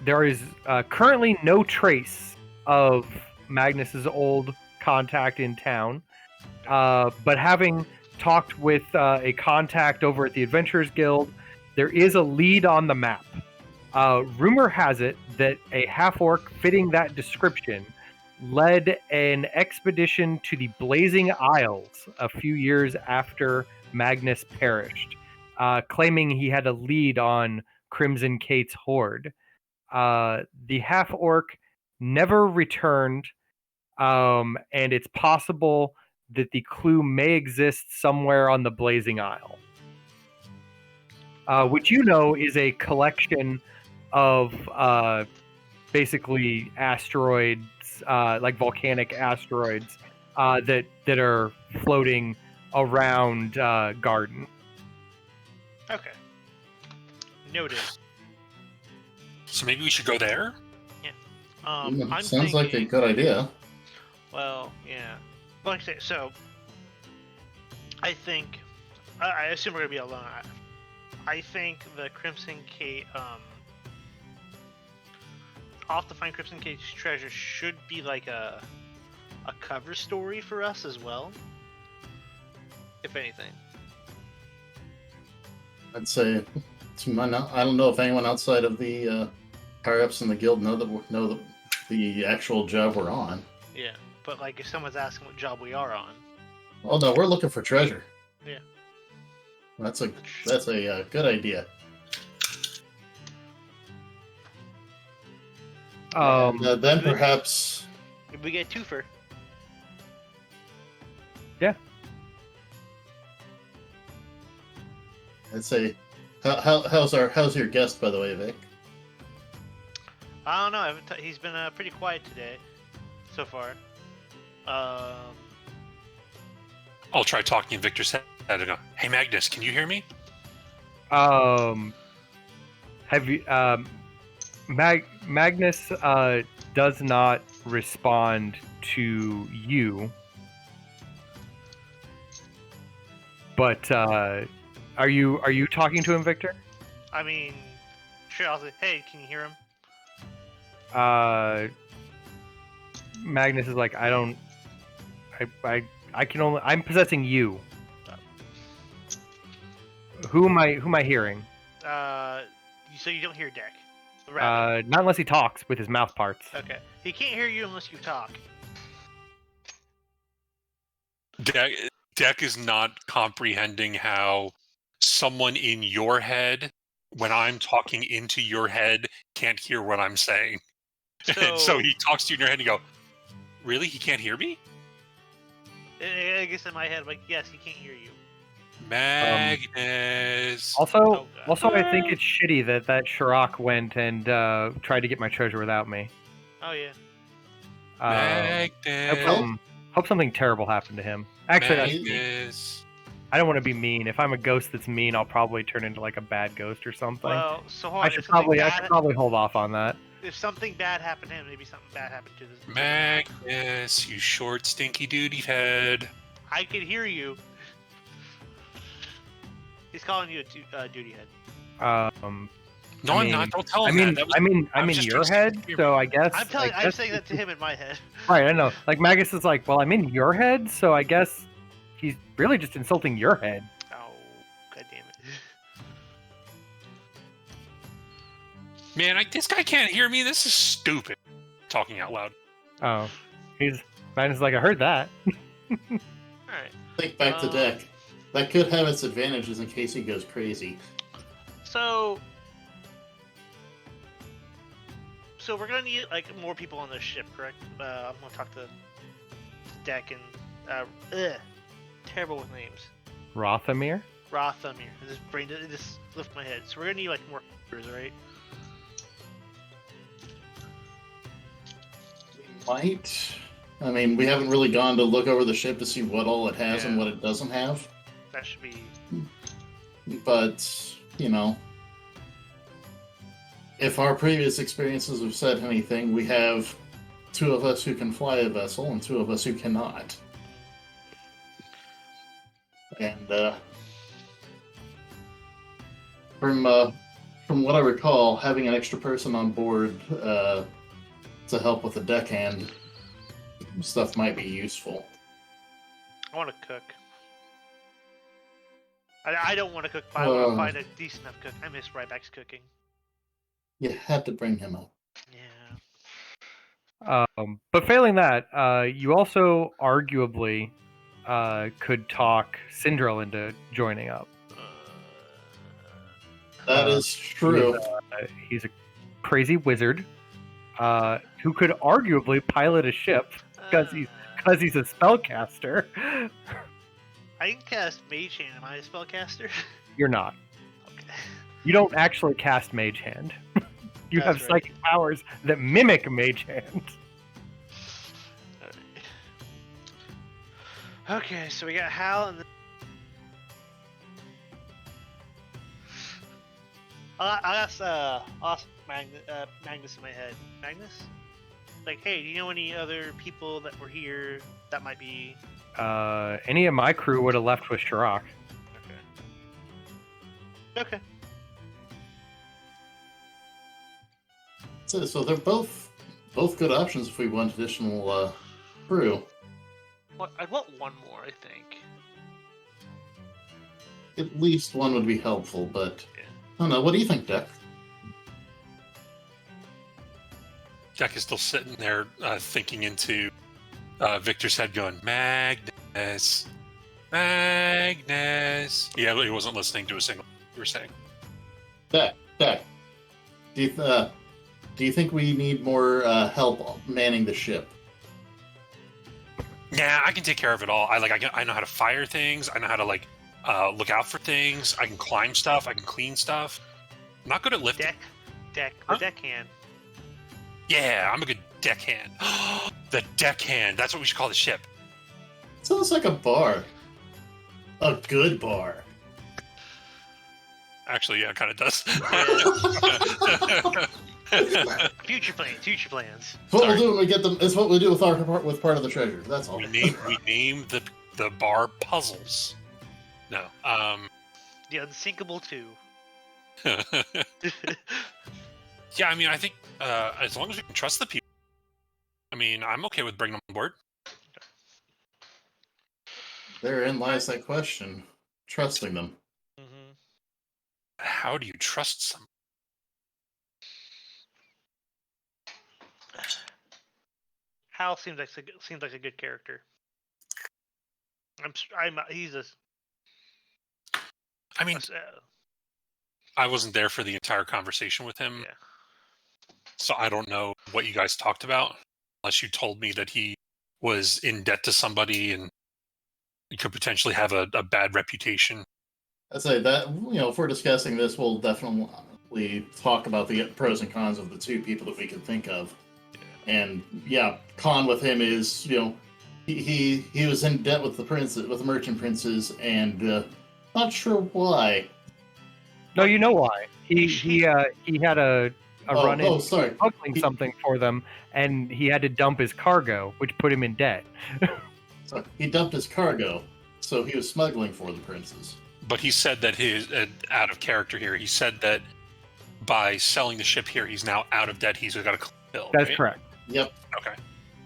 there is currently no trace of Magnus's old contact in town. But having talked with a contact over at the Adventurers Guild, there is a lead on the map. Rumor has it that a half-orc fitting that description led an expedition to the Blazing Isles a few years after Magnus perished, claiming he had a lead on Crimson Kate's horde. The half-orc never returned, and it's possible that the clue may exist somewhere on the Blazing Isle, which you know is a collection of basically asteroids, like volcanic asteroids, that are floating around Garden. Okay. Noted. So maybe we should go there? I'm Sounds like a thinking- good idea. Well, yeah. Like I say, so I think I assume we're gonna be alone. I think the Crimson Kate, off to find Crimson Kate's treasure should be like a cover story for us as well, if anything. I'd say, I don't know if anyone outside of the higher-ups in the guild know the actual job we're on. Yeah, but like if someone's asking what job we are on. Oh no, we're looking for treasure. Yeah. That's a good idea. Then perhaps. If we get twofer. Yeah. I'd say How's your guest, by the way, Vic? I don't know. He's been pretty quiet today, so far. I'll try talking in Victor's head and go, "Hey Magnus, can you hear me?" Have you Magnus does not respond to you, but are you talking to him, Victor? I mean, sure. I'll say, hey, can you hear him? Magnus is like, I can only, I'm possessing you. Who am I hearing? So you don't hear Deck? The rabbit. Not unless he talks with his mouth parts. Okay. He can't hear you unless you talk. Deck is not comprehending how someone in your head, when I'm talking into your head, can't hear what I'm saying. And so he talks to you in your head and you go, really? He can't hear me? I guess in my head, I'm like, yes, he can't hear you. Magnus. Also, I think it's shitty that Shirok went and tried to get my treasure without me. Oh yeah. Magnus. Hope something terrible happened to him. Actually, Magnus. I don't want to be mean. If I'm a ghost that's mean, I'll probably turn into like a bad ghost or something. Well, so hold on. I should probably hold off on that. If something bad happened to him, maybe something bad happened to this. Magnus, you short, stinky duty head. I can hear you. He's calling you a duty head. No, I'm not. Don't tell him that. I'm in your head, so I guess. I'm saying that to him in my head. Right, I know. Like Magus is like, well, I'm in your head, so I guess he's really just insulting your head. Oh, god damn it! Man, this guy can't hear me. This is stupid. Talking out loud. Oh, Magus is like, I heard that. All right. Think back to Deck. That could have its advantages in case he goes crazy. So we're gonna need like more people on this ship, correct? I'm gonna talk to Deck and terrible with names. Rothamir? Rothamir. It just lifted my head. So we're gonna need like more crews, right? Might. I mean, we haven't really gone to look over the ship to see what all it has and what it doesn't have. That should be. But, you know, if our previous experiences have said anything, we have 2 of us who can fly a vessel and 2 of us who cannot. And from what I recall, having an extra person on board to help with the deckhand stuff might be useful. I want to cook. I don't want to cook, but I want to find a decent enough cook. I miss Ryback's cooking. You had to bring him up. Yeah. But failing that, you also arguably could talk Cendrail into joining up. That is true. He's a crazy wizard who could arguably pilot a ship because he's a spellcaster. I can cast Mage Hand. Am I a spellcaster? You're not. Okay. You don't actually cast Mage Hand. You have psychic powers that mimic Mage Hand. Alright. Okay, so we got Hal and I'll ask Magnus in my head. Magnus? Like, hey, do you know any other people that were here that might be... Any of my crew would have left with Shirok. Okay. So they're both good options if we want additional crew. Well, I want one more, I think. At least one would be helpful, but I don't know. What do you think, Deck? Deck is still sitting there thinking into Victor's head going, Magnus. Magnus. Yeah, he wasn't listening to a single thing you were saying. Deck. Do you think we need more help manning the ship? Yeah, I can take care of it all. I know how to fire things. I know how to look out for things. I can climb stuff. I can clean stuff. I'm not good at lifting. The Huh? deckhand. Yeah, I'm a good deckhand. The deckhand. That's what we should call the ship. Sounds like a bar. A good bar. Actually, yeah, it kind of does. Future plans. It's what Sorry. we'll do when we get them. It's what we do with part of the treasure. That's all. we name the bar puzzles. No. The Unsinkable 2. Yeah, I mean, I think as long as we can trust the people, I mean, I'm okay with bringing them on board. Therein lies that question. Trusting them. Mm-hmm. How do you trust someone? Hal seems like a good character. He's a. I mean, I wasn't there for the entire conversation with him, Yeah. so I don't know what you guys talked about, unless you told me that he was in debt to somebody and he could potentially have a bad reputation. I'd say that, if we're discussing this, we'll definitely talk about the pros and cons of the two people that we can think of. And yeah, con with him is, he was in debt with the merchant princes, and not sure why. No, you know why. He had a run in sorry. smuggling something for them, and he had to dump his cargo, which put him in debt. So he dumped his cargo, so he was smuggling for the princes. But he said that his out of character here. He said that by selling the ship here, he's now out of debt. He's got a clean bill. That's right? correct. Yep. Okay.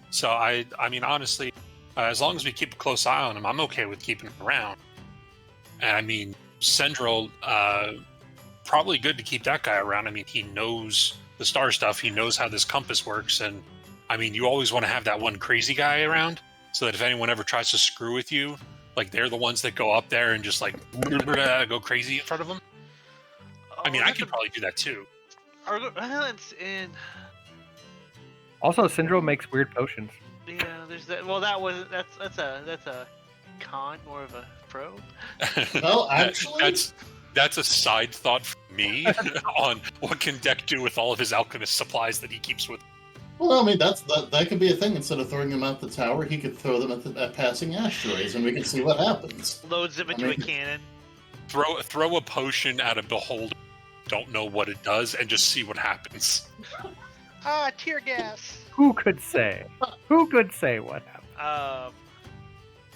So I mean, honestly, as long as we keep a close eye on him, I'm okay with keeping him around. And I mean, Cendrail, probably good to keep that guy around. I mean, he knows the star stuff. He knows how this compass works. And I mean, you always want to have that one crazy guy around so that if anyone ever tries to screw with you, like they're the ones that go up there and just like go crazy in front of them. I mean, I could probably do that too. It's in. Also, Cendrail makes weird potions. Yeah, there's that. Well, that's a con, more of a pro. Well, actually, that's a side thought for me on what can Deck do with all of his alchemist supplies that he keeps with. well, I mean, that could be a thing. Instead of throwing them out the tower, he could throw them at passing asteroids, and we can see what happens. Loads them into a cannon. Throw a potion at a beholder. Don't know what it does, and just see what happens. Tear gas. Who could say? Who could say what happened?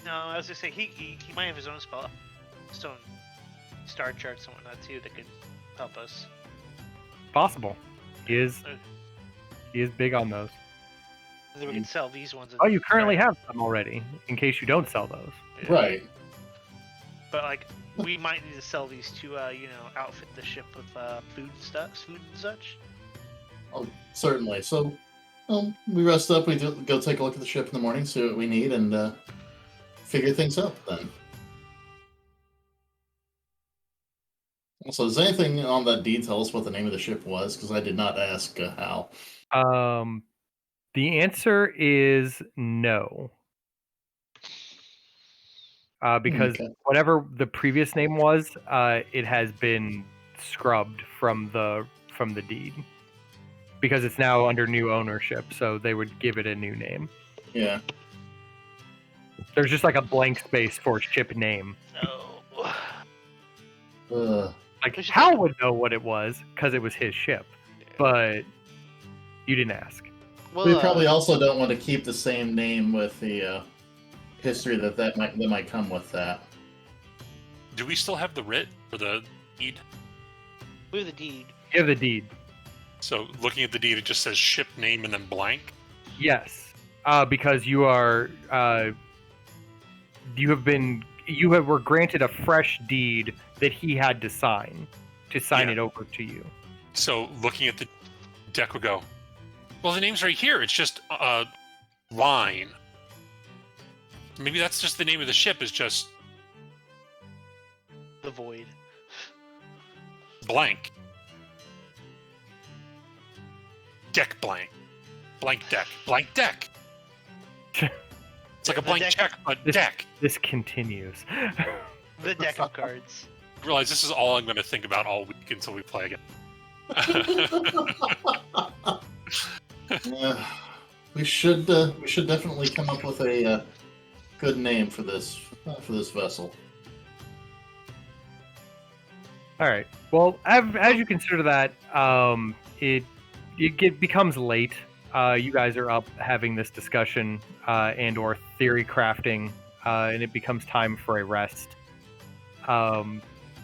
No, I was gonna say he might have his own star charts and whatnot too that could help us. Possible. He is big on those. And then we can sell these ones. Oh, you currently have some already, in case you don't sell those. Yeah. Right. But like, we might need to sell these to, outfit the ship with food and such. Oh, certainly. So, we rest up. We go take a look at the ship in the morning, see what we need, and figure things out then. Also, is anything on that deed tell us what the name of the ship was? Because I did not ask Hal. The answer is no. Because whatever the previous name was, it has been scrubbed from the deed. Because it's now under new ownership, so they would give it a new name. Yeah. There's just like a blank space for ship name. Oh. Like, Hal would know what it was, because it was his ship. But you didn't ask. Well, We probably also don't want to keep the same name with the history that might come with that. Do we still have the writ or the deed? we have the deed. You have the deed. So looking at the deed, it just says ship name and then blank. Yes, because you are were granted a fresh deed that he had to sign it over to you. So looking at the deck, would go, well, the name's right here. It's just line. Maybe that's just the name of the ship. Is just The void. blank. Deck blank. Blank deck. Blank deck. It's like a blank check, but deck. This continues. The deck of cards. Realize this is all I'm going to think about all week until we play again. We should definitely come up with a good name for this vessel. All right. Well, as you consider that, it becomes late. You guys are up having this discussion and/or theory crafting, and it becomes time for a rest.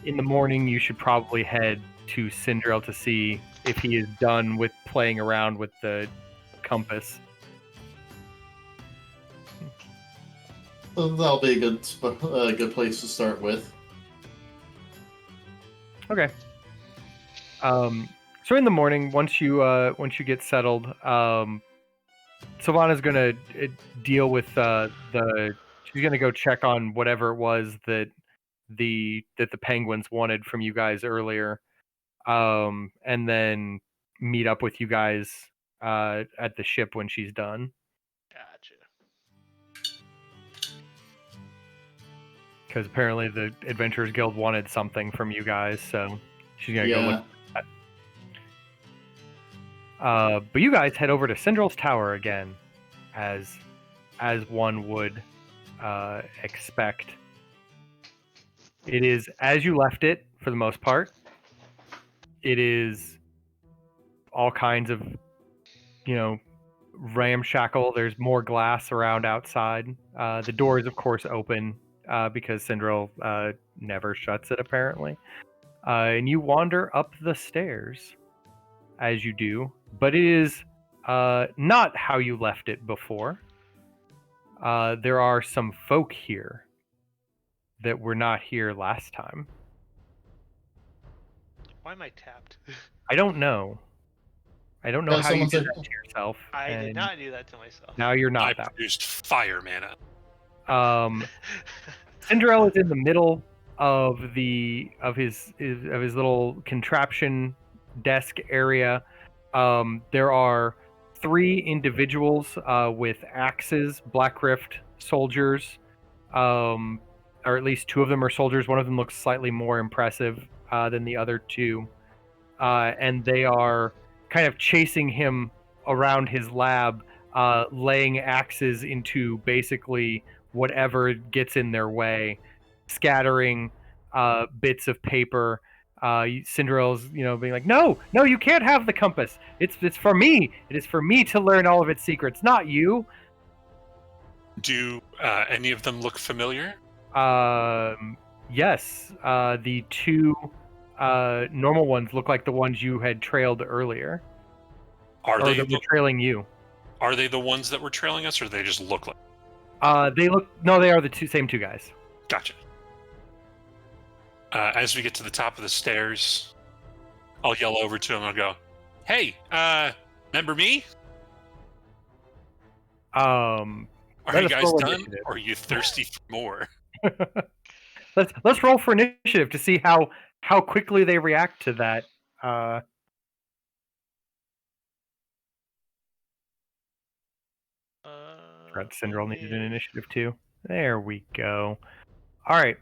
In the morning, you should probably head to Cendrail to see if he is done with playing around with the compass. That'll be a good place to start with. Okay. So in the morning, once you get settled, Savannah's gonna deal with she's gonna go check on whatever it was that the penguins wanted from you guys earlier, and then meet up with you guys at the ship when she's done. Gotcha. Because apparently the Adventurers Guild wanted something from you guys, so she's gonna go look. But you guys head over to Cendrail's Tower again, as one would expect. It is as you left it for the most part. It is all kinds of, ramshackle. There's more glass around outside. The door is of course open because Cendrail never shuts it apparently. And you wander up the stairs as you do, but it is not how you left it before. There are some folk here that were not here last time. Why am I tapped? I don't know. I don't know how you did that to yourself. I did not do that to myself. Now you're not I that. produced fire mana. Cendrail is in the middle of his little contraption desk area. There are 3 individuals with axes, Black Rift soldiers, or at least 2 of them are soldiers. One of them looks slightly more impressive than the other 2, and they are kind of chasing him around his lab, laying axes into basically whatever gets in their way, scattering bits of paper. Cendrail's, being like, no, you can't have the compass. It's for me. It is for me to learn all of its secrets, not you. Do any of them look familiar? Yes. The 2 normal ones look like the ones you had trailed earlier. Are they trailing you? Are they the ones that were trailing us, or do they just look like? They are the same 2 guys. Gotcha. As we get to the top of the stairs, I'll yell over to him and I'll go, "Hey, remember me? Are you guys done, initiative. Or are you thirsty for more?" Let's roll for initiative to see how quickly they react to that. Cendrail needed an initiative too. There we go. All right.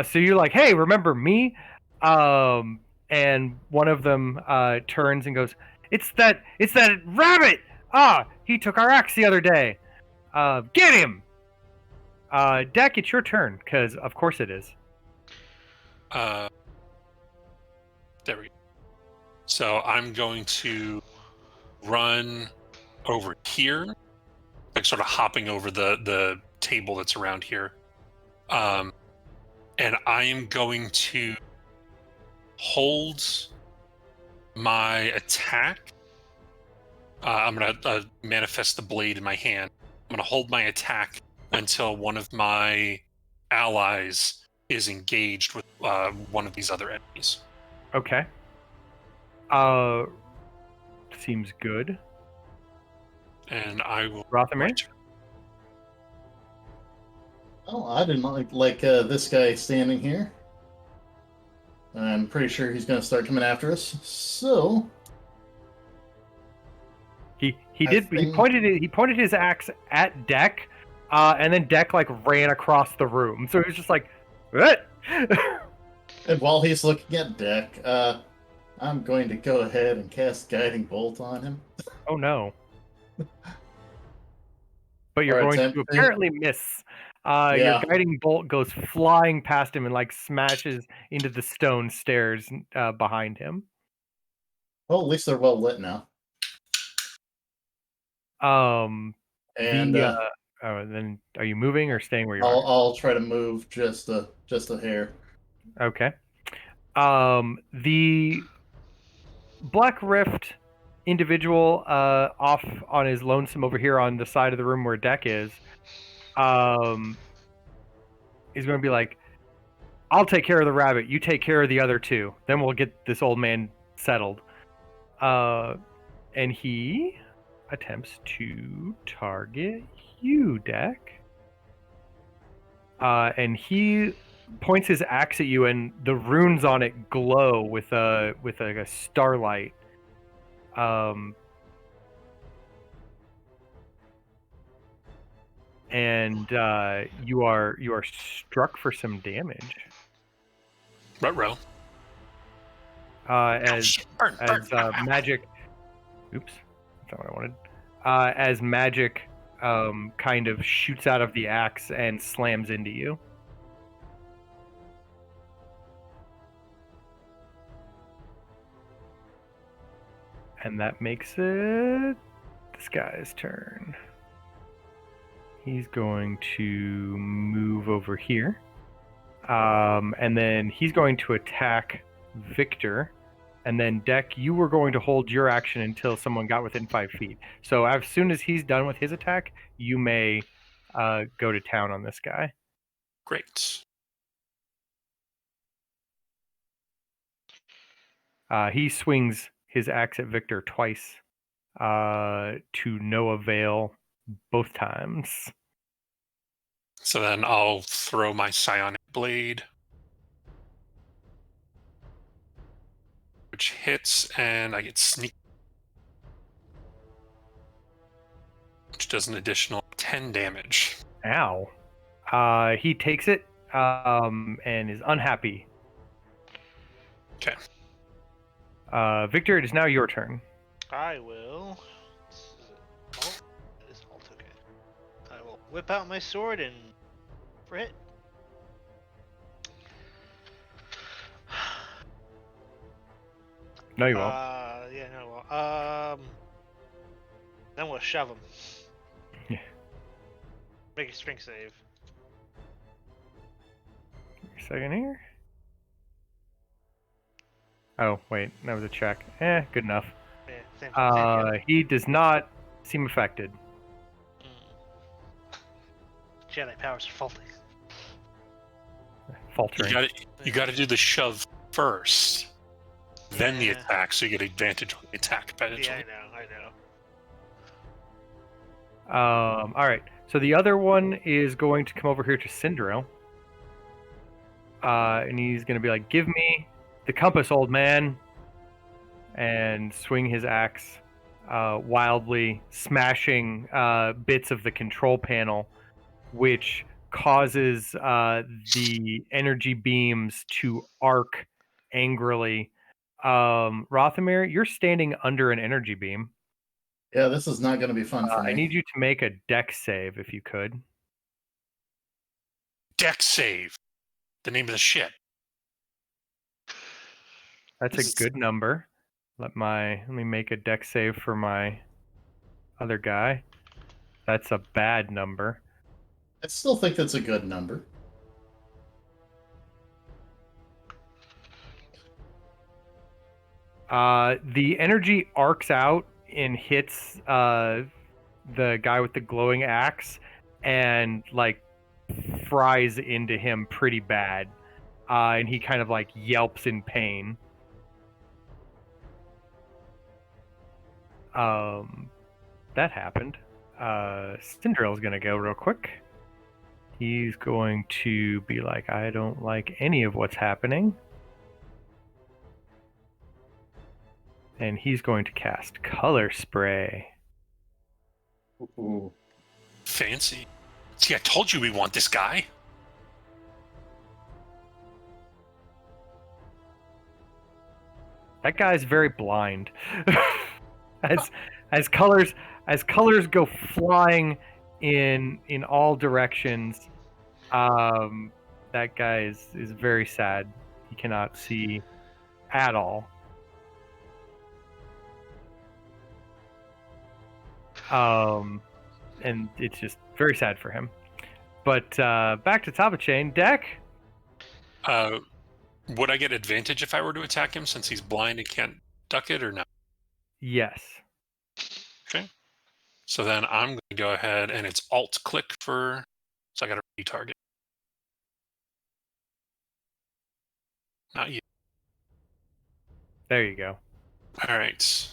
So you're like, hey, remember me? And one of them turns and goes, It's that rabbit! He took our axe the other day. Get him! Deck, it's your turn, because of course it is. There we go. So I'm going to run over here, like sort of hopping over the table that's around here. And I am going to hold my attack. I'm going to manifest the blade in my hand. I'm going to hold my attack until one of my allies is engaged with one of these other enemies. Okay. Seems good. And I will... Rothamir? Oh, I didn't like this guy standing here. I'm pretty sure he's going to start coming after us. So he pointed his axe at Deck, and then Deck ran across the room. So he was just like, What? And while he's looking at Deck, I'm going to go ahead and cast Guiding Bolt on him. Oh no. But you're Or going attempt to it. apparently miss. Your Yeah. guiding bolt goes flying past him and like smashes into the stone stairs behind him. Well, at least they're well lit now. Um, And then are you moving or staying where you are? I'll try to move just a hair. Okay. The Black Rift individual off on his lonesome over here on the side of the room where Deck is going to be like, I'll take care of the rabbit, you take care of the other two, then we'll get this old man settled. And he attempts to target you, Deck. And he points his axe at you, and the runes on it glow with a starlight. And you are struck for some damage. Ruh-roh. As Burn. magic. Oops, that's not what I wanted. As magic kind of shoots out of the axe and slams into you. And that makes it this guy's turn. He's going to move over here. And then he's going to attack Victor. And then, Deck, you were going to hold your action until someone got within 5 feet. So as soon as he's done with his attack, you may go to town on this guy. Great. He swings his axe at Victor twice to no avail both times. So then I'll throw my psionic blade, which hits, and I get sneak, which does an additional 10 damage. Ow. He takes it and is unhappy. Okay. Victor, it is now your turn. I will. Is it alt? It is alt, okay. I will whip out my sword and hit. No, you won't. Yeah, no, well, then we'll shove him. Yeah. Make a strength save. A second here. Oh, wait, that was a check. Good enough. Yeah, same deal. He does not seem affected. Jedi powers are faulty. Faltering. You got to do the shove first, then the Yeah. attack, so you get advantage on the attack. Yeah, I know. All right. So the other one is going to come over here to Cendrail. And he's going to be like, give me the compass, old man. And swing his axe wildly, smashing bits of the control panel, which causes the energy beams to arc angrily. Rothamir, you're standing under an energy beam. Yeah, this is not going to be fun for me. I need you to make a deck save if you could. Deck save. The name of the ship. That's a good number. Let me make a deck save for my other guy. That's a bad number. I still think that's a good number. The energy arcs out and hits the guy with the glowing axe and like fries into him pretty bad. And he kind of like yelps in pain. That happened. Cendrail's gonna go real quick. He's going to be like, I don't like any of what's happening. And he's going to cast Color Spray. Ooh. Fancy. See, I told you we want this guy. That guy's very blind. as colors go flying in all directions, that guy is very sad. He cannot see at all. And it's just very sad for him. But back to top of chain deck. Would I get advantage if I were to attack him since he's blind and can't duck it, or no? Yes. Okay. So then I'm going to go ahead and it's Alt click for. So I got to retarget. Not you. There you go. All right.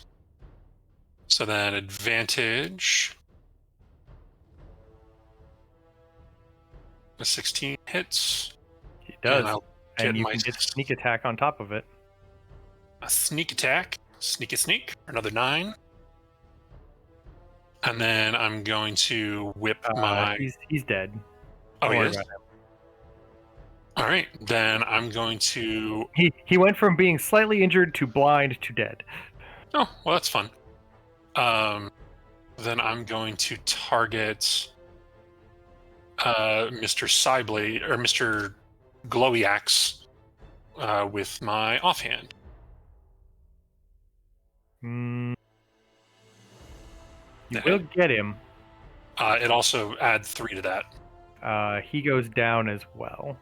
So then advantage. A 16 hits. He does. And you can get sneak attack on top of it. A sneak attack. Sneak. Another 9. And then I'm going to whip my... He's dead. Oh, he is? All right. Then I'm going to... He went from being slightly injured to blind to dead. Oh, well, that's fun. Then I'm going to target Mr. Cyblade, or Mr. Glowy Axe with my offhand. You will get him. It also adds 3 to that. He goes down as well.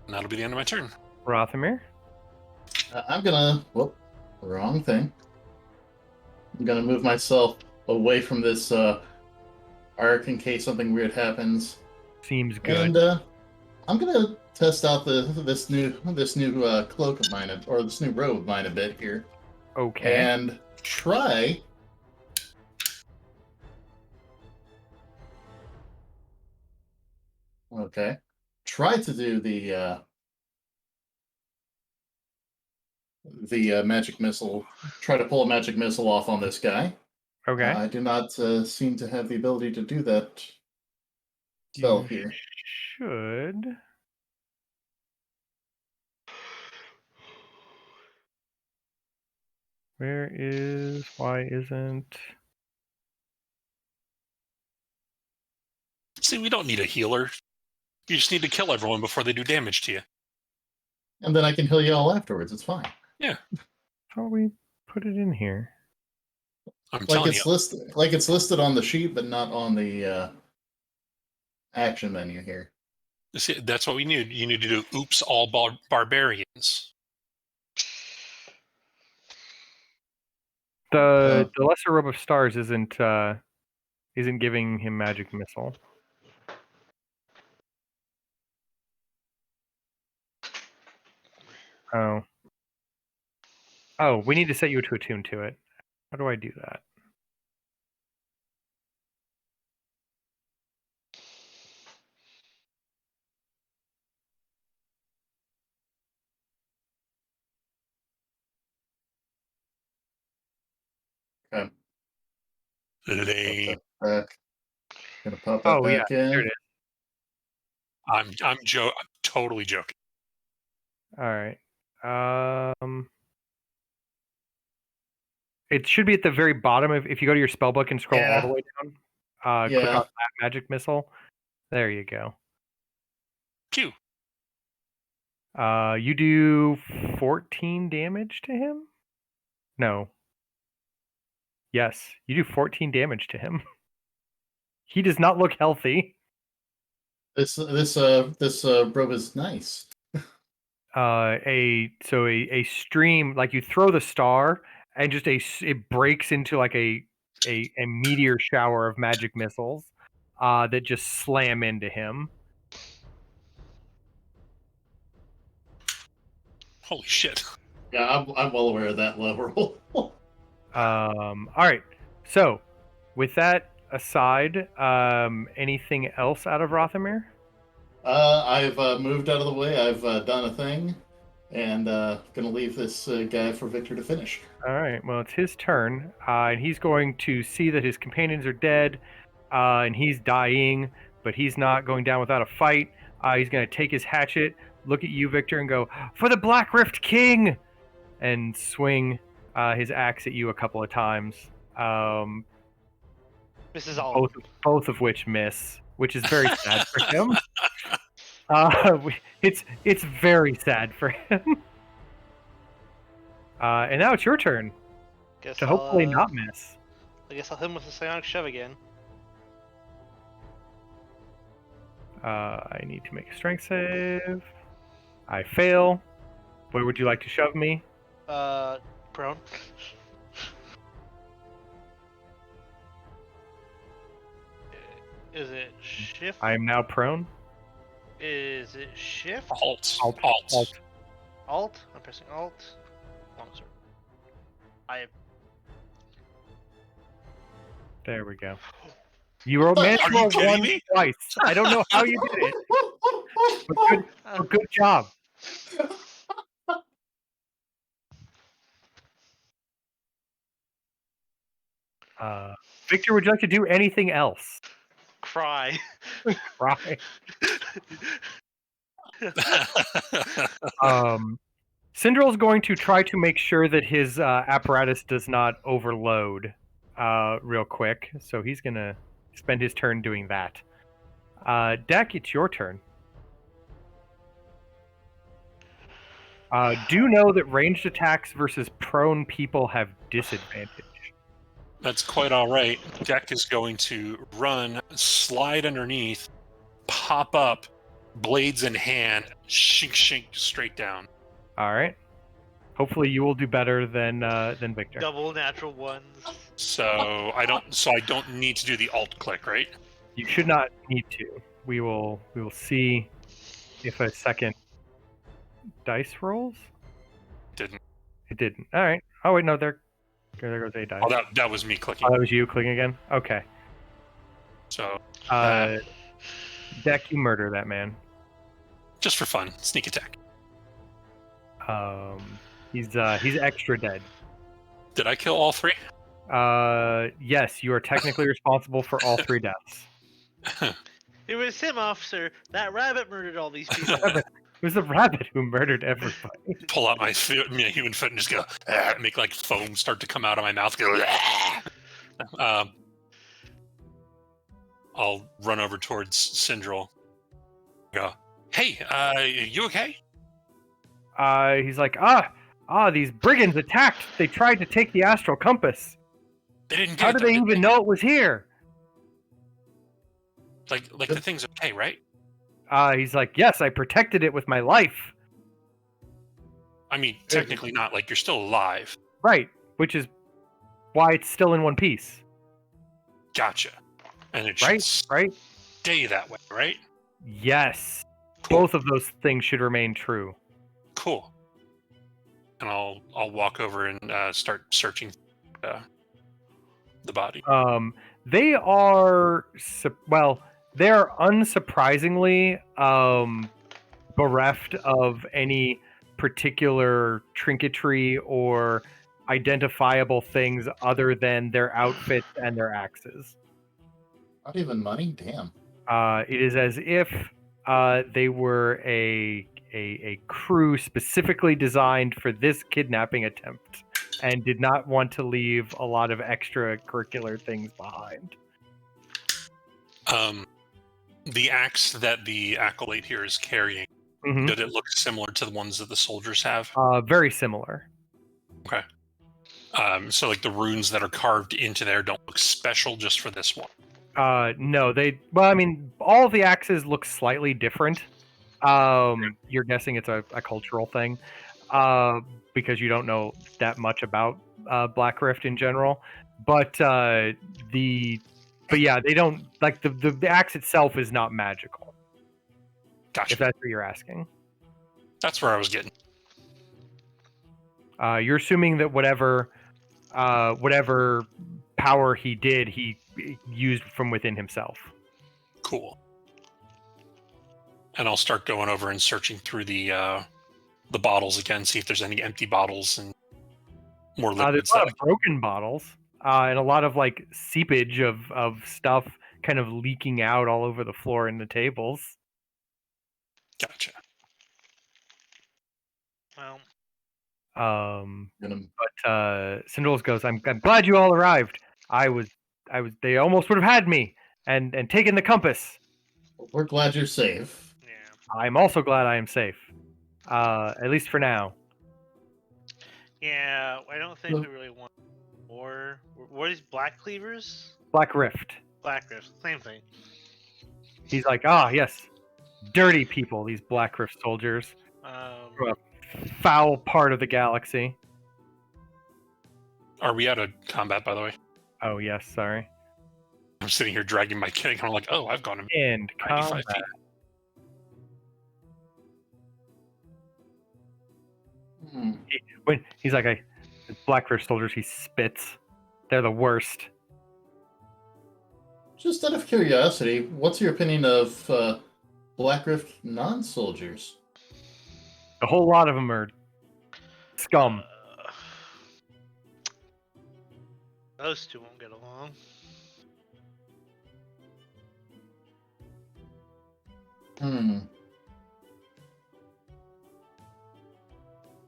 And that'll be the end of my turn. Rothamir? I'm gonna... Whoop. Wrong thing. I'm gonna move myself away from this arc in case something weird happens. Seems good. And I'm gonna test out this new cloak of mine, or this new robe of mine a bit here. Okay. And try... Okay. Try to do the magic missile. Try to pull a magic missile off on this guy. Okay. I do not seem to have the ability to do that spell here. Should. Why isn't... See, we don't need a healer. You just need to kill everyone before they do damage to you. And then I can heal you all afterwards. It's fine. Yeah. How do we put it in here? I'm telling you. It's listed on the sheet, but not on the action menu here. See, that's what we need. You need to do oops all barbarians. The Lesser Robe of Stars isn't giving him magic missile. Oh, we need to set you to attune to it. How do I do that? Lame. Gonna pop that back in. There it is. I'm totally joking. All right. It should be at the very bottom. If you go to your spellbook and scroll all the way down, click on that magic missile. There you go. Pew. You do 14 damage to him? No. Yes, you do 14 damage to him. He does not look healthy. This robe is nice. A stream, like you throw the star and just it breaks into like a meteor shower of magic missiles that just slam into him. Holy shit. Yeah, I'm well aware of that level. All right. So, with that aside, anything else out of Rothamir? I've moved out of the way. I've done a thing, and gonna leave this guy for Victor to finish. All right. Well, it's his turn, and he's going to see that his companions are dead, and he's dying, but he's not going down without a fight. He's going to take his hatchet, look at you, Victor, and go, "For the Black Rift King!" and swing his axe at you a couple of times. This is all. Both of which miss, which is very sad for him. It's very sad for him. And now it's your turn Guess to I'll, hopefully not miss. I guess I'll hit him with a psionic shove again. I need to make a strength save. I fail. Where would you like to shove me? Prone. Is it shift? I am now prone. Is it shift? Alt. Alt? I'm pressing Alt. Longsword. There we go. You were managed to roll kidding one me? twice. I don't know how you did it. But good job. Victor, would you like to do anything else? Cry. Right. Cendrail's going to try to make sure that his apparatus does not overload real quick, so he's going to spend his turn doing that. Dak, it's your turn. Do know that ranged attacks versus prone people have disadvantage. That's quite all right. Deck is going to run, slide underneath, pop up, blades in hand, shink straight down. All right. Hopefully, you will do better than Victor. Double natural ones. So I don't need to do the alt click, right? You should not need to. We will see if a second dice rolls. Didn't. It didn't. All right. Oh wait, no, there goes a dice. Oh, that was me clicking. Oh, that was you clicking again. Okay. So Deck, you murder that man. just for fun, sneak attack. He's extra dead. Did I kill all three? Yes, you are technically responsible for all 3 deaths. It was him, officer. That rabbit murdered all these people. It was the rabbit who murdered everybody. Pull out my human foot and just go, make like foam start to come out of my mouth. Go, I'll run over towards Cendrail. Go, hey, you okay? He's like, these brigands attacked. They tried to take the astral compass. They didn't get How it. do they even know it was here? Like the thing's okay, right? He's like, yes, I protected it with my life. I mean, technically not. Like, you're still alive. Right, which is why it's still in one piece. Gotcha. And it should Right? stay that way, right? Yes. Cool. Both of those things should remain true. Cool. And I'll walk over and start searching the body. They are they're unsurprisingly bereft of any particular trinketry or identifiable things other than their outfits and their axes. Not even money? Damn. It is as if they were a crew specifically designed for this kidnapping attempt and did not want to leave a lot of extracurricular things behind. The axe that the acolyte here is carrying, did it look similar to the ones that the soldiers have? Very similar. Okay. So like the runes that are carved into there don't look special just for this one? No, all the axes look slightly different. You're guessing it's a cultural thing, because you don't know that much about Black Rift in general. But yeah, they don't like the axe itself is not magical. Gotcha. If that's what you're asking. That's where I was getting. You're assuming that whatever power he did, he used from within himself. Cool. And I'll start going over and searching through the bottles again, see if there's any empty bottles and more liquids. There's a lot of broken bottles and a lot of like seepage of stuff kind of leaking out all over the floor and the tables. Gotcha. Well, Gonna- Cinderella goes, I'm glad you all arrived. They almost would have had me and taken the compass. We're glad you're safe. yeah. I'm also glad I am safe. At least for now. Yeah, I don't think we really want war. What is Black Cleavers? Black Rift. Black Rift, same thing. He's like, yes. Dirty people, these Black Rift soldiers. From a foul part of the galaxy. Are we out of combat, by the way? Oh, yes, sorry. I'm sitting here dragging my kid, and I'm like, oh, I've gone to And 95 combat. feet. Hmm. He's like, Black Rift soldiers, he spits. They're the worst. Just out of curiosity, what's your opinion of Black Rift non-soldiers? A whole lot of them are scum. Those two won't get along.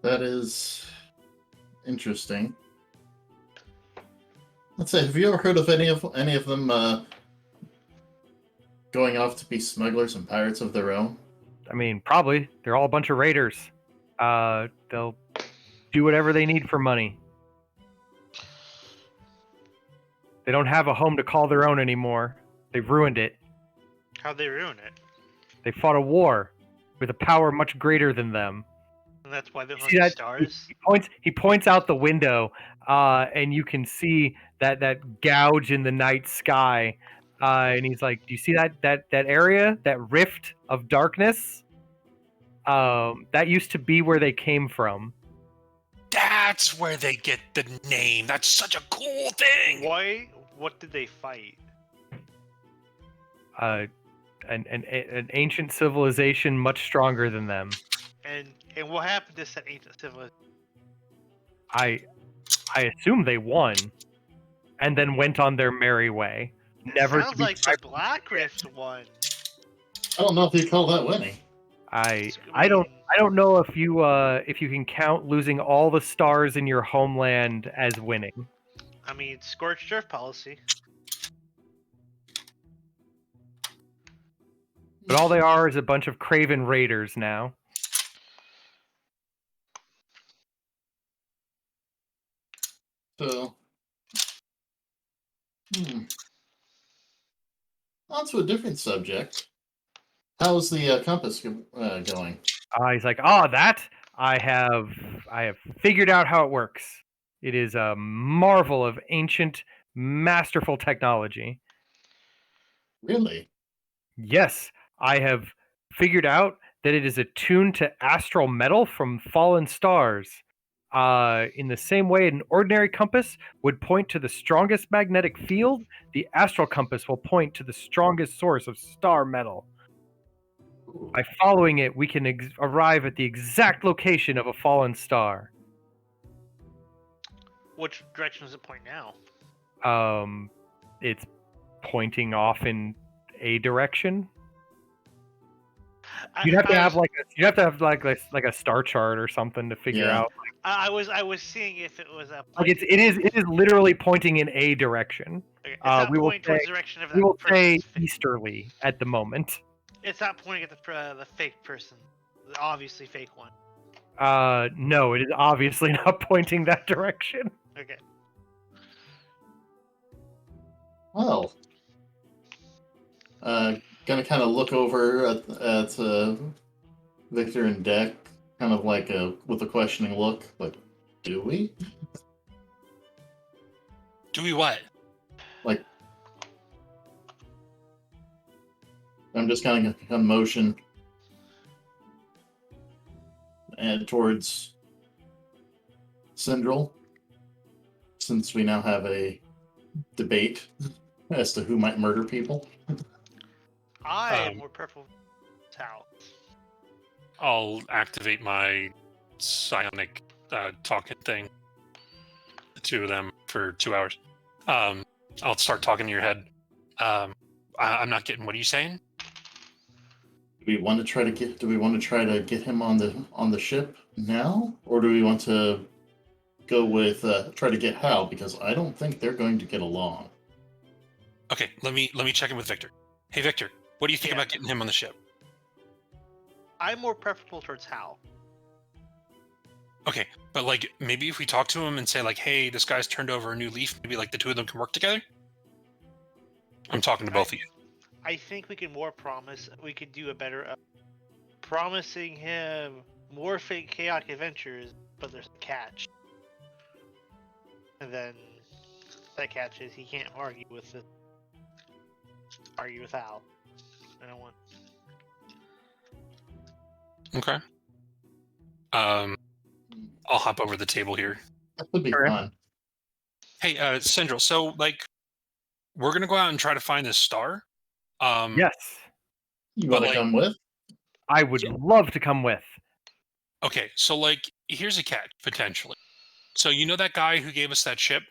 That is interesting. Let's say, have you ever heard of any of them going off to be smugglers and pirates of their own? I mean, probably. They're all a bunch of raiders. They'll do whatever they need for money. They don't have a home to call their own anymore. They've ruined it. How'd they ruin it? They fought a war with a power much greater than them. And that's why they're See hunting that? stars? He points out the window, and you can see that gouge in the night sky. And he's like, "Do you see that area, that rift of darkness? That used to be where they came from." That's where they get the name. That's such a cool thing. Why? What did they fight? An ancient civilization much stronger than them. And what happened to that ancient civilization? I assume they won, and then went on their merry way. Never Sounds to be like the Black Rift won. I don't know if you call that winning. I don't know if you can count losing all the stars in your homeland as winning. I mean, scorched earth policy. But all they are is a bunch of craven raiders now. So, on to a different subject. How's the compass going? He's like, that I have figured out how it works. It is a marvel of ancient, masterful technology. Really? Yes, I have figured out that it is attuned to astral metal from fallen stars. In the same way an ordinary compass would point to the strongest magnetic field, the astral compass will point to the strongest source of star metal. Ooh. By following it, we can arrive at the exact location of a fallen star. Which direction does it point now? It's pointing off in a direction. You'd have to have like a star chart or something to figure out. I was seeing if it was a. Like it is literally pointing in a direction. Okay, it's not we will pointing towards the direction of that we will say person's face. easterly at the moment. It's not pointing at the fake person, the obviously fake one. No, it is obviously not pointing that direction. Okay. Well, gonna kind of look over at Victor and Deck, kind of like with a questioning look. Like, do we? Do we what? Like, I'm just kind of motion and towards Cendrail, since we now have a debate as to who might murder people. I am more purple towel. I'll activate my psionic talking thing. The two of them for 2 hours. I'll start talking to your head. I'm not getting. What are you saying? we want to try to get? Do we want to try to get him on the ship now, or do we want to go with try to get Hal? Because I don't think they're going to get along. Okay, let me check in with Victor. Hey, Victor, what do you think about getting him on the ship? I'm more preferable towards Hal. Okay, but like maybe if we talk to him and say like, hey, this guy's turned over a new leaf, maybe like the two of them can work together. I'm talking to both of you. I think we can more promise. We could do a better promising him more fake chaotic adventures, but there's a catch. And then that catch is he can't argue with Al. I don't want. Okay. I'll hop over the table here. That would be fun. Hey, Cendrail, so like we're gonna go out and try to find this star. Yes, You want to come with? I would love to come with. Okay, so like here's a catch potentially. So you know that guy who gave us that ship?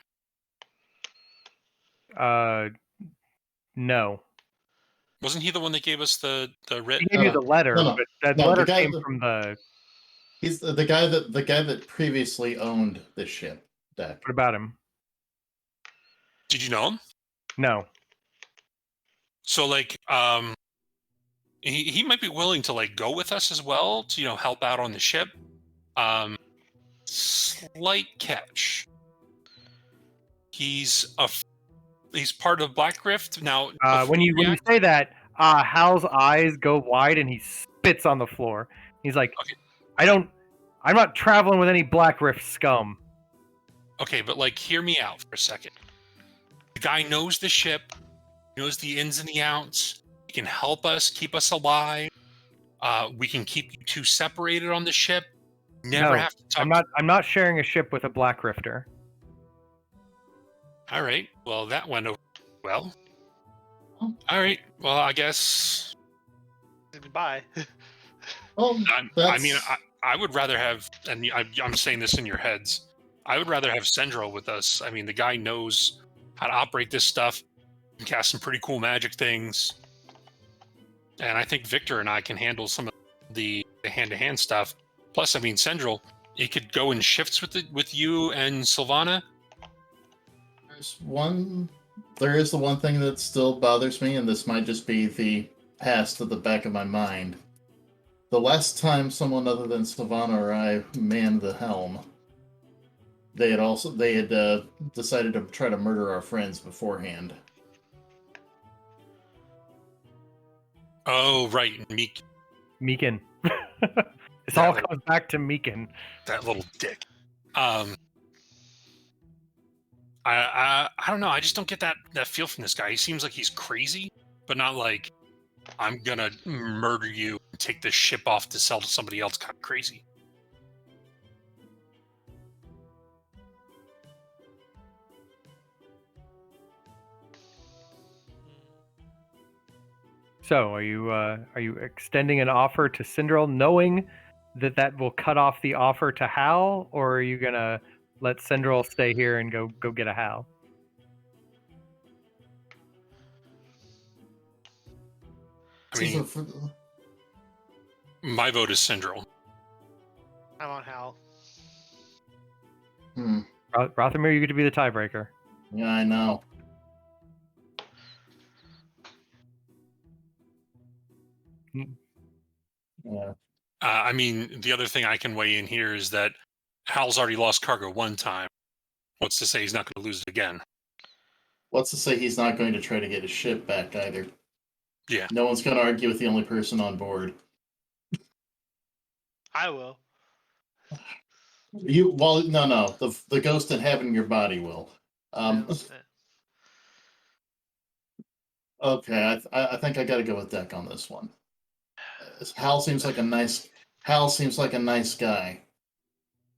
No. Wasn't he the one that gave us the writ? He gave you the letter, but that letter came from the. He's the guy that previously owned the ship deck. What about him? Did you know him? No. So like he might be willing to like go with us as well to help out on the ship. Slight catch. He's part of Black Rift now. When you say that, Hal's eyes go wide and he spits on the floor. He's like, okay. I'm not traveling with any Black Rift scum. Okay, but like hear me out for a second. The guy knows the ship, knows the ins and the outs. He can help us, keep us alive. We can keep you two separated on the ship. Never have to talk. I'm not sharing a ship with a Black Rifter. All right. Well, that went over well. All right. Well, I guess. Goodbye. Well, I mean, I would rather have, and I'm saying this in your heads. I would rather have Cendrail with us. I mean, the guy knows how to operate this stuff, can cast some pretty cool magic things, and I think Victor and I can handle some of the hand-to-hand stuff. Plus, I mean, Cendrail, he could go in shifts with you and Sylvana. There is the one thing that still bothers me, and this might just be the past at the back of my mind. The last time someone other than Sylvana or I manned the helm, they had decided to try to murder our friends beforehand. Oh, right, Meekin. It all comes back to Meekin. That little dick. I don't know. I just don't get that feel from this guy. He seems like he's crazy, but not like I'm gonna murder you and take this ship off to sell to somebody else kind of crazy. So, are you extending an offer to Cendrail, knowing that will cut off the offer to Hal, or are you gonna let Cendrail stay here and go get a Hal? I mean, my vote is Cendrail. I'm on Hal. Rothamir, you get to be the tiebreaker. Yeah, I know. Yeah. I mean, the other thing I can weigh in here is that Hal's already lost cargo one time. What's to say he's not going to lose it again? What's to say he's not going to try to get his ship back either? Yeah. No one's going to argue with the only person on board. I will. No. The ghost in having your body will. Okay, I think I got to go with Deck on this one. Hal seems like a nice guy,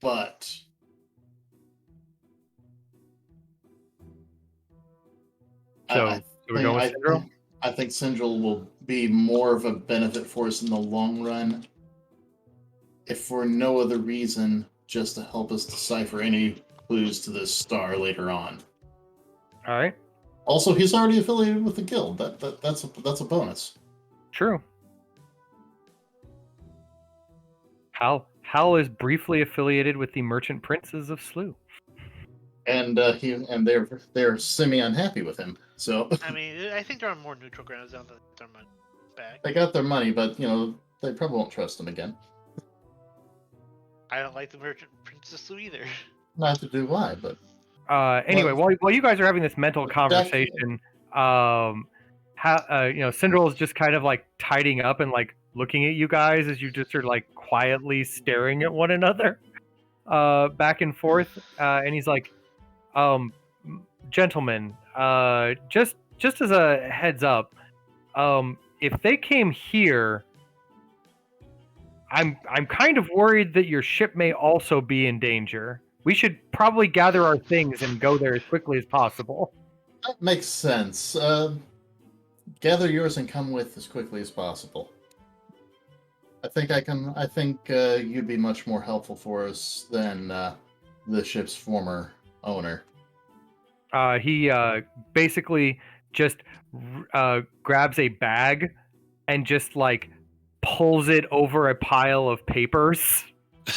but So we're going with Cendrail? I think Cendrail will be more of a benefit for us in the long run, if for no other reason, just to help us decipher any clues to this star later on. All right. Also, he's already affiliated with the guild. That's a bonus. True. Hal is briefly affiliated with the Merchant Princes of Slew. And they're semi unhappy with him. So I mean, I think they're on more neutral grounds now that their money back. they got their money, but they probably won't trust him again. I don't like the Merchant Princess Lou either. Not to do why, but Anyway, while you guys are having this mental conversation, Cendrail is just kind of like tidying up and like looking at you guys as you just are like quietly staring at one another, back and forth, and he's like, "Gentlemen, just as a heads up, if they came here, I'm kind of worried that your ship may also be in danger. We should probably gather our things and go there as quickly as possible." that makes sense. Gather yours and come with as quickly as possible. I think you'd be much more helpful for us than the ship's former owner. He basically just grabs a bag and just like pulls it over a pile of papers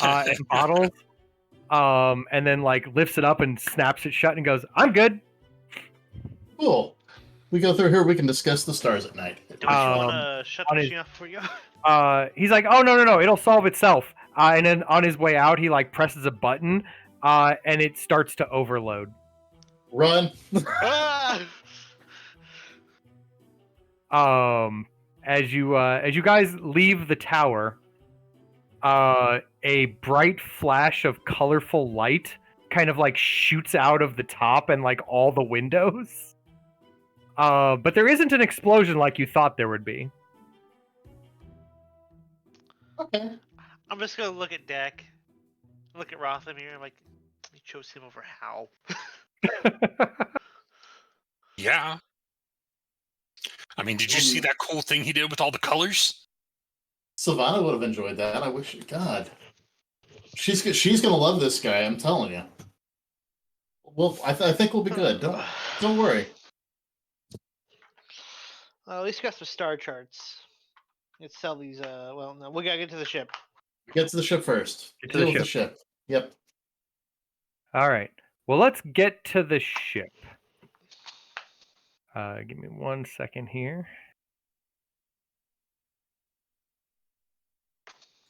and bottles, and then like lifts it up and snaps it shut and goes, "I'm good." Cool. We go through here. We can discuss the stars at night. Do you want to shut the on his- machine off for you? He's like, "Oh no, it'll solve itself." And then on his way out, he like presses a button, and it starts to overload. Run. Ah! As you guys leave the tower, a bright flash of colorful light kind of like shoots out of the top and like all the windows. But there isn't an explosion like you thought there would be. Okay. I'm just gonna look at Deck, look at Rothamir, like, you chose him over Hal. Yeah. I mean, did you see that cool thing he did with all the colors? Savannah would have enjoyed that. I wish. God, she's gonna love this guy. I'm telling you. Well, I think we'll be good. Don't worry. At least got some star charts. Let's sell these. Well, no, we gotta get to the ship. Get to the ship first. Get to the Deal with ship. Yep. All right. Well, let's get to the ship. Give me 1 second here.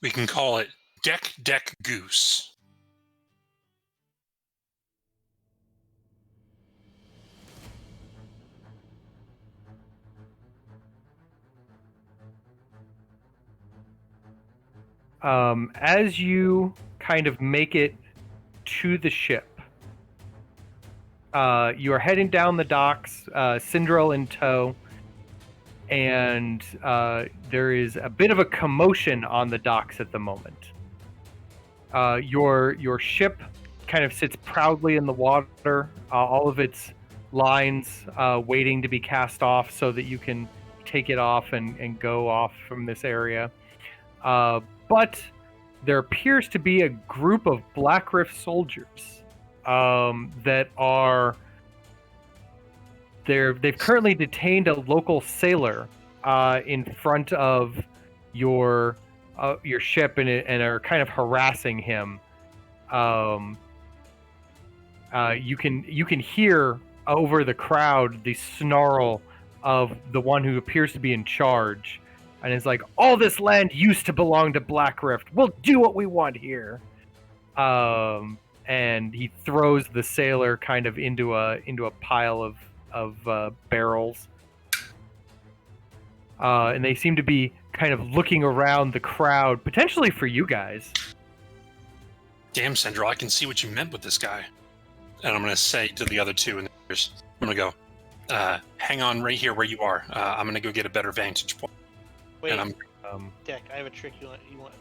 We can call it Deck Goose. As you kind of make it to the ship, you are heading down the docks, Cendrail in tow, and there is a bit of a commotion on the docks at the moment. Your ship kind of sits proudly in the water, all of its lines waiting to be cast off so that you can take it off and go off from this area. But there appears to be a group of Black Rift soldiers that are they've currently detained a local sailor in front of your ship and are kind of harassing him. You can hear over the crowd the snarl of the one who appears to be in charge, and is like, "All this land used to belong to Black Rift. We'll do what we want here." And he throws the sailor kind of into a pile of barrels. And they seem to be kind of looking around the crowd, potentially for you guys. Damn, Cendrail, I can see what you meant with this guy. And I'm going to say to the other two, and I'm going to go, hang on right here where you are. I'm going to go get a better vantage point. Wait, And Deck, I have a trick you want.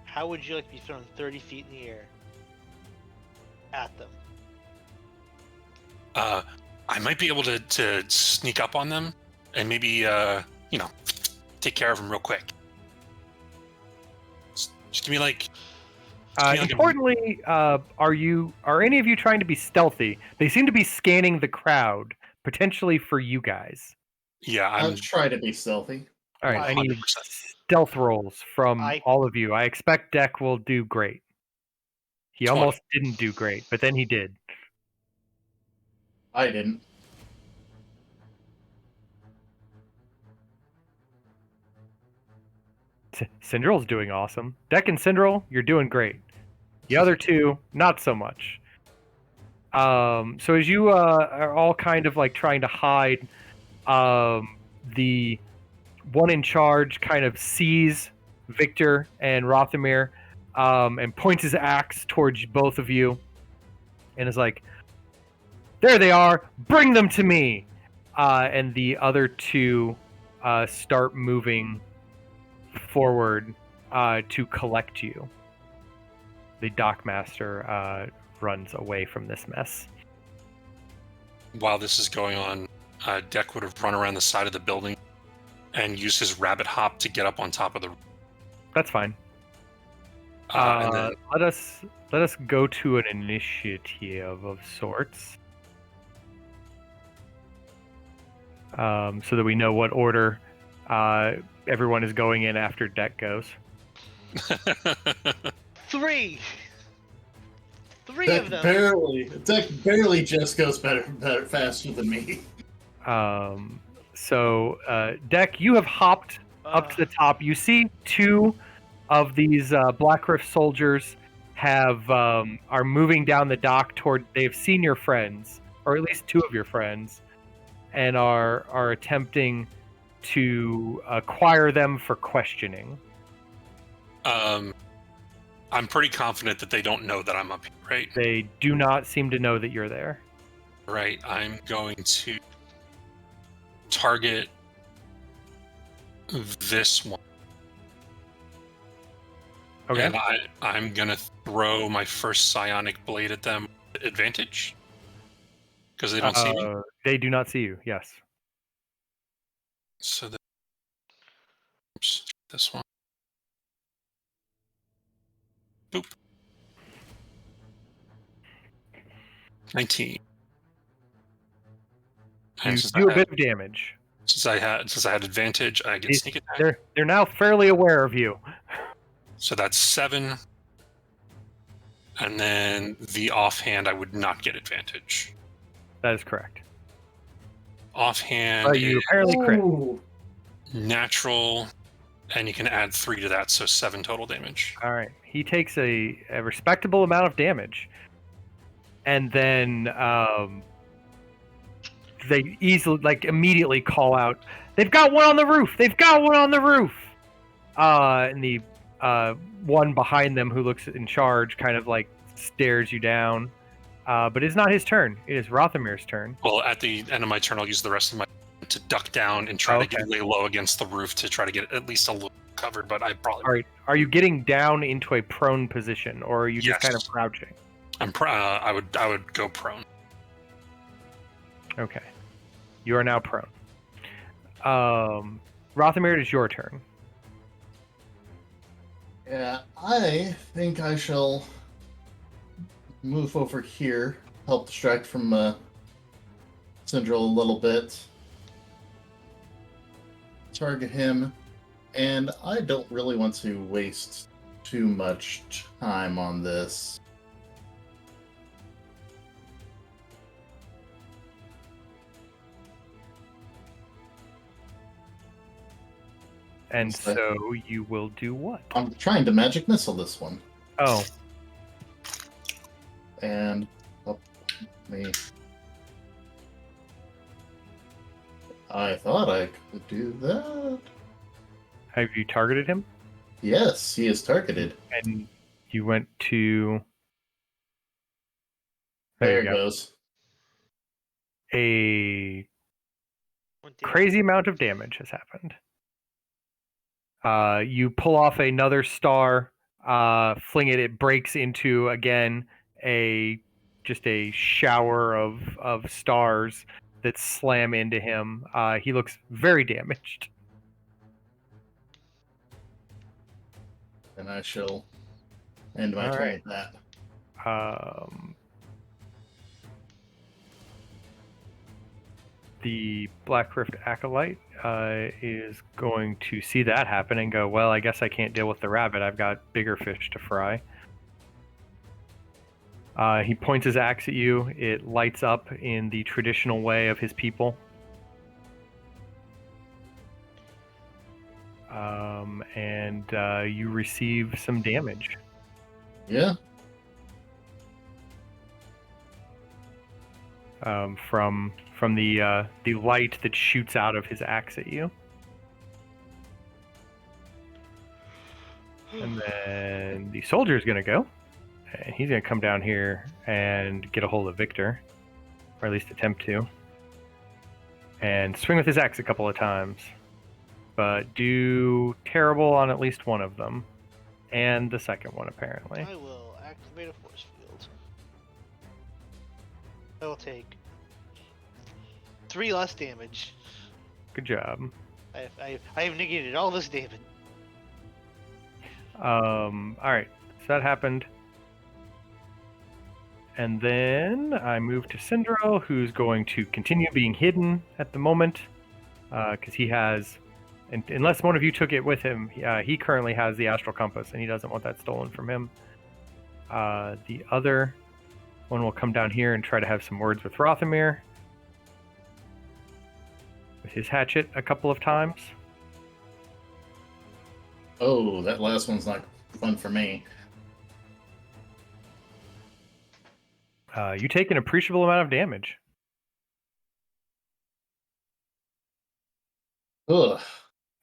How would you like to be thrown 30 feet in the air at them? I might be able to sneak up on them and maybe, take care of them real quick. Just give me like... Importantly, are any of you trying to be stealthy? They seem to be scanning the crowd, potentially for you guys. Yeah, I'll try to be stealthy. All right, I need 100%. stealth rolls from I- all of you. I expect Deck will do great. He 20. almost didn't do great, but then he did. I didn't. Cindrail's doing awesome. Deck and Cendrail, you're doing great. The other two, not so much. So as you are all kind of like trying to hide, the one in charge kind of sees Victor and Rothamir, and points his axe towards both of you, and is like, "There they are! Bring them to me!" And the other two start moving forward to collect you. The dockmaster runs away from this mess. While this is going on, Deck would have run around the side of the building and used his rabbit hop to get up on top of the. That's fine. And then Let us go to an initiative of sorts, so that we know what order everyone is going in after Deck goes. 3 of them. Deck barely just goes better faster than me. So Deck, you have hopped up to the top. You see two of these Black Rift soldiers are moving down the dock toward. They've seen your friends, or at least two of your friends, and are attempting to acquire them for questioning. I'm pretty confident that they don't know that I'm up here, right? They do not seem to know that you're there. Right. I'm going to target this one. Okay. And I'm going to throw my first psionic blade at them at advantage. Because they don't see me. They do not see you, yes. So oops, this one. Boop. 19. You And do a bit of damage. since I had advantage, I get sneak attack. They're now fairly aware of you. So that's 7. And then the offhand, I would not get advantage. That is correct. Offhand But you is apparently crit. Ooh. natural, and you can add 3 to that, so 7 total damage. All right. He takes a respectable amount of damage. And then they immediately call out, "They've got one on the roof! They've got one on the roof!" And the one behind them who looks in charge kind of like stares you down. But it's not his turn. It is Rothamir's turn. Well, at the end of my turn, I'll use the rest of my to duck down and try to lay low against the roof to try to get at least a little covered, but I probably... All right. Are you getting down into a prone position, or are you just kind of crouching? I would go prone. Okay. You are now prone. Rothamir, it is your turn. Yeah, I think I shall move over here, help distract from Cendrail a little bit. Target him, and I don't really want to waste too much time on this. And so you will do what? I'm trying to magic missile this one. Oh. And me. I thought I could do that. Have you targeted him? Yes, he is targeted. And you went to... There you it go. goes. A crazy amount of damage has happened. You pull off another star, fling it. It breaks into, again, just a shower of stars that slam into him. He looks very damaged. And I shall end my turn with that. The Black Rift Acolyte is going to see that happen and go, well, I guess I can't deal with the rabbit. I've got bigger fish to fry. He points his axe at you. It lights up in the traditional way of his people. And you receive some damage. Yeah. From the light that shoots out of his axe at you. And then the soldier is going to go. And he's going to come down here and get a hold of Victor. Or at least attempt to. And swing with his axe a couple of times. But do terrible on at least one of them. And the second one, apparently. I will activate a force field. I will take 3 less damage. Good job. I have negated all this damage. Alright, so that happened. And then I move to Cendrail, who's going to continue being hidden at the moment. Because he has, and unless one of you took it with him, he currently has the astral compass, and he doesn't want that stolen from him. The other one will come down here and try to have some words with Rothamir. With his hatchet a couple of times. Oh, that last one's not fun for me. You take an appreciable amount of damage. Ugh.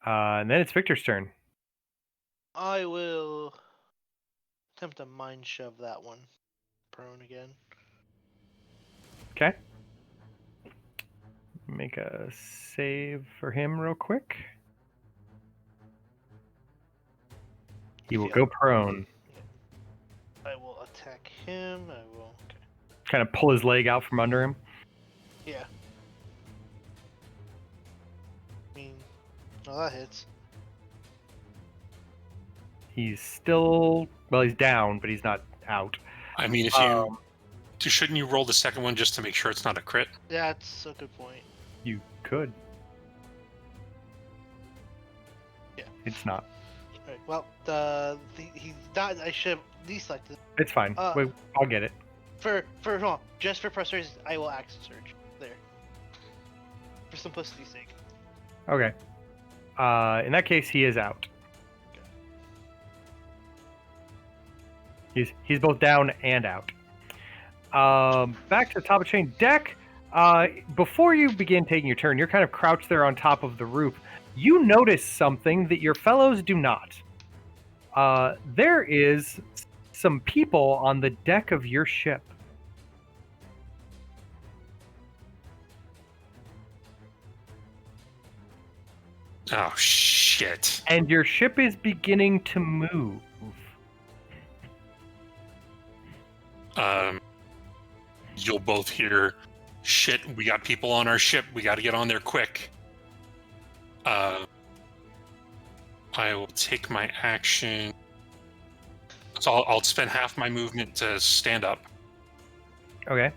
And then it's Victor's turn. I will attempt to mind shove that one prone again. Okay. Make a save for him real quick. He will go prone. I will attack him. I will. Okay. Kind of pull his leg out from under him. Yeah. I mean, oh, that hits. He's still, well, he's down, but he's not out. I mean, if you shouldn't you roll the second one just to make sure it's not a crit? That's a good point. You could. Yeah. It's not. Alright, well, he's not. I should have deselected. It's fine. Wait, I'll get it. Hold on, just for pressurization, I will axe surge there. For simplicity's sake. Okay. In that case, he is out. He's both down and out. Back to the top of chain deck. Before you begin taking your turn, you're kind of crouched there on top of the roof. You notice something that your fellows do not. There is some people on the deck of your ship. Oh, shit. And your ship is beginning to move. You'll both hear, shit, we got people on our ship. We got to get on there quick. I will take my action. So I'll spend half my movement to stand up. Okay.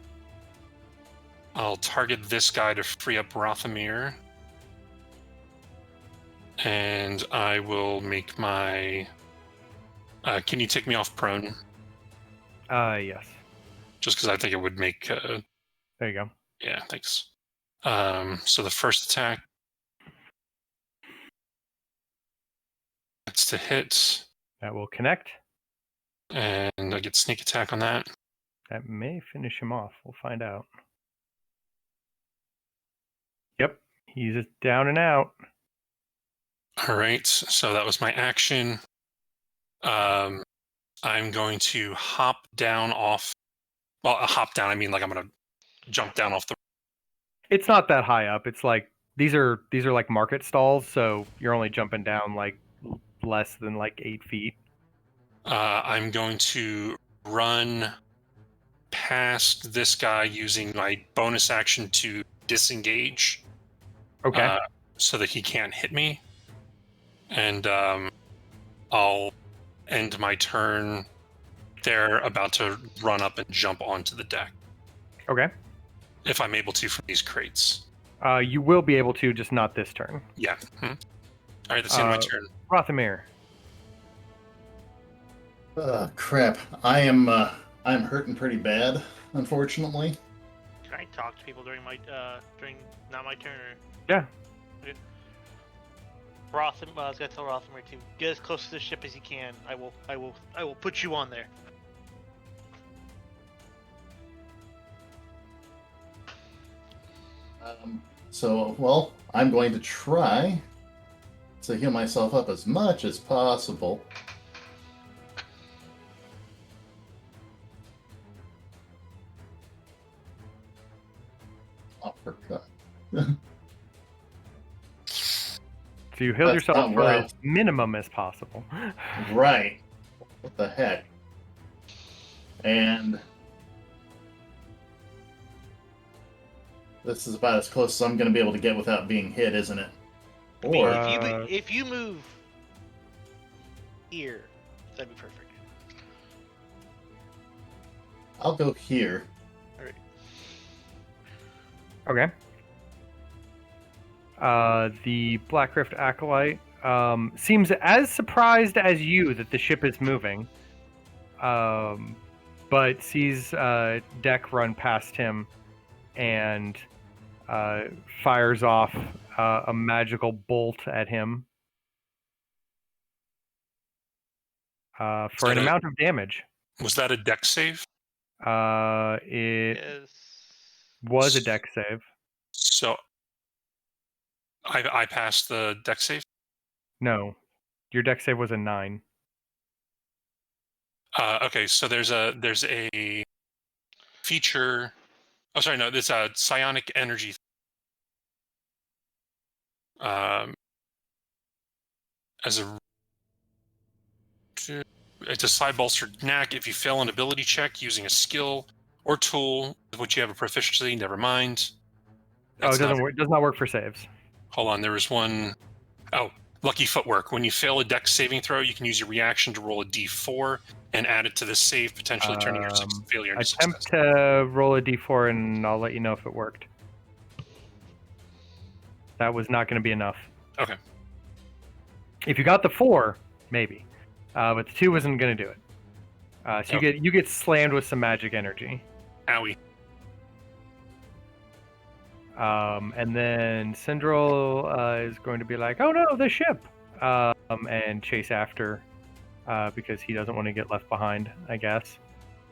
I'll target this guy to free up Rothamir. And I will make my... can you take me off prone? Yes. Just because I think it would make... There you go. Yeah, thanks. So the first attack... That's to hit. That will connect. And I get sneak attack on that. That may finish him off. We'll find out. Yep. He's down and out. All right. So that was my action. I'm going to hop down off... Well, hop down, I mean like I'm going to jump down off the... It's not that high up. It's like... These are like market stalls, so you're only jumping down like less than like 8 feet. I'm going to run past this guy using my bonus action to disengage. Okay. So that he can't hit me. And I'll end my turn there, about to run up and jump onto the deck. Okay. If I'm able to from these crates. You will be able to, just not this turn. Yeah. All right, that's the end of my turn. Rothamir. Crap. I'm hurting pretty bad, unfortunately. Can I talk to people during during not my turn? Or... Yeah. Okay. I was gonna tell Rothamir to get as close to the ship as you can. I will put you on there. Well, I'm going to try to heal myself up as much as possible. Oh, for God. So you healed That's yourself not for well. as minimum as possible. Right. What the heck? And this is about as close as I'm going to be able to get without being hit, isn't it? Or If you move here, that'd be perfect. I'll go here. All right. Okay. The Black Rift Acolyte seems as surprised as you that the ship is moving, but sees Deck run past him and fires off a magical bolt at him for an amount of damage. Was that a deck save? It Yes. was a Deck save. So I passed the deck save? No, your Deck save was a 9. Okay, so there's a feature. Oh, sorry, no, it's a psionic energy. As a It's a side bolstered knack. If you fail an ability check using a skill or tool with which you have a proficiency, never mind. It doesn't work. Does not work for saves. Hold on, there was one. Oh, lucky footwork. When you fail a dex saving throw, you can use your reaction to roll a d4 and add it to the save, potentially turning your failure into attempt success. to roll a d4 and I'll let you know if it worked. That was not going to be enough. Okay. If you got the 4, maybe, but the 2 wasn't going to do it. So you get slammed with some magic energy. Owie. And then Cendrail is going to be like, "Oh no, the ship!" And chase after because he doesn't want to get left behind, I guess.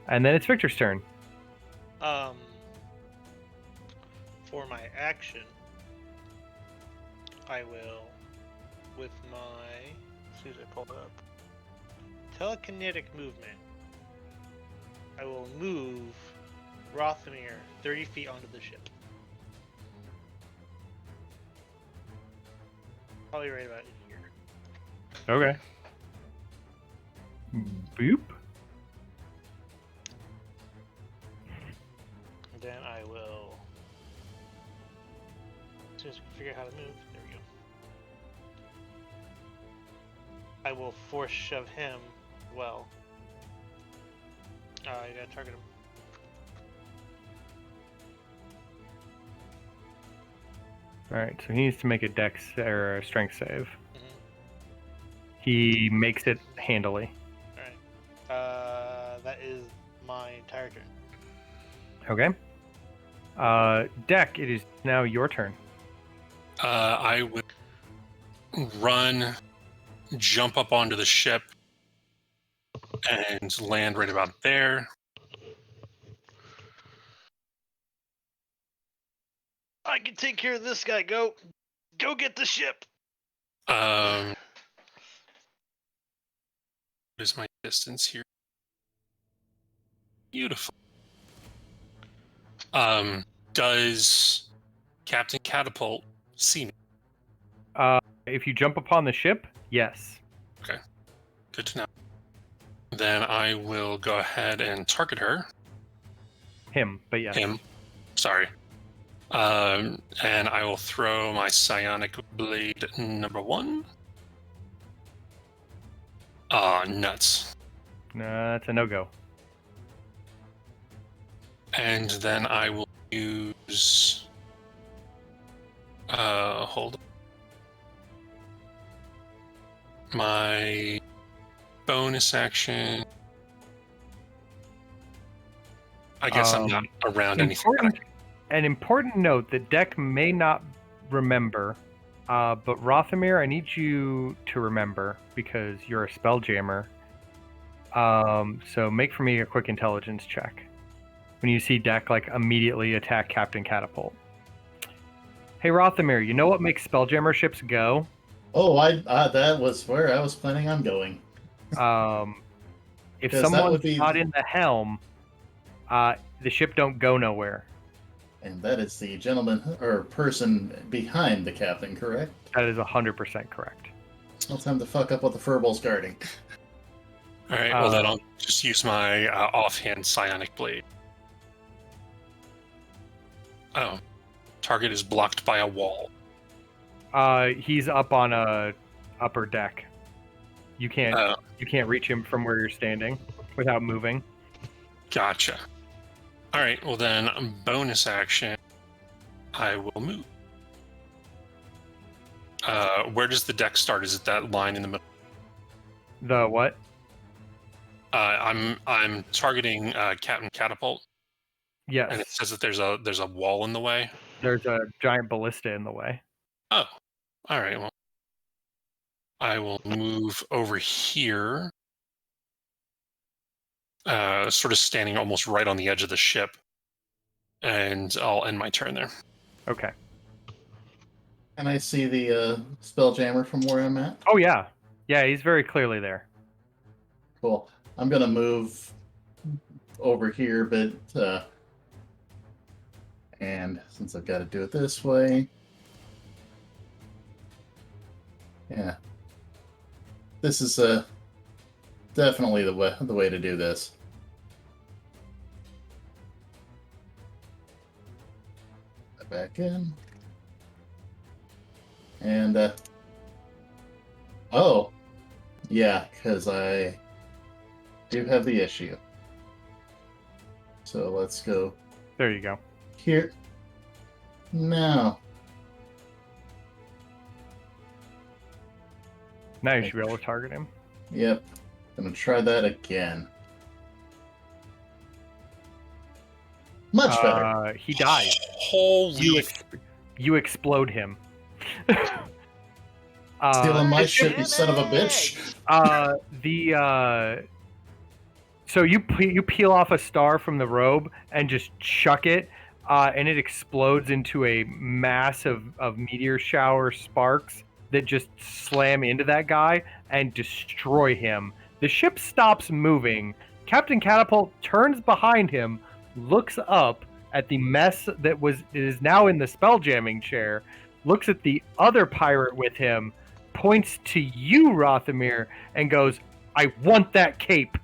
And then it's Victor's turn. For my action, I will, with my, as soon as I pull it up, telekinetic movement, I will move Rothamir 30 feet onto the ship. Probably right about here. Okay. Boop. And then I will, as soon as we figure out how to move, there we go. I will force shove him well. I gotta target him. All right, so he needs to make a dex or a strength save. Mm-hmm. He makes it handily. Alright. That is my entire turn. Okay. Deck, it is now your turn. I would run, jump up onto the ship, and land right about there. I can take care of this guy. Go get the ship. What is my distance here? Beautiful. Does Captain Catapult see me? If you jump upon the ship, yes. Okay. Good to know. Then I will go ahead and target her. Him, but yes. Him. Sorry. And I will throw my psionic blade number 1. Nuts. That's a no-go. And then I will use Hold on. My bonus action. I guess I'm not around anything. An important note that Deck may not remember, but Rothamir, I need you to remember because you're a spelljammer. So make for me a quick intelligence check. When you see Deck like immediately attack Captain Catapult. Hey Rothamir, you know what makes spelljammer ships go? Oh, that was where I was planning on going. If 'Cause that someone's would be- not in the helm, the ship don't go nowhere. And that is the gentleman or person behind the captain, correct? That is 100% correct. No time to fuck up what the furbol's guarding. All right. Well, then I'll just use my offhand psionic blade. Oh, target is blocked by a wall. He's up on a upper deck. You can't reach him from where you're standing without moving. Gotcha. All right. Well, then bonus action, I will move. Where does the deck start? Is it that line in the middle? The what? I'm targeting Captain Catapult. Yes. And it says that there's a wall in the way. There's a giant ballista in the way. Oh, all right. Well, I will move over here, sort of standing almost right on the edge of the ship, and I'll end my turn there. Okay. Can I see the spelljammer from where I'm at? Oh yeah, he's very clearly there. Cool. I'm gonna move over here, but and since I've got to do it this way, yeah, this is definitely the way to do this. Back in, and oh, yeah, because I do have the issue. So let's go. There you go. Here. No. Now you should be able to target him. Yep. Gonna try that again. Much better. He dies. Holy! You explode him. Stealing my shit, you son of a bitch. So you peel off a star from the robe and just chuck it, and it explodes into a mass of meteor shower sparks that just slam into that guy and destroy him. The ship stops moving. Captain Catapult turns behind him, looks up at the mess that is now in the spelljamming chair, looks at the other pirate with him, points to you, Rothamir, and goes, "I want that cape."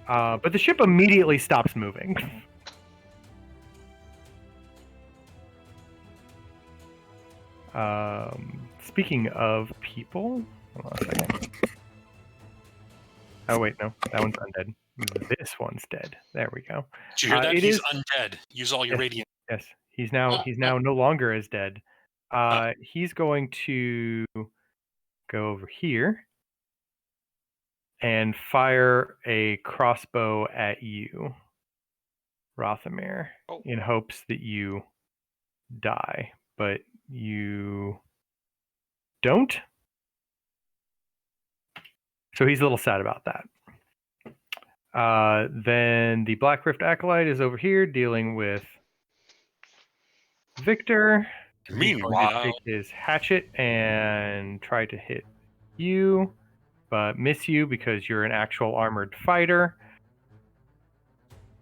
But the ship immediately stops moving. Speaking of people, hold on a second. Oh wait, no, that one's undead. This one's dead. There we go. Did you hear that? He's undead. Use all your radiant. Yes, he's now no longer as dead. He's going to go over here and fire a crossbow at you, Rothamir, in hopes that you die, but you don't. So he's a little sad about that. Then the Black Rift Acolyte is over here dealing with Victor. Meanwhile, take his hatchet and try to hit you, but miss you because you're an actual armored fighter.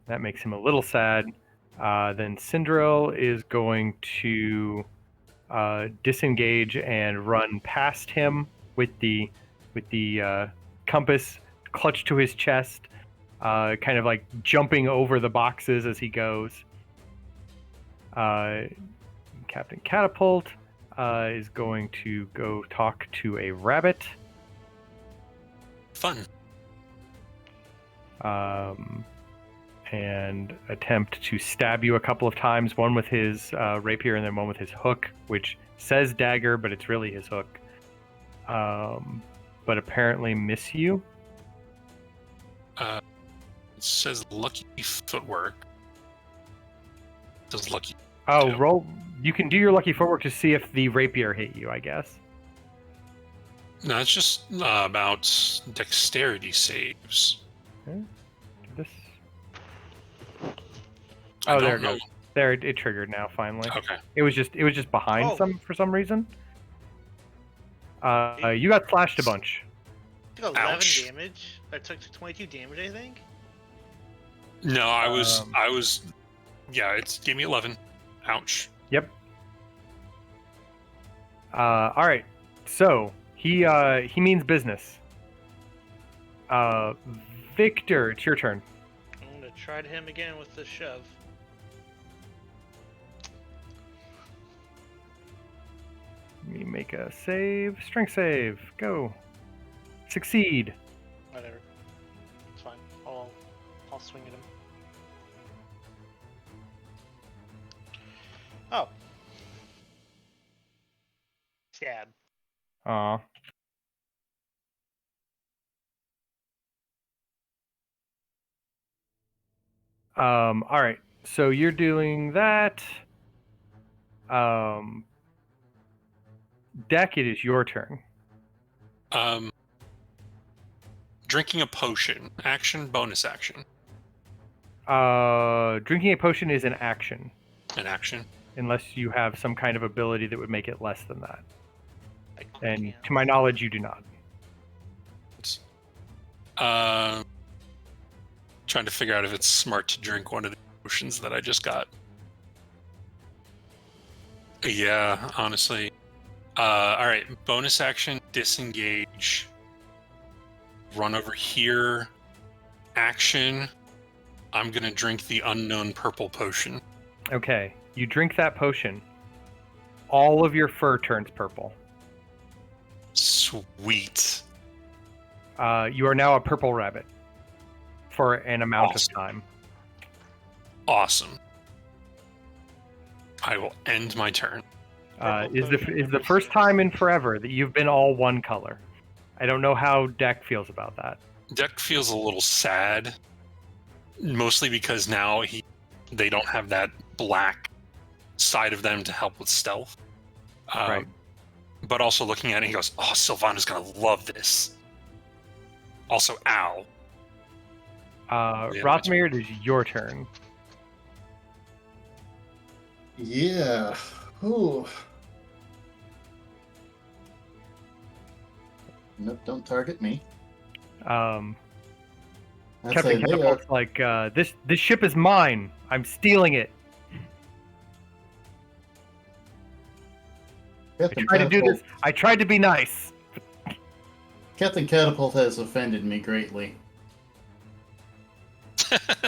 That makes him a little sad. Then Cendrail is going to disengage and run past him with the compass clutched to his chest, kind of like jumping over the boxes as he goes. Captain Catapult is going to go talk to a rabbit. and attempt to stab you a couple of times, one with his rapier and then one with his hook, which says dagger, but it's really his hook. But apparently miss you. It says lucky footwork. Does lucky? Oh, too. roll. You can do your lucky footwork to see if the rapier hit you, I guess. No, it's just about dexterity saves. Okay. This. I Oh, don't there it know. goes. There, it triggered now. Finally, Okay. it was just behind Oh. for some reason. You got slashed a bunch. Took 11 Ouch. damage. I took 22 damage, I think. No, I was. Um, Yeah, it gave me 11. Ouch. Yep. All right. So he means business. Victor, it's your turn. I'm gonna try to hit him again with the shove. Let me make a save. Strength save. Go. Succeed. Whatever. It's fine. I'll swing at him. Oh. Stab. Aw. All right. So you're doing that. Deck, it is your turn. Drinking a potion. Action, bonus action. Drinking a potion is an action, An action. unless you have some kind of ability that would make it less than that. I And can't. to my knowledge, you do not. Trying to figure out if it's smart to drink one of the potions that I just got. Yeah, honestly. All right, bonus action, disengage. Run over here. Action. I'm gonna drink the unknown purple potion. Okay. You drink that potion. All of your fur turns purple. Sweet. You are now a purple rabbit for an amount Awesome. of time. Awesome. I will end my turn. Is the first time in forever that you've been all one color. I don't know how Deck feels about that. Deck feels a little sad, mostly because now they don't have that black side of them to help with stealth. Right. But also looking at it, he goes, "Oh, Sylvana's gonna love this." Also, ow. Yeah, Rothmere, it is your turn. Yeah. Ooh. Nope, don't target me. Captain I'd say they are. Catapult's like, this ship is mine. I'm stealing it. Captain I tried to do Catapult- this. I tried to be nice. Captain Catapult has offended me greatly.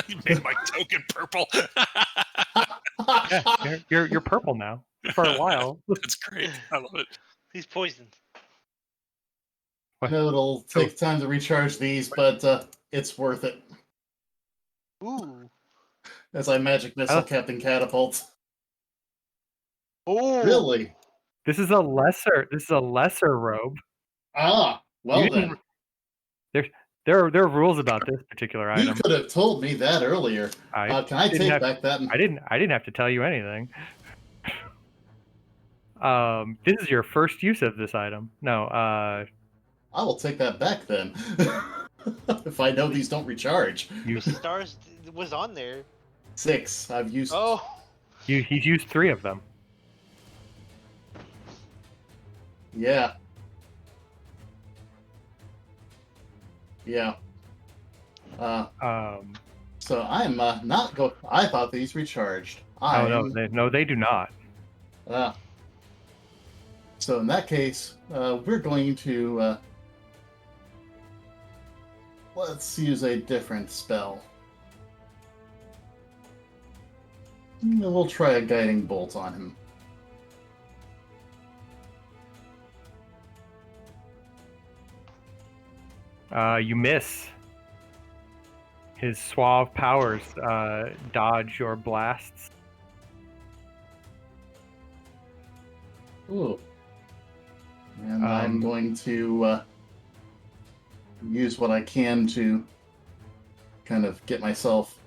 You made my token purple. Yeah, you're purple now for a while. That's great. I love it. He's poisoned. I know it'll take time to recharge these, but it's worth it. Ooh. As I magic missile Oh. Captain Catapult. Ooh. Really? This is a lesser robe. Ah, well You didn't- then. There are rules about this particular You item. could have told me that earlier. I Can I didn't take have- back that? I didn't have to tell you anything. This is your first use of this item. No, I will take that back then. If I know these don't recharge. you The stars was on there. 6. I've used. Oh. he's used 3 of them. Yeah. Yeah. So I'm not go. I thought these recharged. They do not. So in that case, we're going to let's use a different spell. We'll try a guiding bolt on him. You miss. His suave powers dodge your blasts. Ooh. And I'm going to use what I can to kind of get myself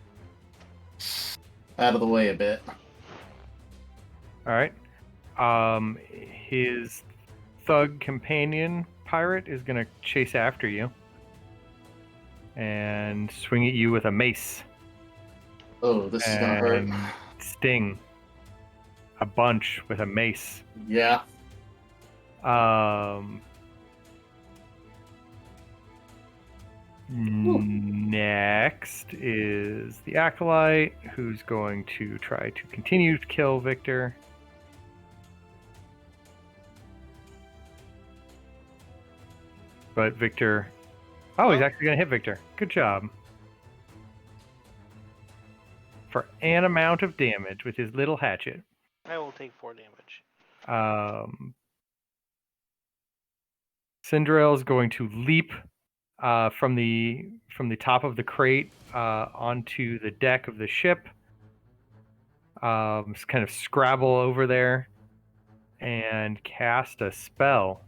out of the way a bit. All right. His thug companion pirate is going to chase after you and swing at you with a mace. Oh, this is gonna hurt. And sting a bunch with a mace. Yeah. Next is the Acolyte, who's going to try to continue to kill Victor. But Victor... Oh, he's actually going to hit Victor. Good job. For an amount of damage with his little hatchet. I will take 4 damage. Cendrail is going to leap from the top of the crate onto the deck of the ship. Just kind of scrabble over there and cast a spell.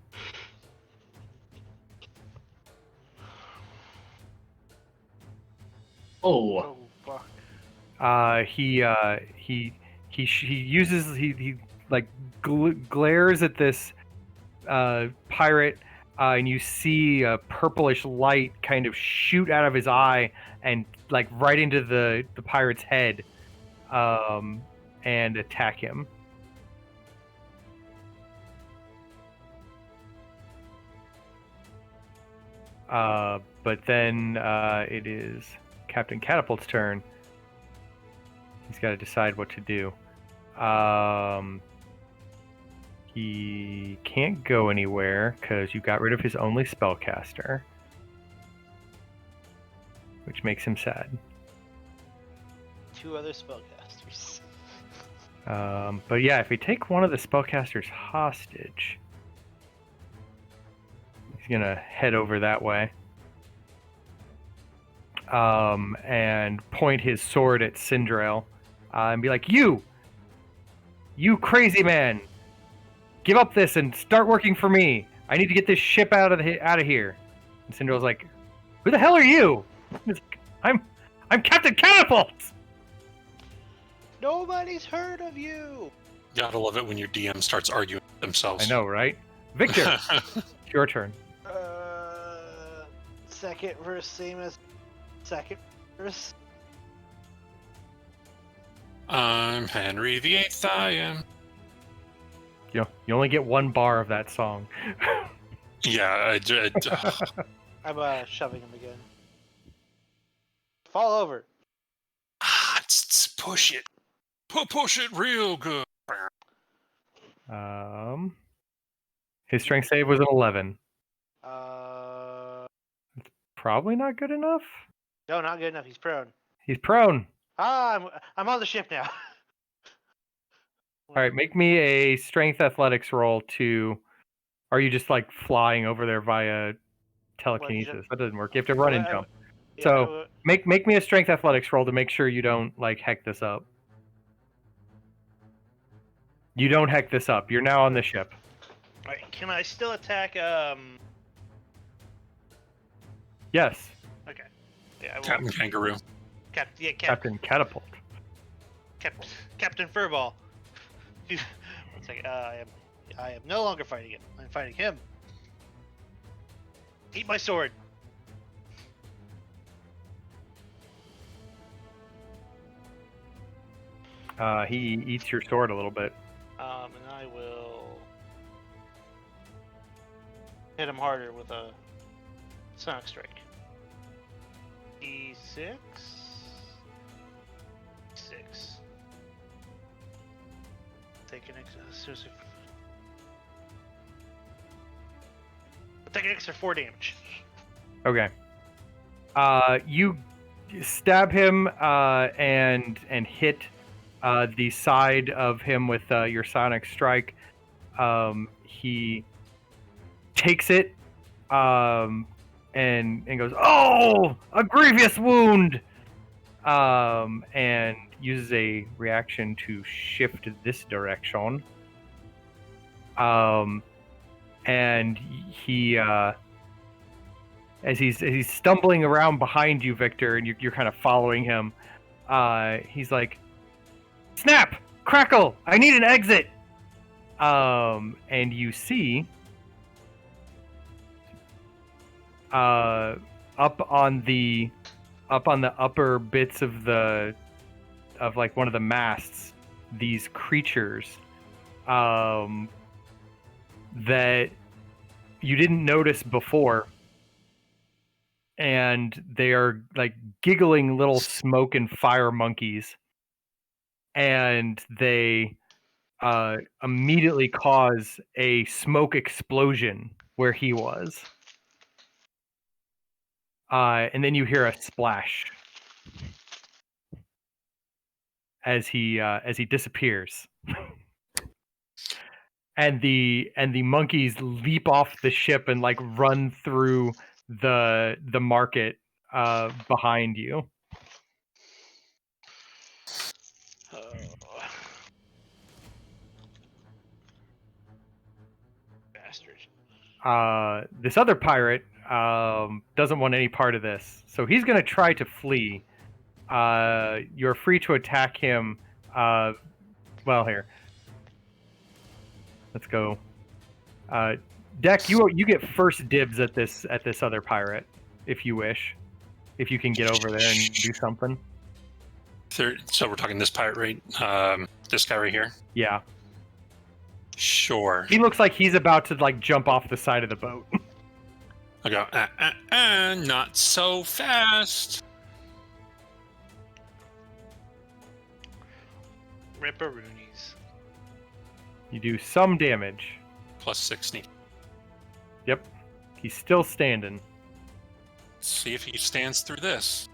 Oh. Fuck. He glares at this pirate, and you see a purplish light kind of shoot out of his eye and like right into the pirate's head, and attack him. But then it is Captain Catapult's turn. He's got to decide what to do. He can't go anywhere because you got rid of his only spellcaster, which makes him sad. 2 other spellcasters. But yeah, if we take one of the spellcasters hostage, he's gonna head over that way. And point his sword at Cendrail, and be like, You crazy man! Give up this and start working for me. I need to get this ship out of here. And Cendrail's like, Who the hell are you? I'm Captain Catapult! Nobody's heard of you! Gotta love it when your DM starts arguing with themselves. I know, right? Victor, it's your turn. Second verse, same as second verse. I'm Henry VIII, I am. You only get 1 bar of that song. Yeah, I'm shoving him again. Fall over. Push it. Push it real good. His strength save was an 11. Probably not good enough. No, not good enough. He's prone. He's prone. I'm on the ship now. All right, make me a strength athletics roll to... Are you just like flying over there via telekinesis? That doesn't work. You have to run and jump. So make me a strength athletics roll to make sure you don't like heck this up. You don't heck this up. You're now on the ship. All right, can I still attack? Yes. Okay. Yeah, I will. Captain Kangaroo. Captain Catapult. Captain Furball. 1 second. I am no longer fighting him. I'm fighting him. Eat my sword. He eats your sword a little bit. And I will hit him harder with a sonic strike. E6. 6. Take an extra. Take an extra 4 damage. Okay. You stab him and hit the side of him with your sonic strike. He takes it and goes, "Oh, a grievous wound!" and uses a reaction to shift this direction. And he, as he's stumbling around behind you, Victor, and you're kind of following him. He's like, "Snap! Crackle! I need an exit!" And you see, up on the upper bits of like one of the masts, these creatures, that you didn't notice before, and they are like giggling little smoke and fire monkeys, and they immediately cause a smoke explosion where he was, and then you hear a splash as he disappears. And the monkeys leap off the ship and like run through the market behind you. Bastard. This other pirate doesn't want any part of this, so he's going to try to flee. You're free to attack him. Well, here. Let's go. Deck, you get first dibs at this other pirate, if you wish. If you can get over there and do something. So we're talking this pirate, right? This guy right here? Yeah. Sure. He looks like he's about to like jump off the side of the boat. I go, not so fast. Ripperoonies. You do some damage. Plus 60. Yep. He's still standing. Let's see if he stands through this.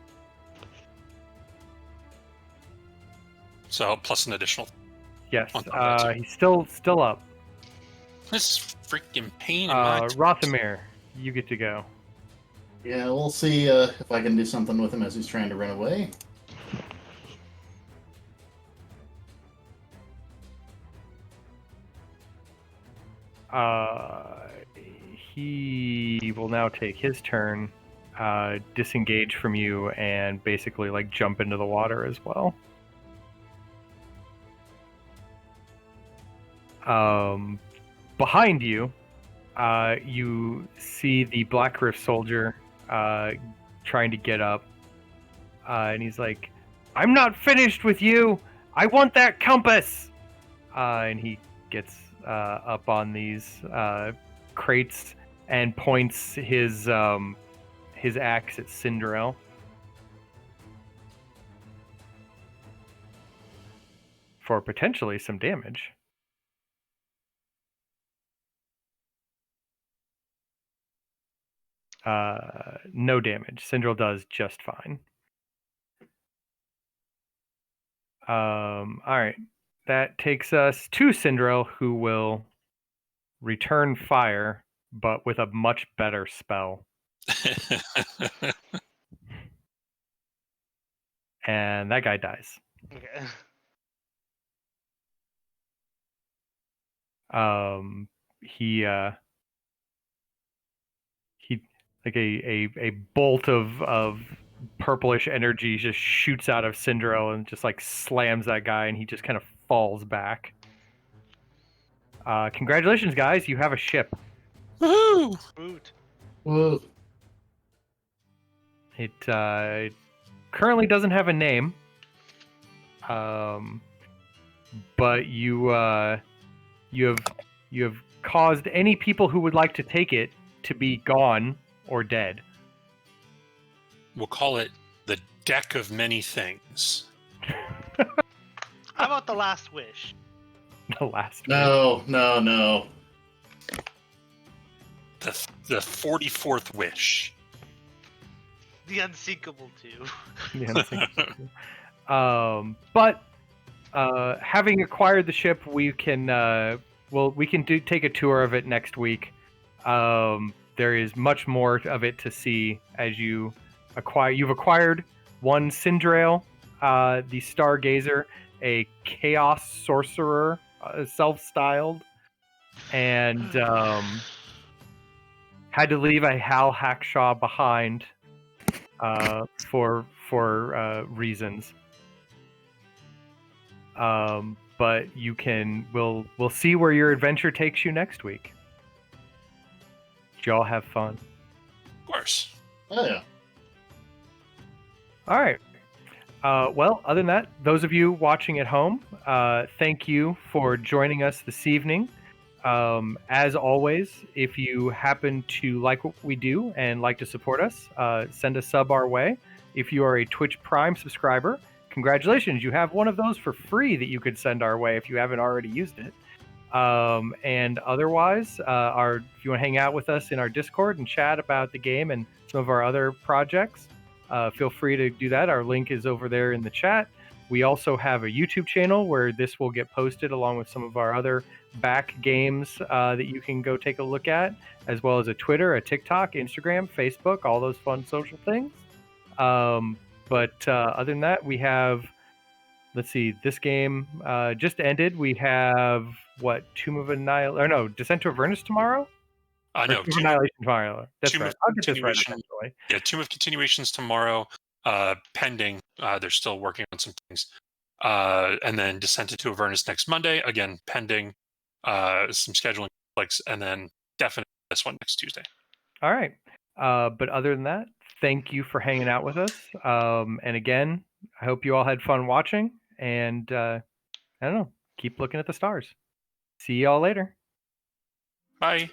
So plus an additional. Yes. On top of that, He's still up. This freaking pain in my. Rothamir, you get to go. Yeah, we'll see if I can do something with him as he's trying to run away. He will now take his turn, disengage from you, and basically like jump into the water as well. Behind you, you see the Black Rift soldier trying to get up, and he's like, "I'm not finished with you. I want that compass." And he gets up on these crates and points his axe at Cendrail. For potentially some damage. No damage. Cendrail does just fine. Alright. That takes us to Cendrail, who will return fire, but with a much better spell. And that guy dies. Okay. He like a bolt of purplish energy just shoots out of Cendrail and just like slams that guy, and he just kind of falls back. Congratulations, guys! You have a ship. Woohoo! Boot. Whoa. It currently doesn't have a name, but you have caused any people who would like to take it to be gone or dead. We'll call it the Deck of Many Things. How about the last wish? The last No. The 44th wish. The unsinkable two. But having acquired the ship, we can take a tour of it next week. There is much more of it to see as you've acquired one Cendrail, the Stargazer, a Chaos Sorcerer, self-styled, and had to leave a Hal Hackshaw behind for reasons. But we'll see where your adventure takes you next week. Did y'all have fun? Of course. Oh yeah. All right. Well, other than that, those of you watching at home, thank you for joining us this evening. As always, if you happen to like what we do and like to support us, send a sub our way. If you are a Twitch Prime subscriber, congratulations, you have one of those for free that you could send our way if you haven't already used it. And otherwise, if you want to hang out with us in our Discord and chat about the game and some of our other projects, feel free to do that. Our link is over there in the chat. We also have a YouTube channel where this will get posted along with some of our other back games that you can go take a look at, as well as a Twitter, a TikTok, Instagram, Facebook, all those fun social things. But other than that, we have, let's see, this game just ended. We have, Tomb of Annihilation, or no, Descent to Avernus tomorrow? No, Tomb of Annihilation tomorrow. That's Tomb right. of I'll get this right Continuation. eventually. Yeah, Tomb of Continuations tomorrow, pending. They're still working on some things. And then Descent into Avernus next Monday, again, pending some scheduling conflicts, and then definitely this one next Tuesday. All right. But other than that, thank you for hanging out with us. And again, I hope you all had fun watching. And I don't know, keep looking at the stars. See y'all later. Bye.